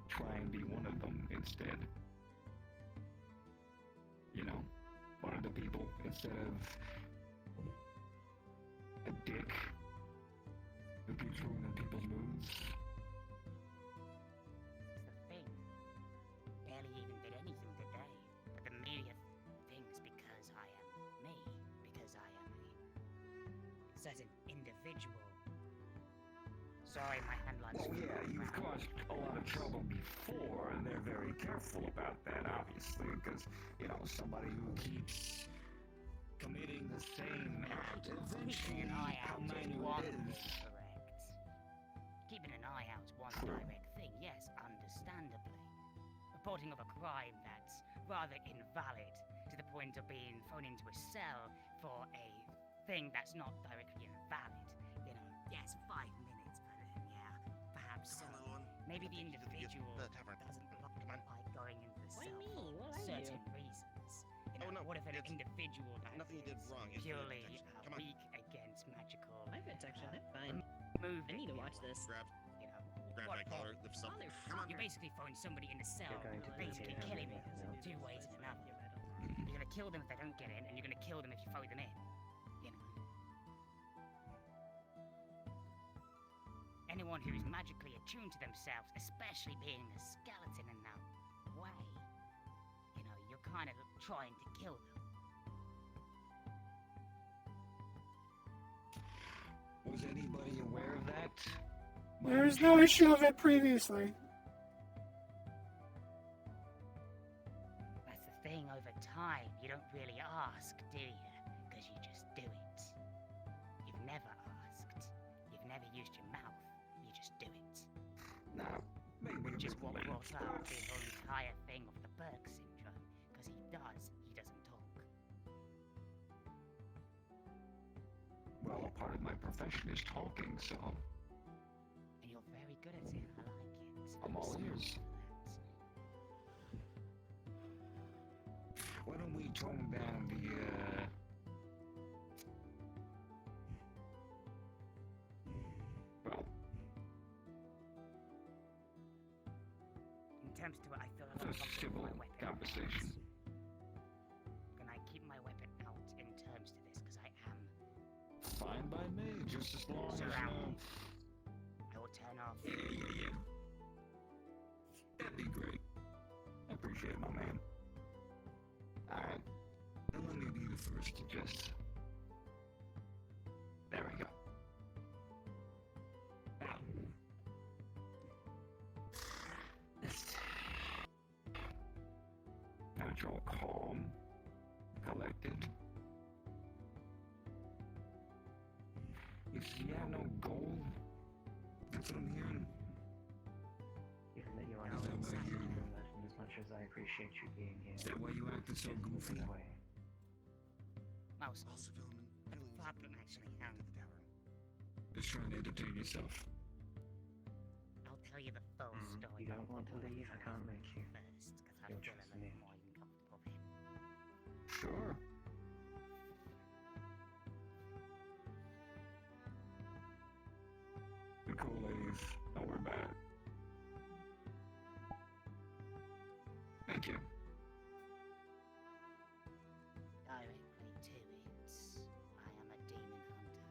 try and be one of them instead? You know, one of the people instead of a dick who keeps ruining people's moods. it's the thing. Barely even did anything today. But the media thinks because I am me, because I am a certain individual. Sorry, my handline's Oh yeah, you've caused a lot of trouble before, and they're very careful about that, obviously, because, you know, somebody who keeps committing the same act, Keeping eventually, an eye how out is minor one it is. correct. Keeping an eye out is one True. direct thing, yes, understandably. Reporting of a crime that's rather invalid to the point of being thrown into a cell for a thing that's not directly invalid. You know, yes, 5 minutes, but yeah, perhaps so. Maybe the individual doesn't like going into the cell for certain reasons. You know, what if an individual that Nothing you did is wrong. It's purely protection. Come on. weak against magical My protection, I'm fine. movement? I need to watch this. Grab, You know, grab what my collar, lift up. Come on. you're basically throwing somebody in the cell, You're going to basically need to killing have them it. two ways or another. You're gonna kill them if they don't get in, and you're gonna kill them if you throw them in. You know. Anyone who's magically attuned to themselves, especially being a skeleton in that way, you know, you're kind of trying to kill them. Was anybody aware of that? There's no issue of it previously. That's the thing, over time, you don't really ask, do you? Because you just do it. You've never asked. You've never used your mouth. You just do it. Now, maybe Which is a what bit brought later. up the whole entire thing of the Burke syndrome. Because he doesn't talk. Well, a part of my profession is talking, so And you're very good at it. I like it. I'm all So ears. Why don't we tone down the, well, In terms to it, I feel a the lot comfortable civil with my weapon. conversation. Can I keep my weapon out in terms to this? Because I am. Fine by me, just as long as, Surrounded. I will turn off. Yeah. That'd be great. I appreciate it, my man. Alright. Then let me be the first to just... There we go. Now. Just... Gotta draw calm, collected. You have no goal? That's what I'm hearing. Given that you are Is not that why you... as much as I appreciate you being here. Is that why you acted so goofy? Mouse. The problem actually, Just trying to entertain yourself. I'll tell you the full story. You don't want to leave? I can't make you. First, because I You'll feel a trust little me. more uncomfortable then. Sure. You're cool, ladies. Don't worry about it. Thank you. Directly to it. I am a demon hunter.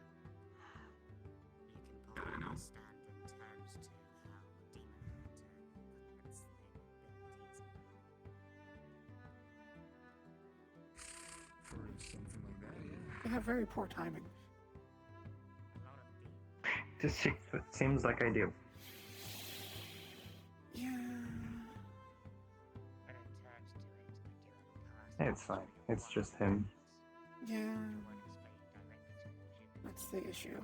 You can probably understand in terms to how a demon hunter collects their abilities. For something like that, yeah. They have very poor timing. It seems like I do. Yeah. But in terms to it, I do have a past It's fine. It's just him. Yeah. That's the issue.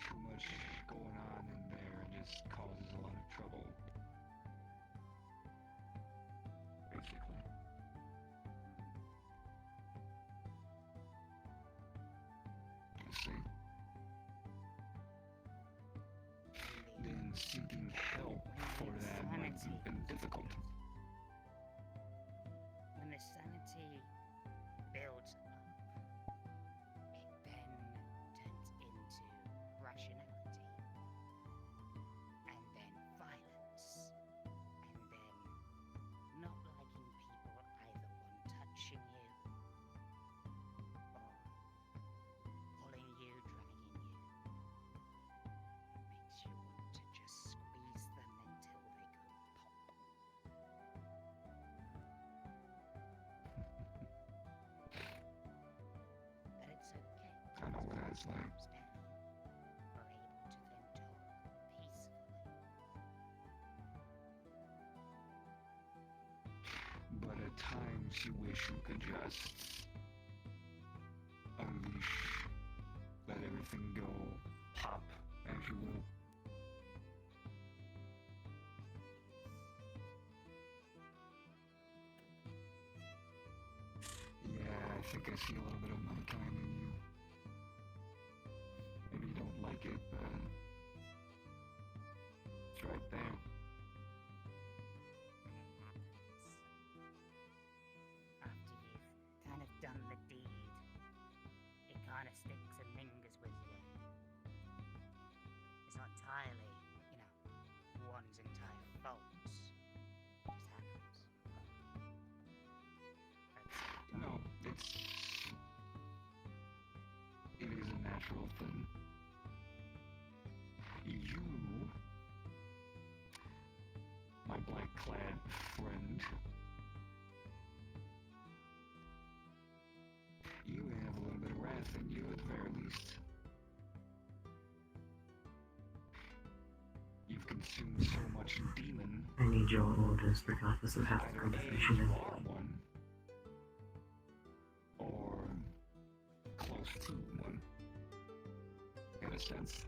Too much going on in there just causes a lot of trouble. Basically. You see? Then seeking help for that might have been difficult. When the sanity builds up, it then turns into rationality, and then violence, and then not liking people either one touching you, or pulling you, dragging you. Makes you want to just squeeze them until they go pop. But it's okay. I know what that's like. We're able to then talk peacefully. But at times you wish you could just unleash, let everything go, pop as you will. Yeah, I think I see a little bit of my kind in you. Maybe you don't like it, but it's right there. After you've kind of done the deed, it kind of sticks and lingers with you. It's not entirely, one's entire fault. It just happens. No, it is a natural thing. You, my black-clad friend, you have a little bit of wrath in you at the very least. You've consumed so much demon. I need your orders regardless of how the Either conversation you ends. are one, or close to one, in a sense.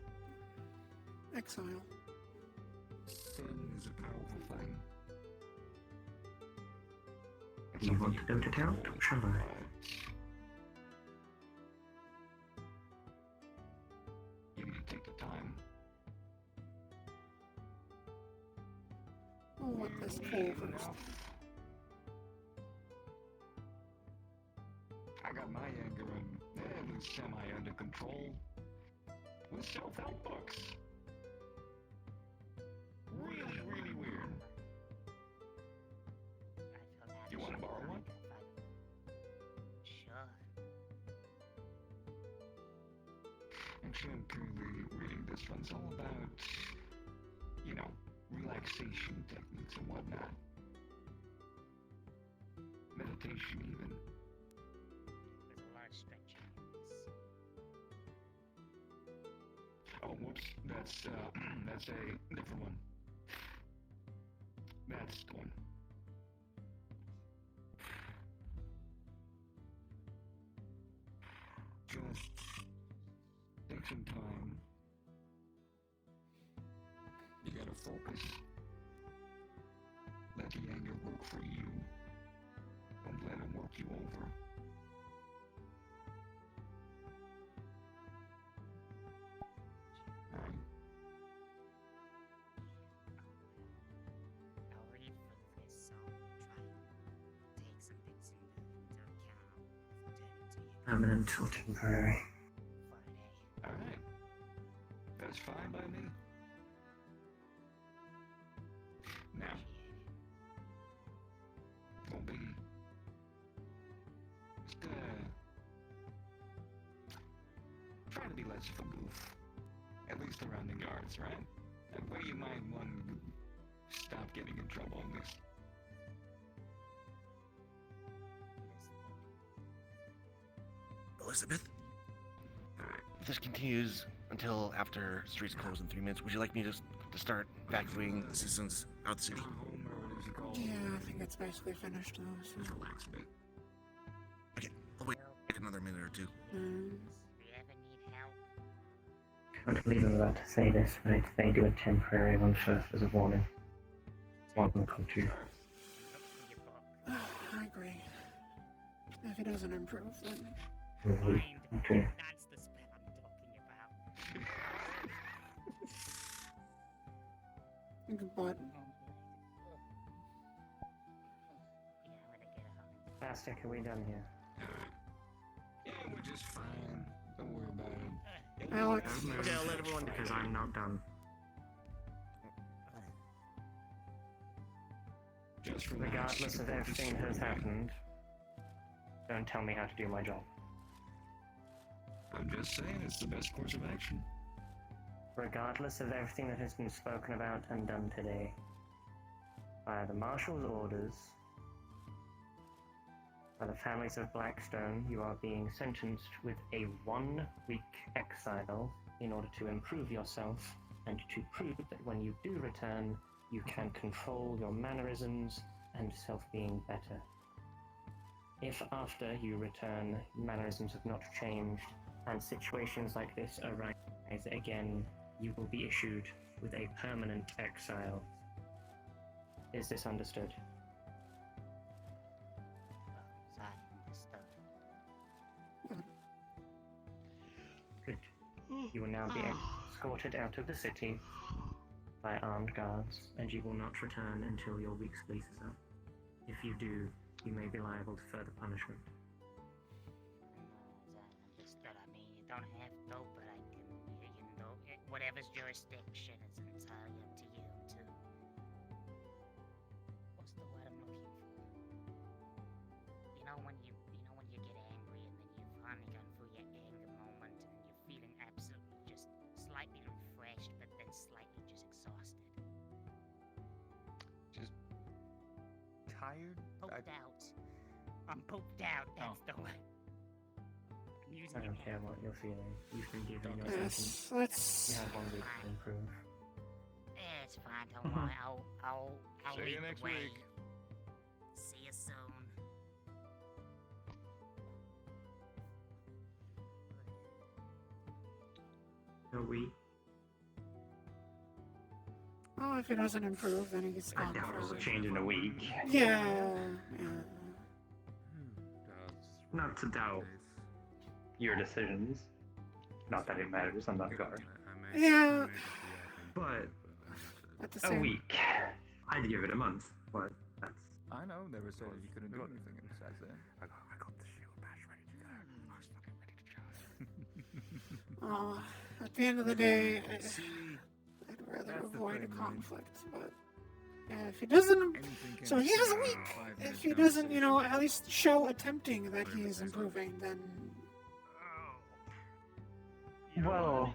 Exile. Sin is a powerful thing. Do you want to go to town, or shall I? You need to take the time. We'll let this cool first. I got my anger at least semi under control with self-help books. Really, really weird. You want to borrow one? Sure. Actually, I'm currently reading this one. It's all about, relaxation techniques and whatnot. Meditation, even. There's a lot of stretching in this. Oh, whoops. That's a different one. That's the one. Just take some time. You gotta focus. Let the anger work for you. Don't let it work you over. Alright? I'll read through this, so try and take some things into account before turning to you Permanent or temporary. Alright. That's fine by me. Now, won't be. Just, try to be less of a goof. At least around the guards, right? That way you might want to stop getting in trouble on this. Elizabeth? If this continues until after streets close in 3 minutes, would you like me to start evacuating citizens out of the city? Yeah, I think it's basically finished though. So. Relax a bit. Okay, I'll wait another minute or two. I don't believe I'm about to say this, but they do a temporary one first as a warning. One will come to. I agree. If he doesn't improve, then. Okay. That's the spell I'm talking about. But Aztec, are we done here? Yeah, we're just fine. Don't worry about it. Alex. Okay, I'll let everyone because I'm not done. Just regardless of everything that has happened, don't tell me how to do my job. I'm just saying it's the best course of action. Regardless of everything that has been spoken about and done today, by the Marshal's orders, by the families of Blackstone, you are being sentenced with a 1-week exile in order to improve yourself and to prove that when you do return, you can control your mannerisms and self-being better. If after you return, mannerisms have not changed, and situations like this arise again, you will be issued with a permanent exile. Is this understood? Good. You will now be escorted out of the city by armed guards, and you will not return until your week's lease is up. If you do, you may be liable to further punishment. Understood. I mean, you don't have to, but I can, you know, whatever's jurisdiction is entirely up to you, too. What's the word I'm looking for? You know when you get angry and then you've finally gone through your anger moment and you're feeling absolutely just slightly refreshed, but then slightly just exhausted. Just tired? Poked out. I'm poked out, that's the word. I'm using I don't it care now. what you're feeling. You've been given your Yes, sentence. let's. You have 1 week to improve. Yeah, it's fine, don't worry. I'll See you lead next the way. week. See you soon. A week? Oh, if he doesn't improve, then he's I gone doubt it will forever. change in a week. Yeah. Not to doubt your decisions. Not that it matters, I'm not a guard. Yeah. But At the a same. week. I'd give it a month, but that's. I know, never said you couldn't do anything in the then. I got the shield bash ready to go. I was fucking ready to charge. At the end of the day, I'd rather That's the avoid a thing, right? conflict. But yeah, if he doesn't, Anything can so he has a change week. in a 5-minute If he doesn't, conversation. at least show attempting that he is improving, then Well,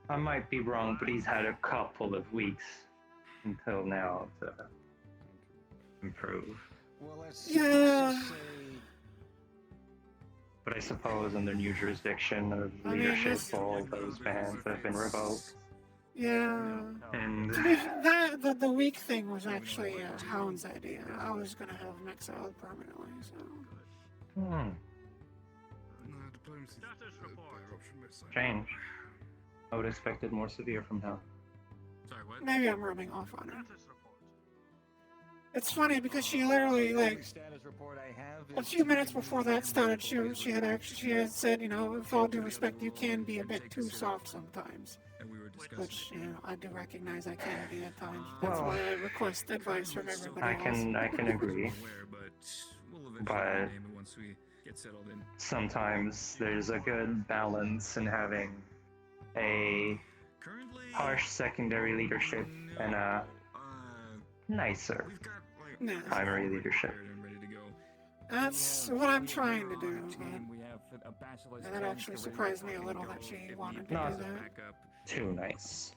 I might be wrong, but he's had a couple of weeks until now to improve. Well, let's Yeah. just say But I suppose under new jurisdiction of I mean, leadership, this- all those bans that have been revoked. yeah. And To be f- the weak thing was actually Hound's idea. I was gonna have him exiled permanently, so. Change. I would expect it more severe from him. Sorry, what? Maybe I'm rubbing off on her. It's funny because she literally Status report I have a few minutes before that started, she had said, with all due respect, you can be a bit too soft sometimes. Which I do recognize I can be at times. That's why I request advice from everybody I else. can agree. But once we get settled in. Sometimes there's a good balance in having a harsh secondary leadership and a nicer Nah. primary leadership. That's what I'm trying to do. We have a bachelor's And that actually surprised me a little that she wanted to Not do that. too nice.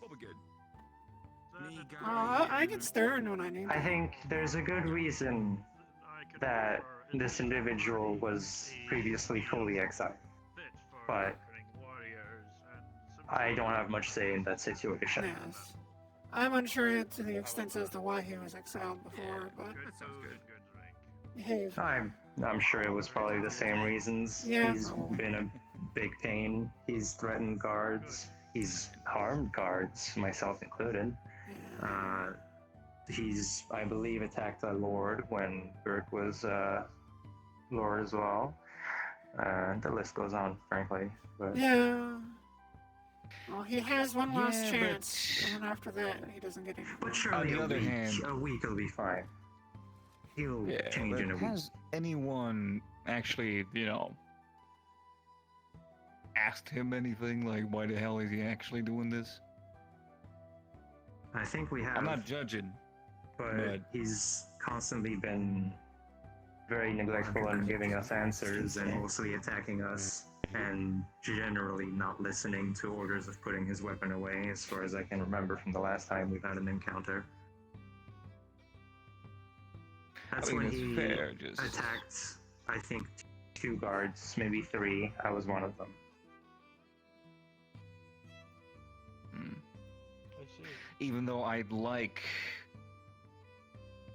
I get stern when I need to. I think there's a good reason that this individual was previously fully exiled, but I don't have much say in that situation. Yes. I'm unsure to the extent as to why he was exiled before, but behave. I'm sure it was probably the same reasons. Yeah. He's been a big pain. He's threatened guards. He's harmed guards, myself included. He's, I believe, attacked a lord when Burke was lord as well. The list goes on, frankly. But Yeah. Well, he has one last chance, and then after that, he doesn't get any. But surely a week will be fine. He'll change in a week. Has anyone actually, asked him anything? Like, why the hell is he actually doing this? I think we have. I'm not judging, but he's constantly been very neglectful in giving us answers and mostly attacking us and generally not listening to orders of putting his weapon away, as far as I can remember from the last time we've had an encounter. That's when he attacked, I think, 2 guards, maybe 3. I was one of them. Even though I'd like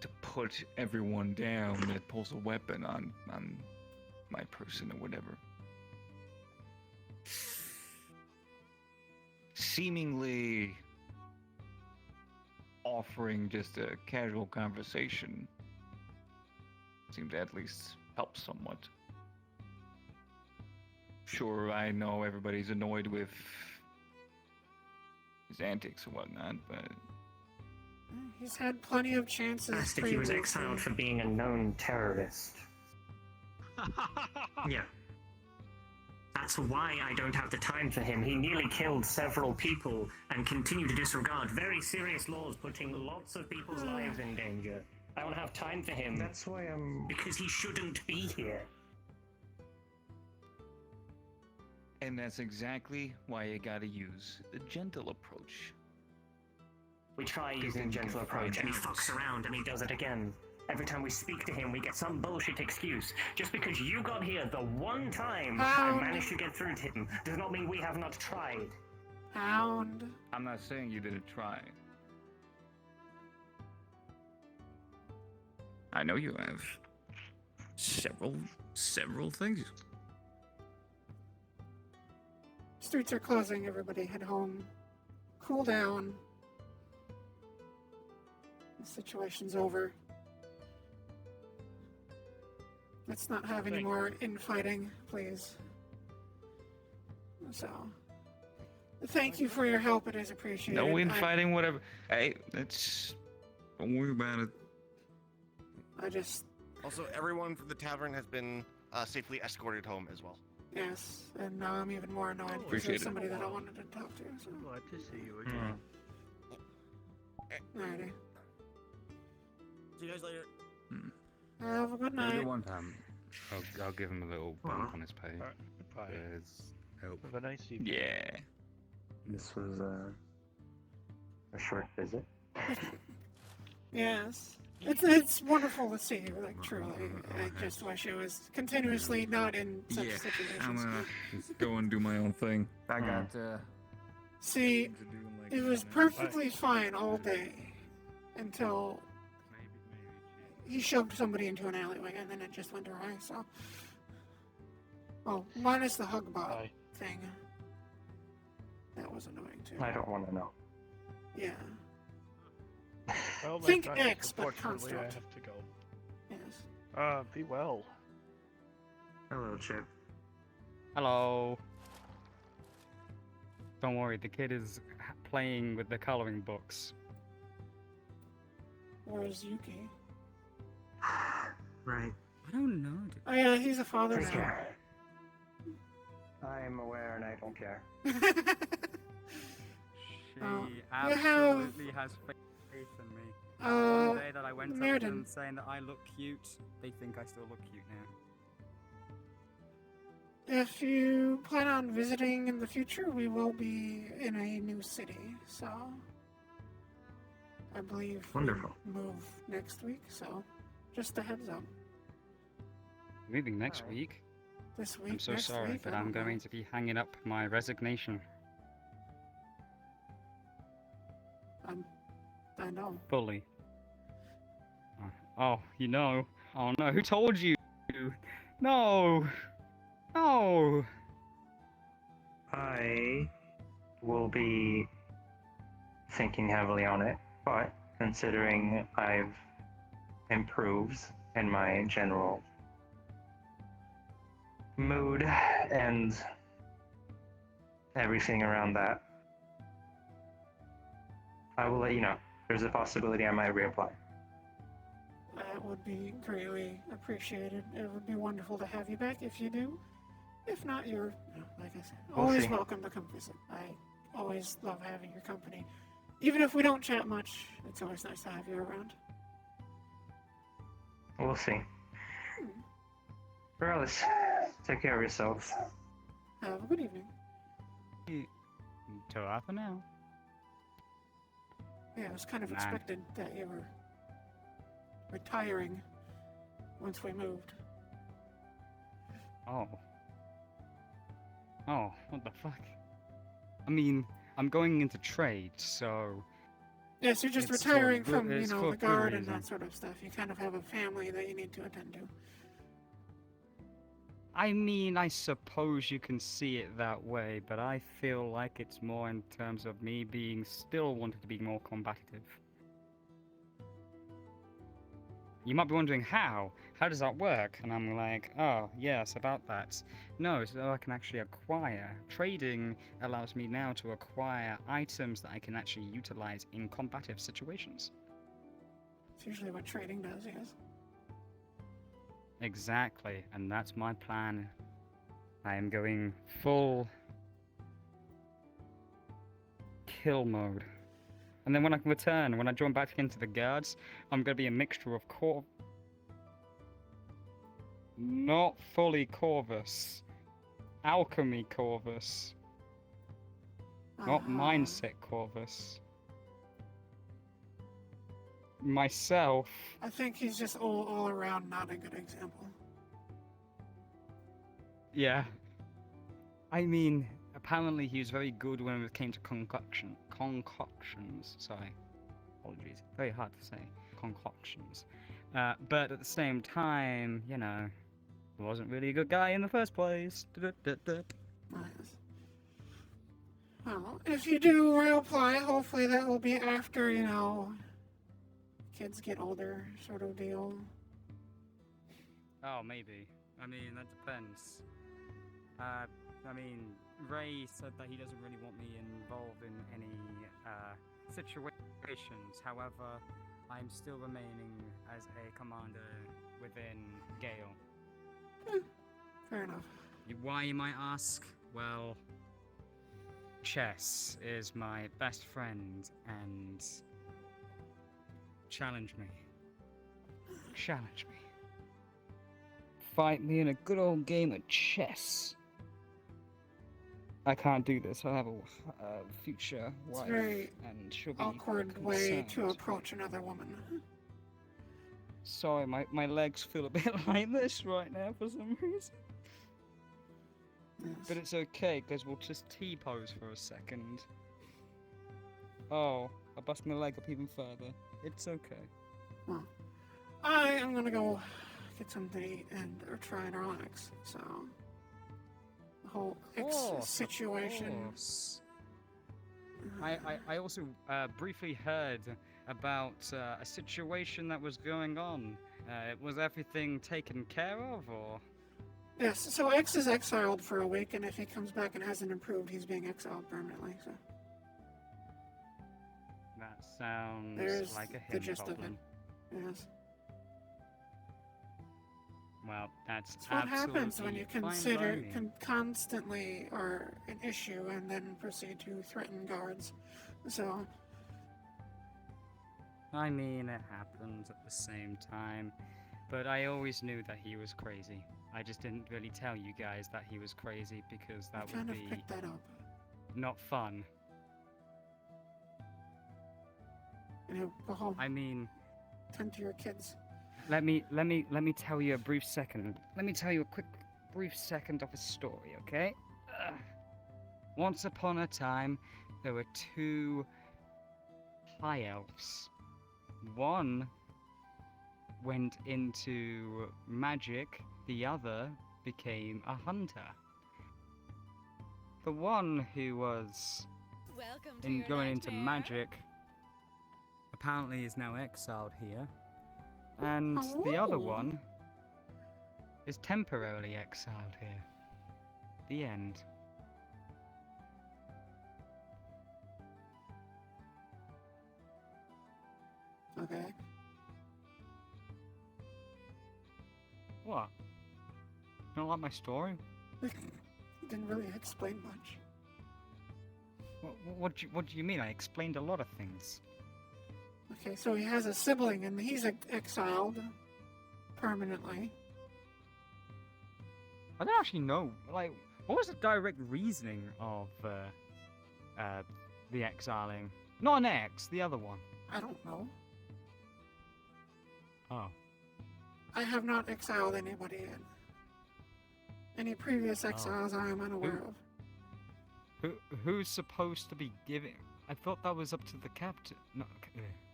to put everyone down that pulls a weapon on my person or whatever. Seemingly offering just a casual conversation seemed to at least help somewhat. Sure, I know everybody's annoyed with his antics and whatnot, but He's had plenty of chances. I think he was exiled for being a known terrorist. Yeah. That's why I don't have the time for him. He nearly killed several people and continued to disregard very serious laws, putting lots of people's lives in danger. I don't have time for him. That's why I'm... Because he shouldn't be here. and that's exactly why you gotta use the gentle approach. We try using gentle approach, and he fucks around, and he does it again. Every time we speak to him, we get some bullshit excuse. Just because you got here the one time I managed to get through to him does not mean we have not tried. Hound. I'm not saying you didn't try. I know you have several things. Streets are closing, everybody head home. Cool down. The situation's over. Let's not have any more infighting, please. So, thank you for your help, it is appreciated. No infighting, whatever. Hey, don't worry about it. I just... Also, everyone from the tavern has been safely escorted home as well. Yes, and now I'm even more annoyed because Appreciate there's it. somebody that I wanted to talk to. So. Glad to see you again. Alrighty. See you guys later. Have a good Have a night. good one. I'll give him a little bump on his pay. Bye. Help. Have a nice evening. Yeah. This was a short visit. Yes. It's wonderful to see you, like, truly. I just wish it was continuously not in such Yeah, situations. I'm gonna just go and do my own thing. I got See, it was perfectly fine all day until he shoved somebody into an alleyway and then it just went awry, so... Oh, minus the hug bot thing. That was annoying too. I don't want to know. Yeah. Well, Think my friends, X, but unfortunately, I construct. have to go. Yes. Be well. Hello, Chip. Hello. Don't worry, the kid is playing with the coloring books. Where's Yuki? Right. I don't know. Oh yeah, he's a father Take now. care. I'm aware and I don't care. She you absolutely has faith in me. One day that I went up to Meriden. them saying that I look cute, they think I still look cute now. If you plan on visiting in the future, we will be in a new city, so I believe Wonderful. we move next week, so just a heads up. Moving next week? This week, I'm so next sorry, week, but I I'm don't know. going to be hanging up my resignation. I know. Fully. Oh, you know. Oh no, who told you? No! No! I will be thinking heavily on it, but considering I've improved in my general mood and everything around that, I will let you know. There's a possibility I might reapply. That would be greatly appreciated. It would be wonderful to have you back if you do. If not, you're, like I said, We'll always see. welcome to come visit. I always love having your company. Even if we don't chat much, it's always nice to have you around. We'll see. Regardless, take care of yourselves. Have a good evening. Ta for now. Yeah, it was kind of Nah. expected that you were retiring once we moved. Oh. Oh, what the fuck? I mean, I'm going into trade, so... Yes, you're just it's for retiring good- from, it's for the good guard and reason. that sort of stuff. You kind of have a family that you need to attend to. I mean, I suppose you can see it that way, but I feel like it's more in terms of me being still wanting to be more combative. You might be wondering how? How does that work? And I'm like, oh, yes, about that. No, so I can actually acquire. Trading allows me now to acquire items that I can actually utilize in combative situations. It's usually what trading does, yes. Exactly, and that's my plan. I am going full kill mode. And then when I return, when I join back into the guards, I'm going to be a mixture of not fully Corvus. Alchemy Corvus. Not mindset Corvus. Myself. I think he's just all around not a good example. Yeah. I mean, apparently he was very good when it came to concoctions. Sorry. Apologies. Very hard to say. Concoctions. But at the same time, he wasn't really a good guy in the first place. Nice. Well, if you do reapply, hopefully that will be after, kids get older, sort of deal. Oh, maybe. I mean, that depends. Ray said that he doesn't really want me involved in any situations. However, I'm still remaining as a commander within Gale. Fair enough. Why, you might ask? Well, chess is my best friend, and challenge me. Challenge me. Fight me in a good old game of chess. I can't do this. I have a future It's a wife, very and she'll be awkward way to concerned. approach another woman. Sorry, my legs feel a bit like this right now for some reason. But it's okay, because we'll just T-pose for a second. Oh, I bust my leg up even further. It's okay. Well, I am gonna go get something to eat and try and relax. So the whole situation. I also briefly heard about a situation that was going on. Was everything taken care of, or? Yes. So X is exiled for a week, and if he comes back and hasn't improved, he's being exiled permanently. So That sounds there's like a the him gist problem. of it. Yes. Well, that's It's what happens when you absolutely fine by me. constantly are an issue and then proceed to threaten guards. So, I mean, it happens at the same time, but I always knew that he was crazy. I just didn't really tell you guys that he was crazy because that I would kind of be picked that up. not fun. Go home. I mean, Tend to your kids. let me tell you a brief second. Let me tell you a quick, brief second of a story, okay? Once upon a time, there were two high elves. One went into magic, the other became a hunter. The one who was going into magic apparently is now exiled here, and the other one is temporarily exiled here. The end. Okay. What? You don't like my story? You didn't really explain much. What do you mean? I explained a lot of things. Okay, so he has a sibling and he's exiled permanently. I don't actually know. Like, what was the direct reasoning of the exiling? Not an ex, the other one. I don't know. Oh. I have not exiled anybody yet. Any previous exiles I am unaware of. Who's supposed to be giving? I thought that was up to the captain. No,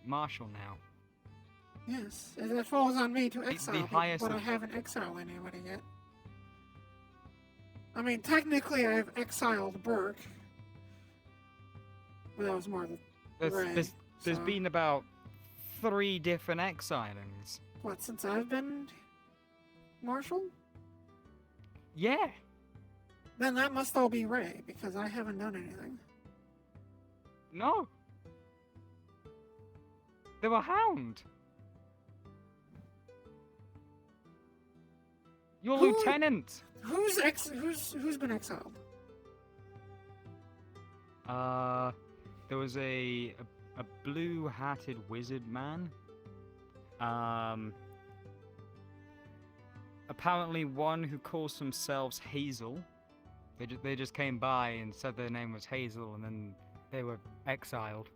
Marshal now. Yes, it falls on me to exile people, highest but I haven't exiled anybody yet. I mean, technically I've exiled Burke. But that was more the There's been about 3 different exilings. What, since I've been Marshal? Yeah. Then that must all be Ray, because I haven't done anything. No. They were Hound. Your lieutenant. Who's been exiled? There was a blue-hatted wizard man. Apparently one who calls themselves Hazel. They just came by and said their name was Hazel, and then they were exiled.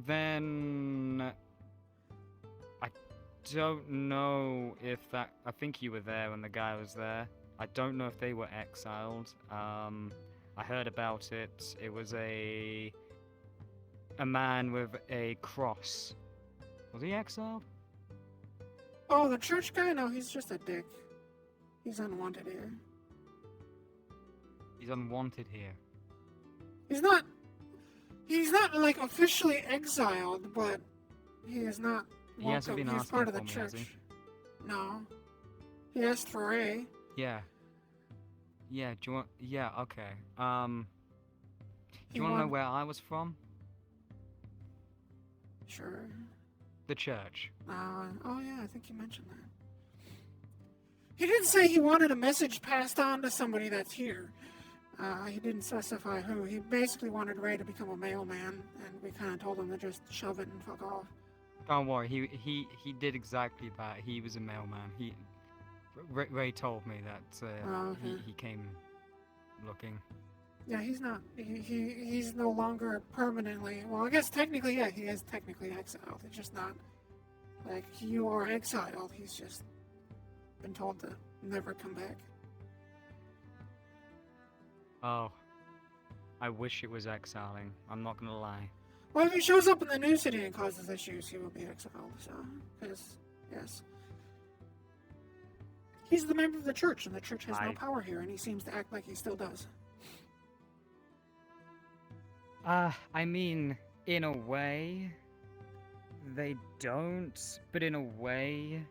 Then I don't know if that. I think you were there when the guy was there. I don't know if they were exiled. I heard about it. It was a man with a cross. Was he exiled? Oh, the church guy? No, he's just a dick. He's unwanted here. He's unwanted here. He's not like officially exiled, but he is not welcome. He hasn't been He's asking part of the for me, church. has he? No. He asked for Ray. Yeah. Yeah, do you want... Yeah, okay. Do you want to know where I was from? Sure. The church. Oh yeah, I think you mentioned that. He did say he wanted a message passed on to somebody that's here. He didn't specify who. He basically wanted Ray to become a mailman, and we kind of told him to just shove it and fuck off. Don't worry, he did exactly that. He was a mailman. Ray told me that okay. he came looking. Yeah, he's not. He's no longer permanently. Well, I guess technically, yeah, he is technically exiled. It's just not like you are exiled. He's just been told to never come back. Oh, I wish it was exiling. I'm not gonna lie. Well, if he shows up in the new city and causes issues, he will be exiled. So, because yes, he's the member of the church, and the church has no power here, and he seems to act like he still does. I mean, in a way, they don't, but in a way,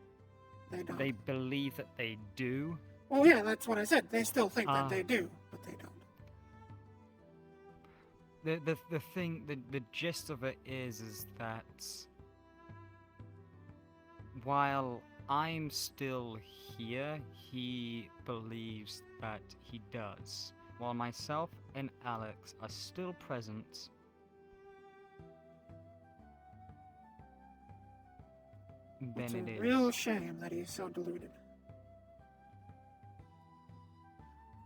they believe that they do. Well, yeah, that's what I said. They still think that they do, but they don't. The thing, the gist of it is that while I'm still here, he believes that he does. While myself and Alex are still present, then It's it a is. real shame that he's so deluded.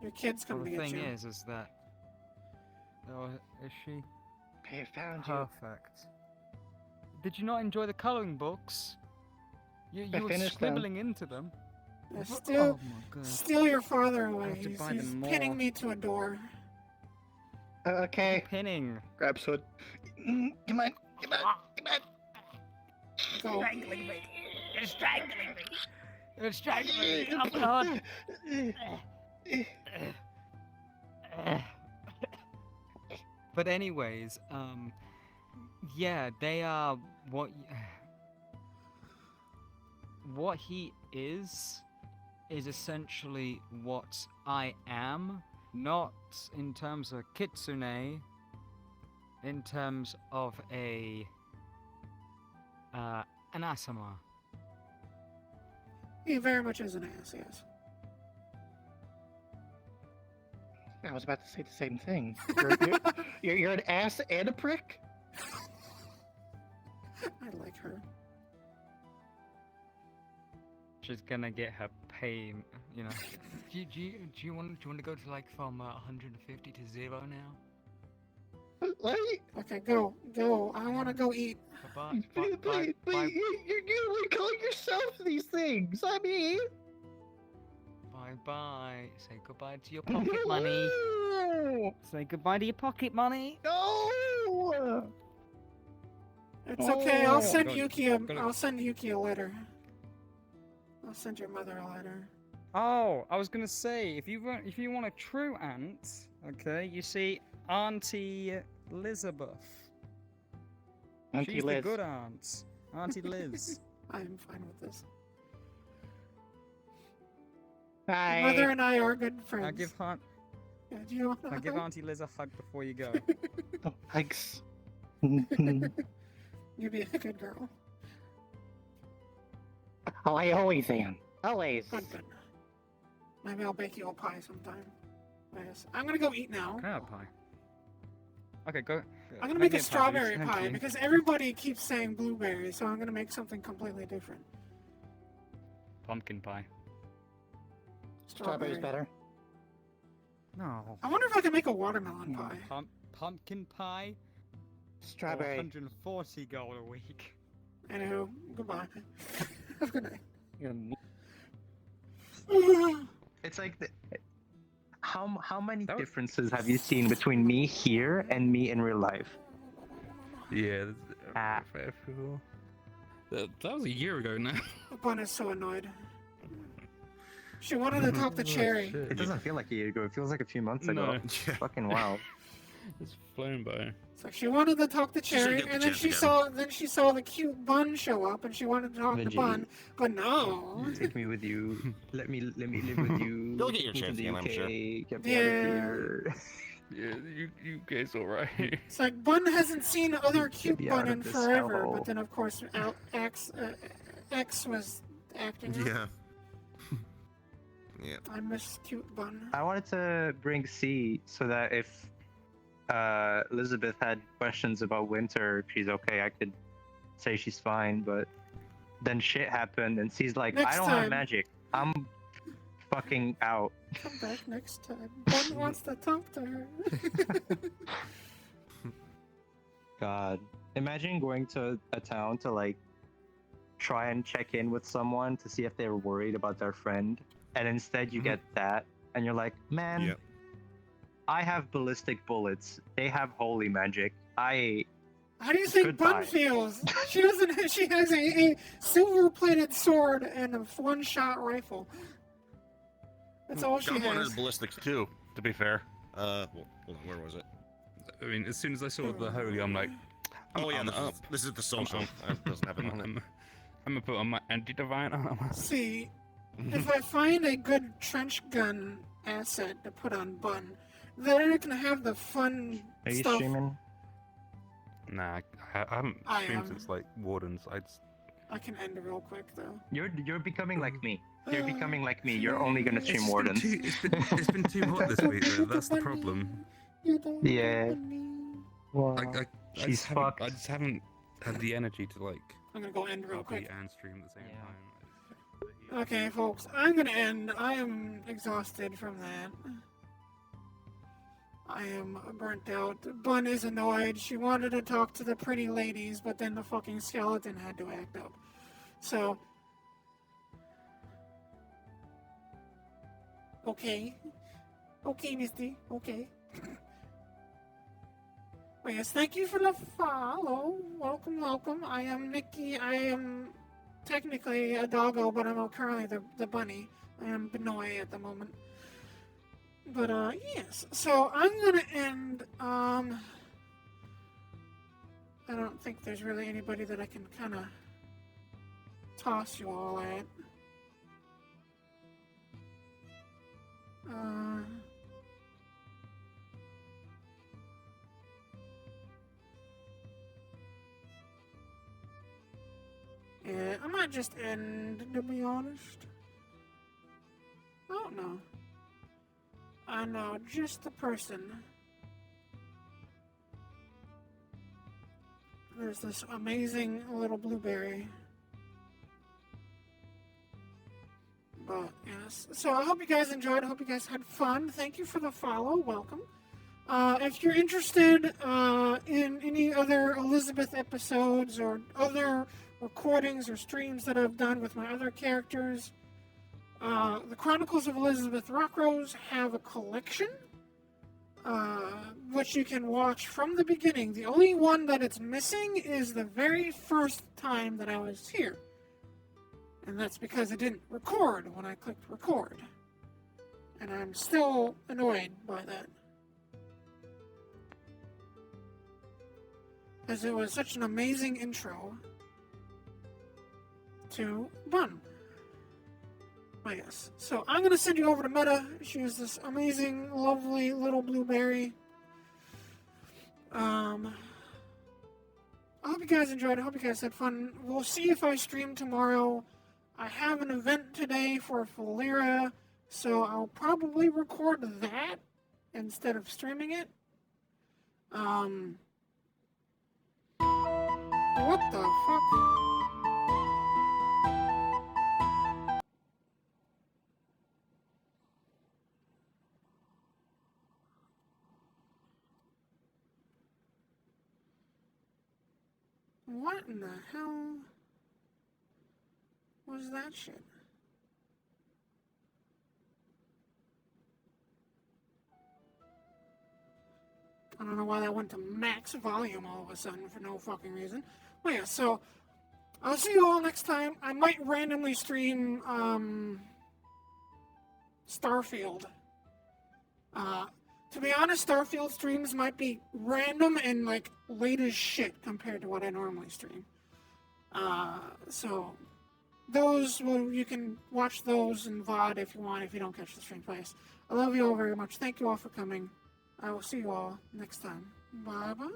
Your kid's Well, gonna the get thing you. is that. Oh, is she? I found you. Perfect. Did you not enjoy the coloring books? You I were finished them. scribbling into them. Yeah, Oh my god. steal your father I away. have to He's, buy he's them pinning more. me to a door. Okay. Pinning. Grabs hood. Come on. Come on. Come on. Go. Strangling me. You're strangling me. You're strangling me. Oh god. But anyways, yeah, they are what he is essentially what I am, not in terms of kitsune, in terms of a an asama. He very much is an ass, yes. I was about to say the same thing. You're an ass and a prick? I like her. She's gonna get her pay, you know. do you want to go to like from 150 to 0 now? What? Okay, go. I want to go eat. Bye. But you're calling yourself these things. I mean. Bye. Say goodbye to your pocket money. Say goodbye to your pocket money. No. It's okay. I'll send Go- Yuki go- I'll send Yuki a letter. I'll send your mother a letter. Oh, I was gonna say, if you want a true aunt, okay, you see Auntie Elizabeth. Auntie She's Liz. the good aunt. Auntie Liz. I'm fine with this. Hi. Mother and I are good friends. Now give Yeah, do you want now give to Auntie Liz a hug before you go. Oh, hugs. You be a good girl. Oh, I always am. Always. Good. Maybe I'll bake you a pie sometime. Yes. I'm gonna go eat now. Can I have pie? Okay, go. I'm gonna make make a me strawberry thank pie you. because everybody keeps saying blueberry, so I'm gonna make something completely different. Pumpkin pie. Strawberry's better. No. I wonder if I can make a watermelon pie. Pumpkin pie. Strawberry. 140 gold a week. Anywho, goodbye. Have a good night. It's like how many differences have you seen between me here and me in real life? Yeah, that was a year ago now. Bun is so annoyed. She wanted to talk to Cherry. It doesn't feel like a year ago. It feels like a few months ago. No. It's fucking wild. It's flown by. It's like she wanted to talk to She should Cherry, get the and then chance she again. saw the cute Bun show up, and she wanted to talk to Veggie. Bun, but no. Take me with you. Let me live with you. You'll get your Take me chance to the again, I'm sure. UK, Get me out Yeah. of here. Yeah, you guys alright. It's like Bun hasn't seen other cute me Bun out in of this forever, hellhole. but then of course X was acting. up. Yeah. Yeah. I miss cute Bun. I wanted to bring C so that if Elizabeth had questions about Winter, she's okay. I could say she's fine, but then shit happened, and C's like, Next I don't time. have magic. I'm fucking out. Come back next time. Bun wants to talk to her. God. Imagine going to a town to like try and check in with someone to see if they're worried about their friend, and instead you get that, and you're like, man, Yep. I have ballistic bullets. They have holy magic. How do you think Goodbye. Bun feels? She doesn't. She has a silver-plated sword and a one-shot rifle. That's all she Got one has. of the ballistics too. To be fair. Well, hold on, where was it? I mean, as soon as I saw the holy, I'm like, Oh yeah, I'm up. this is the social. It doesn't have it on it. I'm gonna put on my anti-divine armor. See, if I find a good trench gun asset to put on Bun, then I can have the fun Are you stuff. streaming? Nah, I haven't I streamed am. since like Wardens. I can end it real quick though. You're becoming like me. You're becoming like me. You're only gonna stream Wardens. It's been too hot this week, though. That's the problem. Yeah. Wow. I She's just fucked. I just haven't had the energy to like. I'm gonna go end real copy quick. and stream at the same time. Okay, folks, I'm gonna end. I am exhausted from that. I am burnt out. Bun is annoyed. She wanted to talk to the pretty ladies, but then the fucking skeleton had to act up. So, okay. Okay, Misty. Okay. Well, yes, thank you for the follow. Welcome, welcome. I am Nikki. I am technically a doggo, but I'm currently the bunny. I am Benoy at the moment. But, yes. So, I'm gonna end, I don't think there's really anybody that I can kind of toss you all at. Yeah, I might just end, to be honest. I don't know. I know just the person. There's this amazing little blueberry. But, yes. So I hope you guys enjoyed. I hope you guys had fun. Thank you for the follow. Welcome. If you're interested in any other Elizabeth episodes or other recordings or streams that I've done with my other characters, the Chronicles of Elizabeth Rockrose have a collection, which you can watch from the beginning. The only one that it's missing is the very first time that I was here. And that's because it didn't record when I clicked record. And I'm still annoyed by that. As it was such an amazing intro to Bun. But yes, so I'm going to send you over to Meta. She is this amazing, lovely little blueberry. I hope you guys enjoyed. I hope you guys had fun. We'll see if I stream tomorrow. I have an event today for Falera, so I'll probably record that instead of streaming it. What the fuck? What in the hell was that shit? I don't know why that went to max volume all of a sudden for no fucking reason. Well, yeah, so I'll see you all next time. I might randomly stream Starfield. To be honest, Starfield streams might be random and like late as shit compared to what I normally stream. So those, well, you can watch those in VOD if you want, if you don't catch the stream twice. I love you all very much. Thank you all for coming. I will see you all next time. Bye-bye.